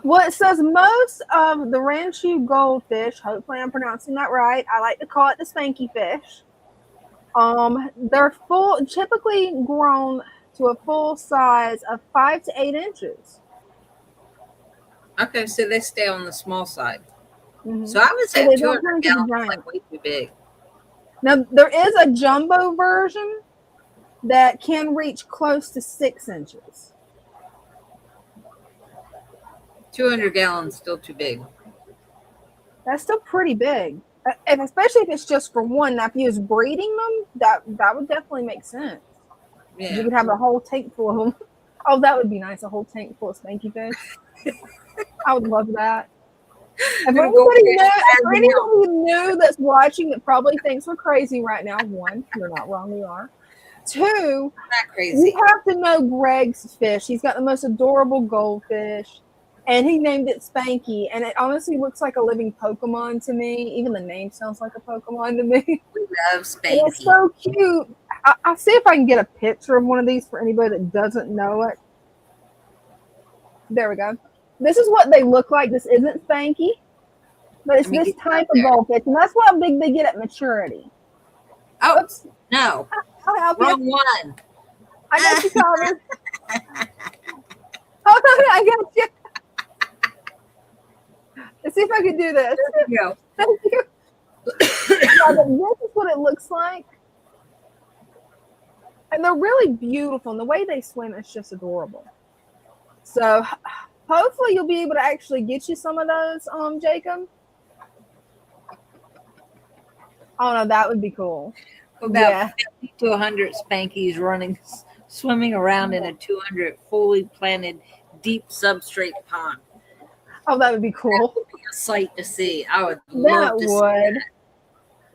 Well, it says most of the Ranchu goldfish, hopefully I'm pronouncing that right. I like to call it the spanky fish. They're typically grown to a full size of 5 to 8 inches. Okay, so they stay on the small side. Mm-hmm. So I would say 200 gallons is like way too big. Now, there is a jumbo version that can reach close to 6 inches. 200 gallons still too big. That's still pretty big, and especially if it's just for one. Now, if you was breeding them, that would definitely make sense. Yeah, you could have a whole tank full of them. Oh, that would be nice. A whole tank full of spanky fish. I would love that. If anybody knew that's watching that probably thinks we're crazy right now, one, you're not wrong, we are. Two, not crazy. You have to know Greg's fish. He's got the most adorable goldfish, and he named it Spanky, and it honestly looks like a living Pokemon to me. Even the name sounds like a Pokemon to me. We love Spanky. It's so cute. I'll see if I can get a picture of one of these for anybody that doesn't know it. There we go. This is what they look like. This isn't Spanky, but it's this type of goldfish, and that's how big they get at maturity. Oh, oops. No. I'll help you. Wrong one. I got you covered. Hold on, I got you. Let's see if I can do this. There you go. Thank you. Yeah, this is what it looks like. And they're really beautiful, and the way they swim is just adorable. So hopefully you'll be able to actually get you some of those, Jacob. Oh no, that would be cool. About 50 to 100 Spankies swimming around in a 200 fully planted deep substrate pond. Oh, that would be cool. That would be a sight to see. I would love to see that.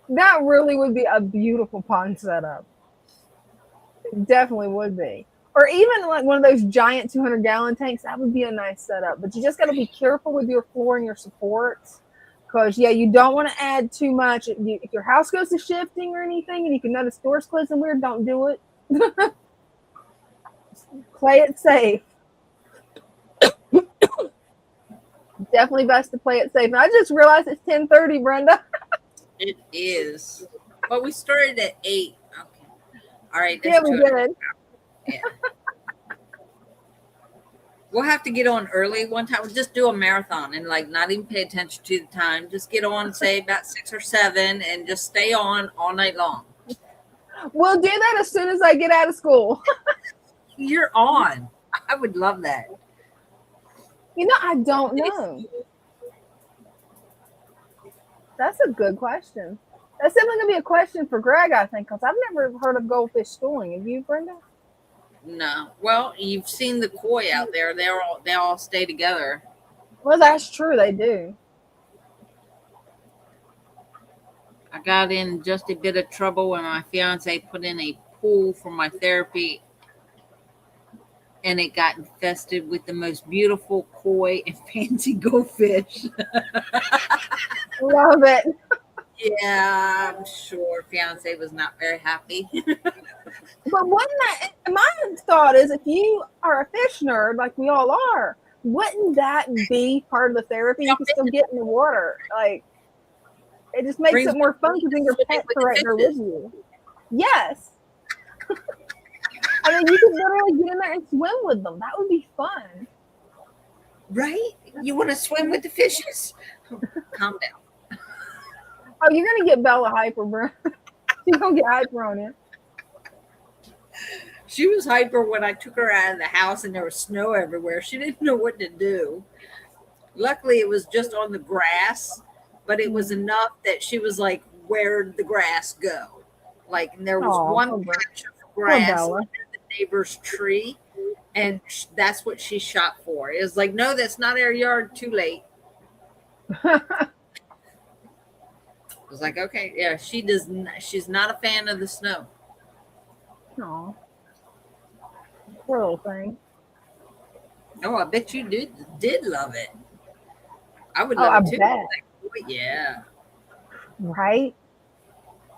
That really would be a beautiful pond setup. It definitely would be. Or even like one of those giant 200-gallon tanks, that would be a nice setup. But you just got to be careful with your floor and your supports. Because, yeah, you don't want to add too much. If your house goes to shifting or anything and you can notice doors closing weird, don't do it. Play it safe. Definitely best to play it safe. And I just realized it's 10:30, Brenda. It is. Well, we started at 8. Okay. All right. Yeah, we did. Yeah. We'll have to get on early one time. We'll just do a marathon and like not even pay attention to the time. Just get on, say about 6 or 7, and just stay on all night long. We'll do that as soon as I get out of school. You're on. I would love that. You know, I don't know. That's a good question. That's definitely going to be a question for Greg, I think, because I've never heard of goldfish schooling. Have you, Brenda? No. Well, you've seen the koi out there. They all stay together. Well, that's true. They do. I got in just a bit of trouble when my fiance put in a pool for my therapy, and it got infested with the most beautiful koi and fancy goldfish. Love it. Yeah, I'm sure fiance was not very happy. But my thought is, if you are a fish nerd like we all are, wouldn't that be part of the therapy? You can still get in the water. Like, it just makes it more fun because your pets are right there with you. Yes. I mean, you could literally get in there and swim with them. That would be fun. Right? You want to swim with the fishes? Calm down. Oh, you're going to get Bella hyper, bro. She's going to get hyper on it. She was hyper when I took her out of the house and there was snow everywhere. She didn't know what to do. Luckily, it was just on the grass, but it was enough that she was like, "Where'd the grass go?" Like, and there was one patch of grass under the neighbor's tree, and that's what she shot for. It was like, "No, that's not our yard. Too late." I was like, "Okay, yeah." She does. She's not a fan of the snow. No, poor little thing. Oh, I bet you did love it. I would love it too. Like, yeah. Right?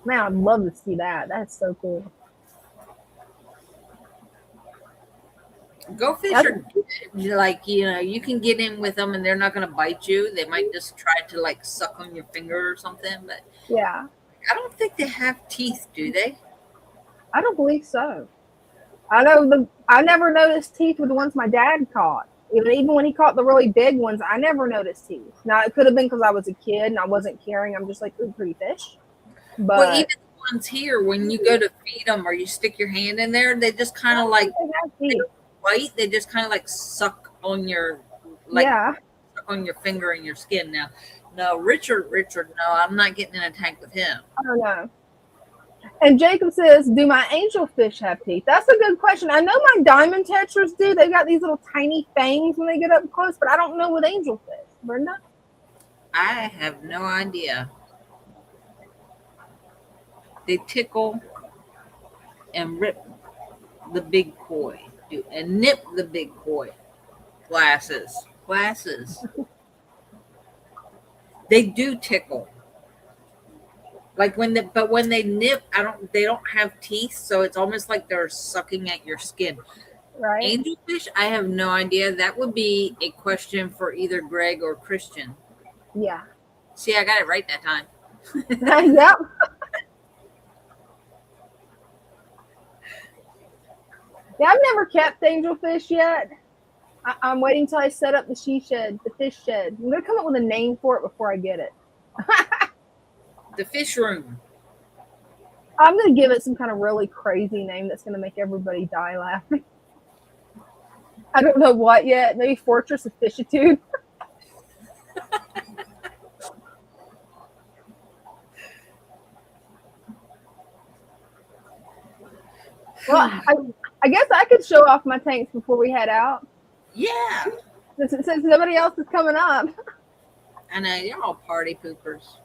Man, I'd love to see that. That's so cool. Goldfish are like, you can get in with them and they're not going to bite you. They might just try to like suck on your finger or something. But yeah, I don't think they have teeth, do they? I don't believe so. I never noticed teeth with the ones my dad caught. Even when he caught the really big ones, I never noticed teeth. Now, it could have been because I was a kid and I wasn't caring. I'm just like, ooh, pretty fish. But well, even the ones here, when you go to feed them or you stick your hand in there, they just kind of like bite. They just kind of like suck on your suck on your finger and your skin. Now, no, Richard, no, I'm not getting in a tank with him. I don't know. And Jacob says, do my angelfish have teeth? That's a good question. I know my diamond tetras do. They've got these little tiny fangs when they get up close, but I don't know with angelfish. Brenda? I have no idea. They tickle and rip the big koi and nip the big koi. Glasses. They do tickle. Like when they nip, they don't have teeth, so it's almost like they're sucking at your skin. Right. Angelfish, I have no idea. That would be a question for either Greg or Christian. Yeah. See, I got it right that time. Yep. Yeah, I've never kept angelfish yet. I'm waiting till I set up the fish shed. I'm gonna come up with a name for it before I get it. The fish room. I'm gonna give it some kind of really crazy name that's gonna make everybody die laughing. I don't know what yet. Maybe Fortress of Fishitude. Well, I guess I could show off my tanks before we head out. Yeah. Since nobody else is coming up. I know, you're all party poopers.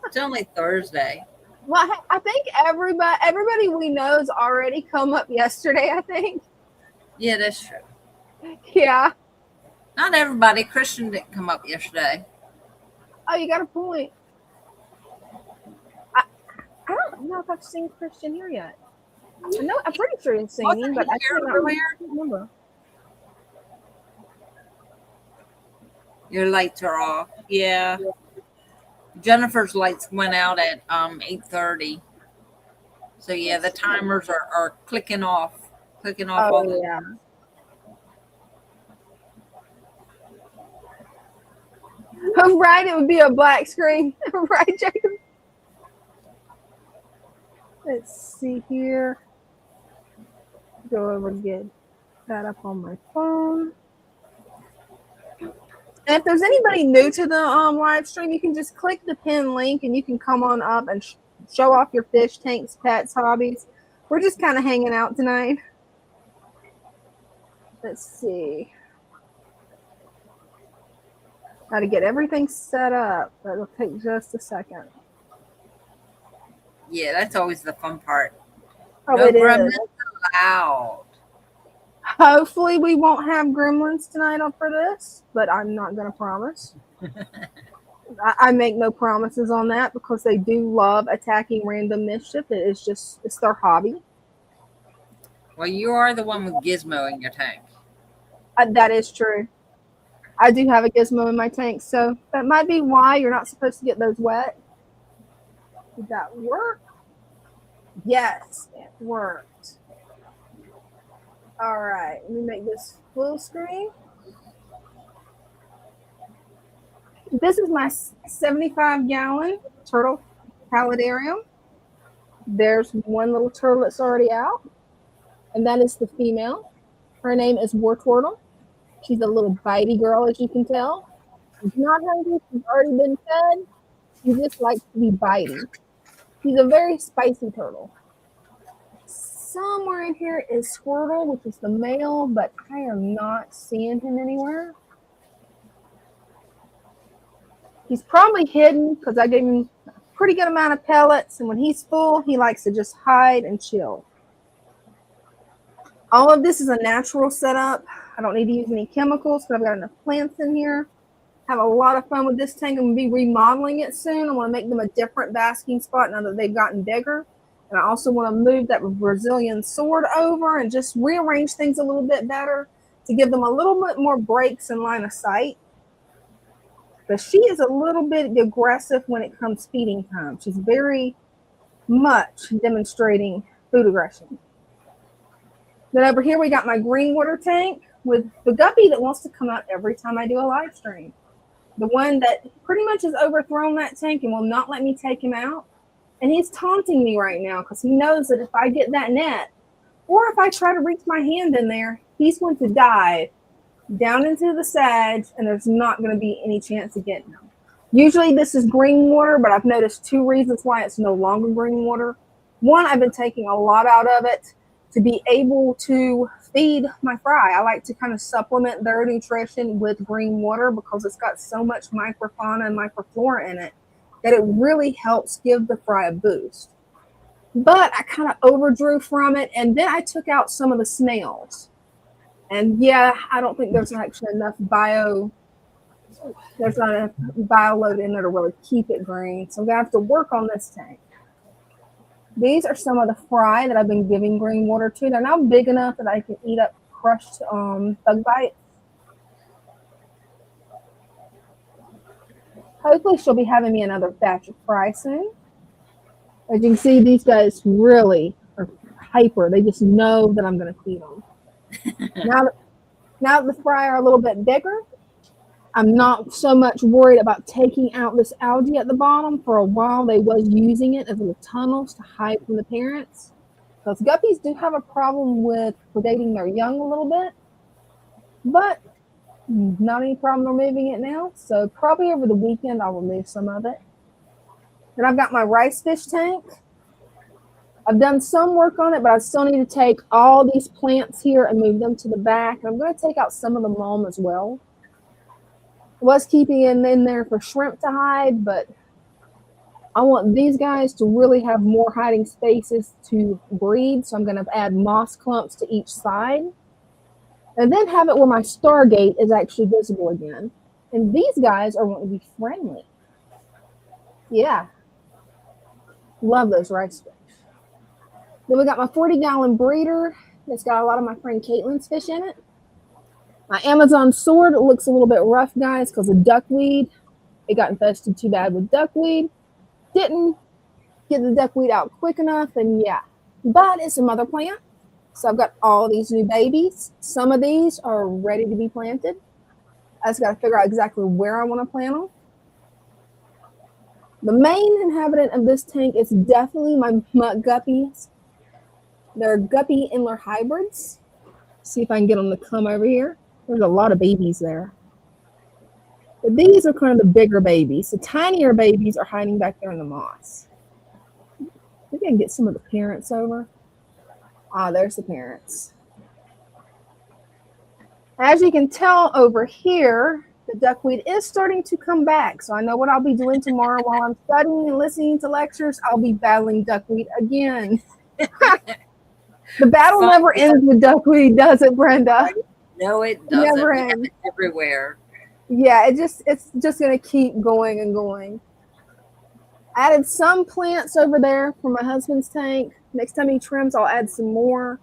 It's only Thursday. Well, I think everybody we know's already come up yesterday, I think. Yeah, that's true. Yeah. Not everybody. Christian didn't come up yesterday. Oh, you got a point. I don't know if I've seen Christian here yet. I'm pretty sure he's singing, but I can't remember. Your lights are off. Yeah. Jennifer's lights went out at 8:30. So yeah, the timers are clicking off. Oh, yeah. Oh, right, it would be a black screen. Right, Jacob? Let's see here. Go over and get that up on my phone. And if there's anybody new to the live stream, you can just click the pin link and you can come on up and show off your fish tanks, pets, hobbies. We're just kind of hanging out tonight. Let's see. Got to get everything set up. That'll take just a second. Yeah, that's always the fun part. Oh, no it gremlins is. allowed. Hopefully we won't have gremlins tonight for this, but I'm not going to promise. I make no promises on that because they do love attacking Random Mischief. It's their hobby. Well, you are the one with Gizmo in your tank. That is true. I do have a Gizmo in my tank, so that might be why you're not supposed to get those wet. Did that work? Yes, it worked. All right, let me make this full screen. This is my 75-gallon turtle paludarium. There's one little turtle that's already out. and that is the female. Her name is War Turtle. She's a little bitey girl, as you can tell. She's not hungry. She's already been fed. She just likes to be bitey. She's a very spicy turtle. Somewhere in here is Squirtle, which is the male, but I am not seeing him anywhere. He's probably hidden because I gave him a pretty good amount of pellets, and when he's full, he likes to just hide and chill. All of this is a natural setup. I don't need to use any chemicals because I've got enough plants in here. Have a lot of fun with this tank. I'm going to be remodeling it soon. I want to make them a different basking spot now that they've gotten bigger. And I also want to move that Brazilian sword over and just rearrange things a little bit better to give them a little bit more breaks in line of sight. But she is a little bit aggressive when it comes feeding time. She's very much demonstrating food aggression. Then over here we got my green water tank with the guppy that wants to come out every time I do a live stream. The one that pretty much has overthrown that tank and will not let me take him out. And he's taunting me right now because he knows that if I get that net, or if I try to reach my hand in there, he's going to dive down into the sage, and there's not going to be any chance of getting him. Usually this is green water, but I've noticed two reasons why it's no longer green water. One, I've been taking a lot out of it to be able to feed my fry. I like to kind of supplement their nutrition with green water because it's got so much microfauna and microflora in it that it really helps give the fry a boost. But I kind of overdrew from it, and then I took out some of the snails. And yeah, I don't think there's actually enough there's not enough bio load in there to really keep it green. So I'm gonna have to work on this tank. These are some of the fry that I've been giving green water to. They're now big enough that I can eat up crushed bug bites. Hopefully she'll be having me another batch of fry soon. As you can see, these guys really are hyper. They just know that I'm going to feed them. Now that the fry are a little bit bigger, I'm not so much worried about taking out this algae at the bottom. For a while, they was using it as little tunnels to hide from the parents. Because guppies do have a problem with predating their young a little bit. But not any problem removing it now. So probably over the weekend, I'll remove some of it. Then I've got my rice fish tank. I've done some work on it, but I still need to take all these plants here and move them to the back. And I'm going to take out some of the mulm as well. I was keeping it in there for shrimp to hide, but I want these guys to really have more hiding spaces to breed. So I'm going to add moss clumps to each side. And then have it where my Stargate is actually visible again. And these guys are wanting to be friendly. Yeah. Love those rice fish. Then we got my 40-gallon breeder. It's got a lot of my friend Caitlin's fish in it. My Amazon sword, it looks a little bit rough, guys, because of duckweed. It got infested too bad with duckweed. Didn't get the duckweed out quick enough, and yeah. But it's a mother plant. So I've got all these new babies. Some of these are ready to be planted. I just got to figure out exactly where I want to plant them. The main inhabitant of this tank is definitely my mutt guppies. They're guppy Inler hybrids. See if I can get them to come over here. There's a lot of babies there. But these are kind of the bigger babies. The tinier babies are hiding back there in the moss. We can get some of the parents over. Ah, there's the parents. As you can tell over here, the duckweed is starting to come back. So I know what I'll be doing tomorrow while I'm studying and listening to lectures. I'll be battling duckweed again. The battle never ends with duckweed, does it, Brenda? No, it doesn't. Never ends. Everywhere. Yeah, it's just going to keep going and going. I added some plants over there for my husband's tank. Next time he trims, I'll add some more.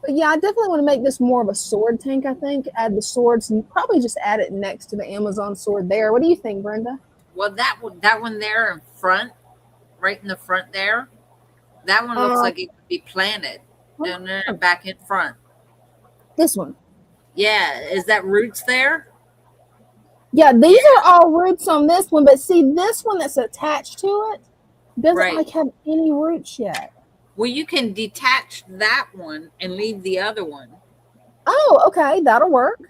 But yeah, I definitely want to make this more of a sword tank, I think. Add the swords and probably just add it next to the Amazon sword there. What do you think, Brenda? Well, that one there in front, right in the front there, that one looks like it could be planted. No, back in front. This one. Yeah, is that roots there? Yeah, these are all roots on this one, but see this one that's attached to it doesn't like have any roots yet. Well, you can detach that one and leave the other one. Oh, okay, that'll work.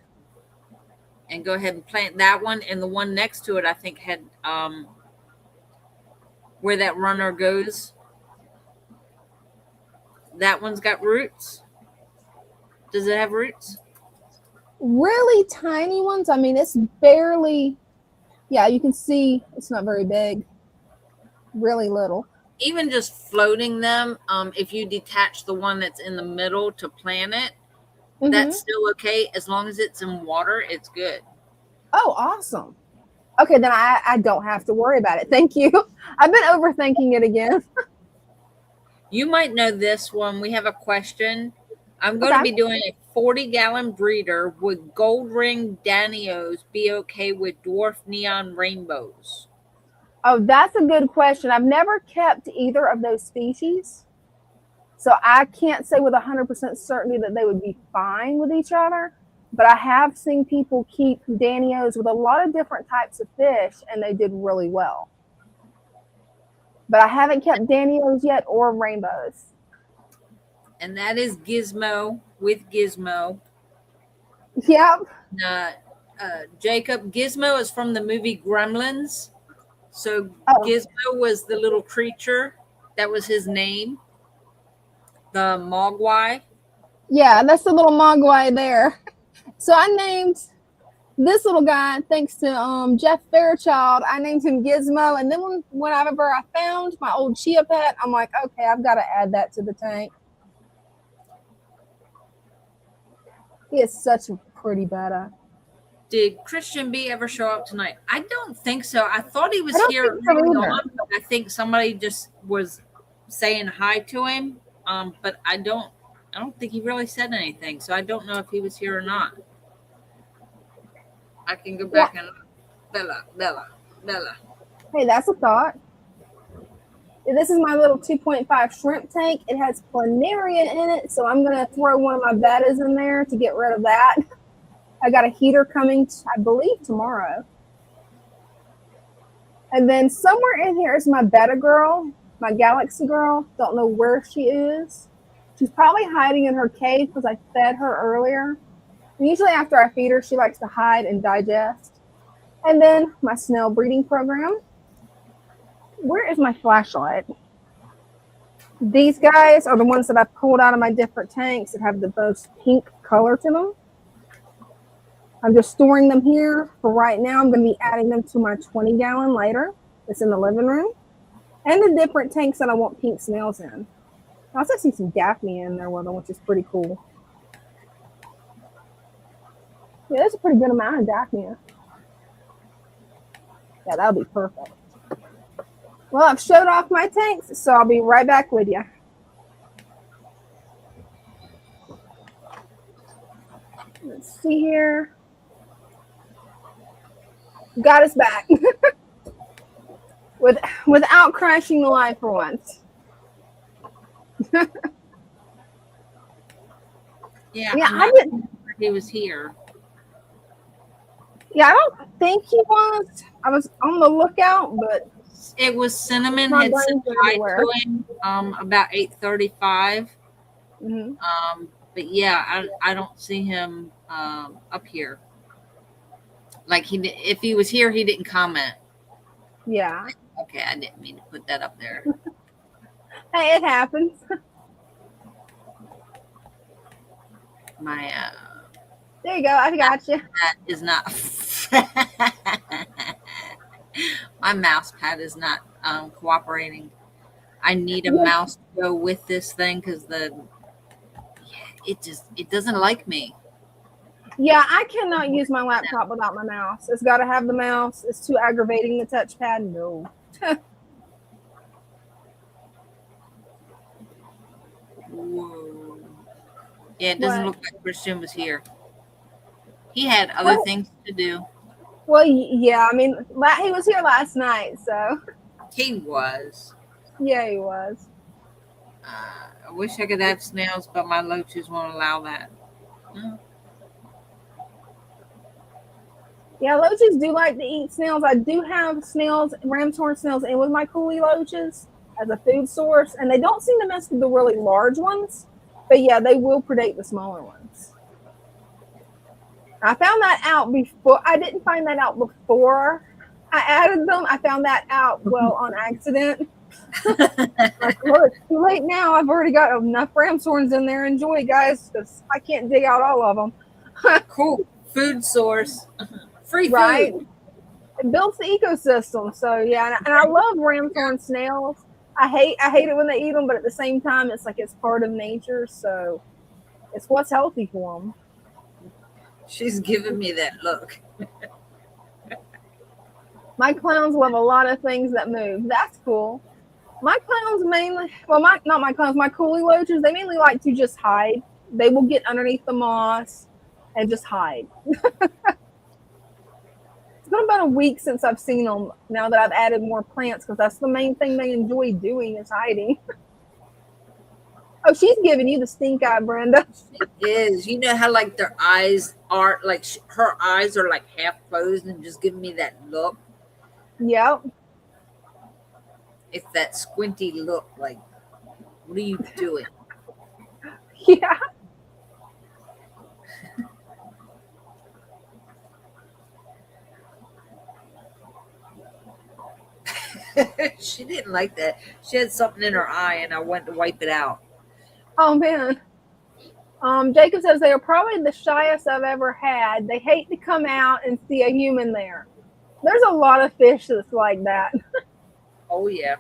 And go ahead and plant that one, and the one next to it, I think, had where that runner goes. That one's got roots. Does it have roots? Really tiny ones. I mean, it's barely. Yeah, you can see it's not very big. Really little. Even just floating them, if you detach the one that's in the middle to plant it, that's still okay. As long as it's in water, it's good. Oh, awesome. Okay, then I don't have to worry about it. Thank you. I've been overthinking it again. You might know this one. We have a question. I'm going to be doing a 40-gallon breeder. Would gold ring Danios be okay with dwarf neon rainbows? Oh, that's a good question. I've never kept either of those species. So I can't say with 100% certainty that they would be fine with each other. But I have seen people keep Danios with a lot of different types of fish, and they did really well. But I haven't kept Danios yet or rainbows. And that is Gizmo with Gizmo. Yep. Jacob, Gizmo is from the movie Gremlins. So Gizmo was the little creature. That was his name. The Mogwai. Yeah, that's the little Mogwai there. So I named this little guy, thanks to Jeff Fairchild, I named him Gizmo. And then whenever I found my old Chia pet, I'm like, okay, I've got to add that to the tank. He is such a pretty betta. Did Christian B ever show up tonight? I don't think so. I thought he was here early on, but I think somebody just was saying hi to him. But I don't think he really said anything. So I don't know if he was here or not. I can go back and Bella. Hey, that's a thought. This is my little 2.5 shrimp tank. It has planaria in it, so I'm going to throw one of my bettas in there to get rid of that. I got a heater coming, I believe, tomorrow. And then somewhere in here is my betta girl, my galaxy girl. Don't know where she is. She's probably hiding in her cave because I fed her earlier. And usually after I feed her, she likes to hide and digest. And then my snail breeding program. Where is my flashlight? These guys are the ones that I pulled out of my different tanks that have the most pink color to them. I'm just storing them here for right now. I'm going to be adding them to my 20-gallon later. It's in the living room. And the different tanks that I want pink snails in. I also see some Daphne in there with them, which is pretty cool. Yeah, there's a pretty good amount of Daphne. Yeah, that'll be perfect. Well, I've showed off my tanks, so I'll be right back with you. Let's see here. Got us back. Without crashing the live for once. I didn't. He was here. Yeah, I don't think he was. I was on the lookout, but it was Cinnamon had said hi to him about 8:35. But yeah, I don't see him up here. Like if he was here, he didn't comment. Yeah. Okay, I didn't mean to put that up there. Hey, it happens. There you go. I got you. That is not. My mouse pad is not cooperating. I need a mouse to go with this thing because it doesn't like me. Yeah, I cannot use my laptop without my mouse. It's got to have the mouse. It's too aggravating, the touchpad. No. Whoa. Yeah, it doesn't look like Christian was here. He had other things to do. Well, yeah, I mean, he was here last night, so. He was. Yeah, he was. I wish I could have snails, but my loaches won't allow that. No. Yeah, loaches do like to eat snails. I do have snails, ram's horn snails in with my coolie loaches. as a food source, and they don't seem to mess with the really large ones, but yeah, they will predate the smaller ones. I found that out before. I didn't find that out before I added them. I found that out, well, on accident. Like, well, it's too late now. I've already got enough ram's horns in there. Enjoy, guys, because I can't dig out all of them. Cool. Food source. Free Right? food. It builds the ecosystem. So yeah, and I love ram's horn snails. I hate it when they eat them, but at the same time, it's like it's part of nature. So it's what's healthy for them. She's giving me that look. My clowns love a lot of things that move. That's cool. My clowns mainly, well, not my clowns, my coolie loaches, they mainly like to just hide. They will get underneath the moss and just hide. It's been about a week since I've seen them, now that I've added more plants, because that's the main thing they enjoy doing is hiding. Oh, she's giving you the stink eye, Brenda. It is. You know how like their eyes are, like her eyes are like half closed and just giving me that look? Yep. It's that squinty look, like, what are you doing? Yeah. She didn't like that. She had something in her eye and I went to wipe it out. Oh, man. Jacob says they are probably the shyest I've ever had. They hate to come out and see a human there. There's a lot of fish that's like that. Oh, yeah.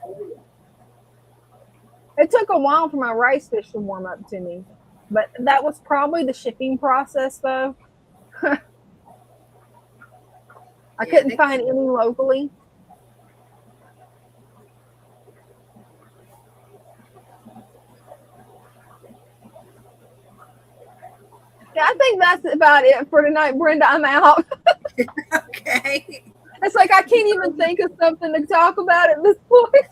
It took a while for my rice fish to warm up to me, but that was probably the shipping process, though. I couldn't find any locally. Yeah, I think that's about it for tonight, Brenda. I'm out. Okay. It's like I can't even think of something to talk about at this point.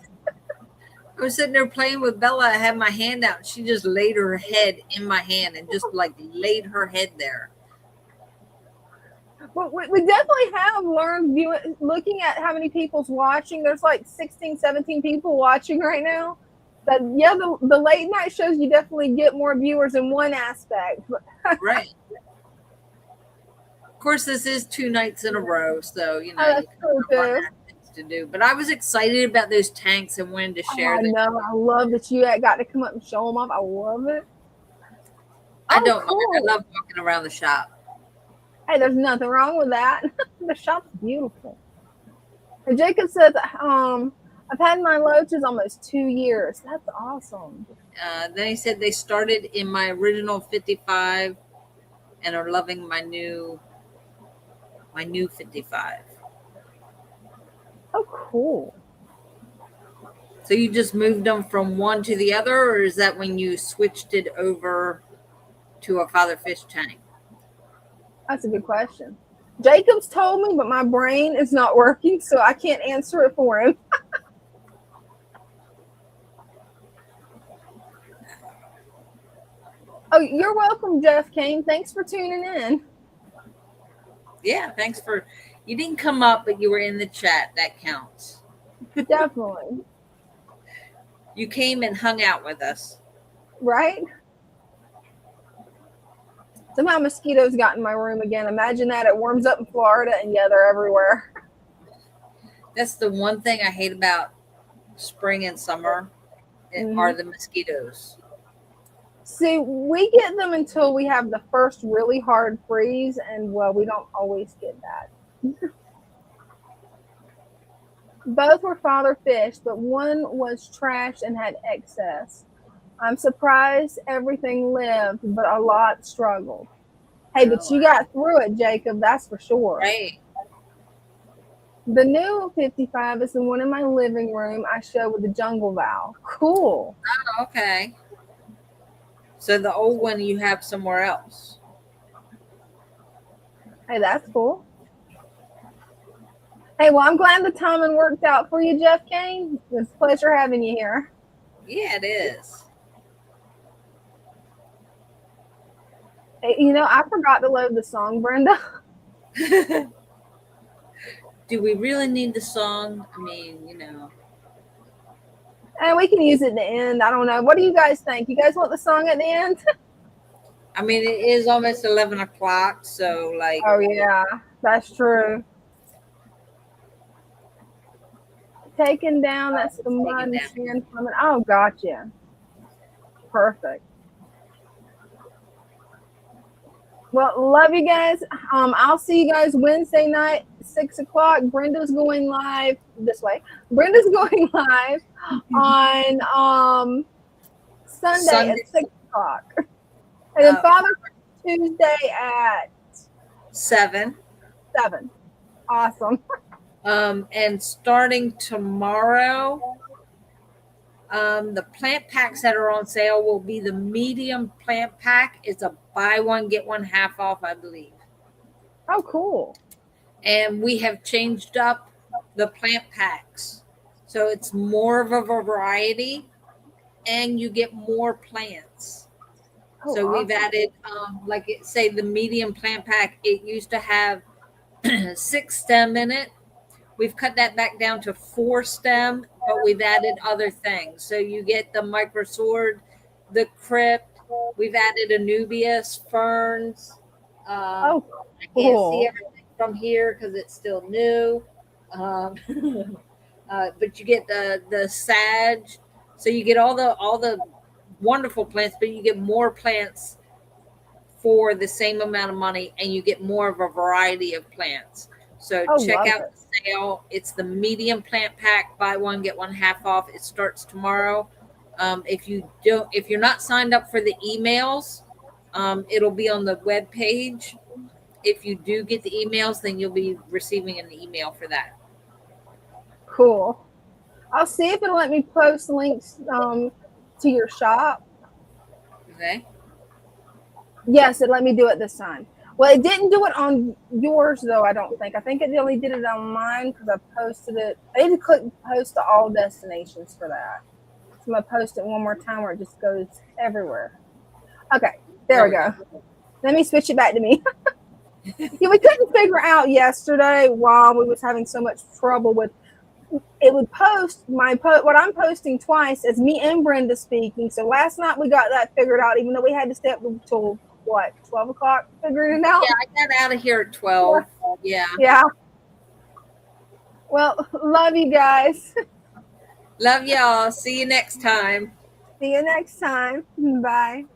I was sitting there playing with Bella. I had my hand out. And she just laid her head in my hand and just like laid her head there. Well, we definitely have learned looking at how many people's watching. There's like 16, 17 people watching right now. That yeah, the late night shows, you definitely get more viewers in one aspect. Right. Of course, this is 2 nights in a row, so you know That's true too. things to do. But I was excited about those tanks and wanted to share them. I know. I love that you got to come up and show them off. I love it. I don't mind. I love walking around the shop. Hey, there's nothing wrong with that. The shop's beautiful. And Jacob says, I've had my loaches almost 2 years. That's awesome. Then he said they started in my original 55 and are loving my new 55. Oh, cool. So you just moved them from one to the other, or is that when you switched it over to a father fish tank? That's a good question. Jacob's told me, but my brain is not working, so I can't answer it for him. Oh, you're welcome, Jeff Kane. Thanks for tuning in. Yeah, thanks for, you didn't come up, but you were in the chat. That counts. Definitely. You came and hung out with us. Right? Somehow mosquitoes got in my room again. Imagine that. It warms up in Florida, and yeah, they're everywhere. That's the one thing I hate about spring and summer are the mosquitoes. See, we get them until we have the first really hard freeze, and well, we don't always get that. Both were father fish, but one was trashed and had excess. I'm surprised everything lived, but a lot struggled. Hey, but you got through it, Jacob. That's for sure. Right. The new 55 is the one in my living room I show with the jungle valve. Cool. Oh, okay. So the old one you have somewhere else. Hey, that's cool. Hey, well, I'm glad the timing worked out for you, Jeff Kane. It's a pleasure having you here. Yeah, it is. Hey, you know, I forgot to load the song, Brenda. Do we really need the song? I mean, you know. And we can use it at the end. I don't know. What do you guys think? You guys want the song at the end? I mean, it is almost 11 o'clock, so like. Oh yeah, that's true. Taken down. That's the munchkin coming. Oh, gotcha. Perfect. Well, love you guys. I'll see you guys Wednesday night, 6 o'clock. Brenda's going live this way. Brenda's going live on Sunday at 6 o'clock. And then Father Tuesday at 7. Awesome. And starting tomorrow, the plant packs that are on sale will be the medium plant pack. It's a buy one, get one half off, I believe. Oh, cool. And we have changed up the plant packs. So it's more of a variety and you get more plants. Oh, so awesome. We've added, like it say the medium plant pack, it used to have 6 stem in it. We've cut that back down to 4 stem, but we've added other things. So you get the micro sword, the crypt. We've added Anubias, ferns. Oh, cool. I can't see everything from here because it's still new. But you get the sag. So you get all the wonderful plants, but you get more plants for the same amount of money, and you get more of a variety of plants. So check out the sale. It's the medium plant pack, buy one, get one half off. It starts tomorrow. If you're not signed up for the emails, it'll be on the web page. If you do get the emails, then you'll be receiving an email for that. Cool. I'll see if it'll let me post links to your shop. Okay. Yes, it let me do it this time. Well, it didn't do it on yours, though, I don't think. I think it only did it on mine because I posted it. I need to click post to all destinations for that. So I'm going to post it one more time where it just goes everywhere. Okay, there we go. Let me switch it back to me. Yeah, we couldn't figure out yesterday while we was having so much trouble with it would post what I'm posting twice as me and Brenda speaking. So last night we got that figured out, even though we had to stay up until what, 12 o'clock figuring it out. Yeah, I got out of here at 12. Yeah. Well, love you guys. Love y'all. See you next time. See you next time. Bye.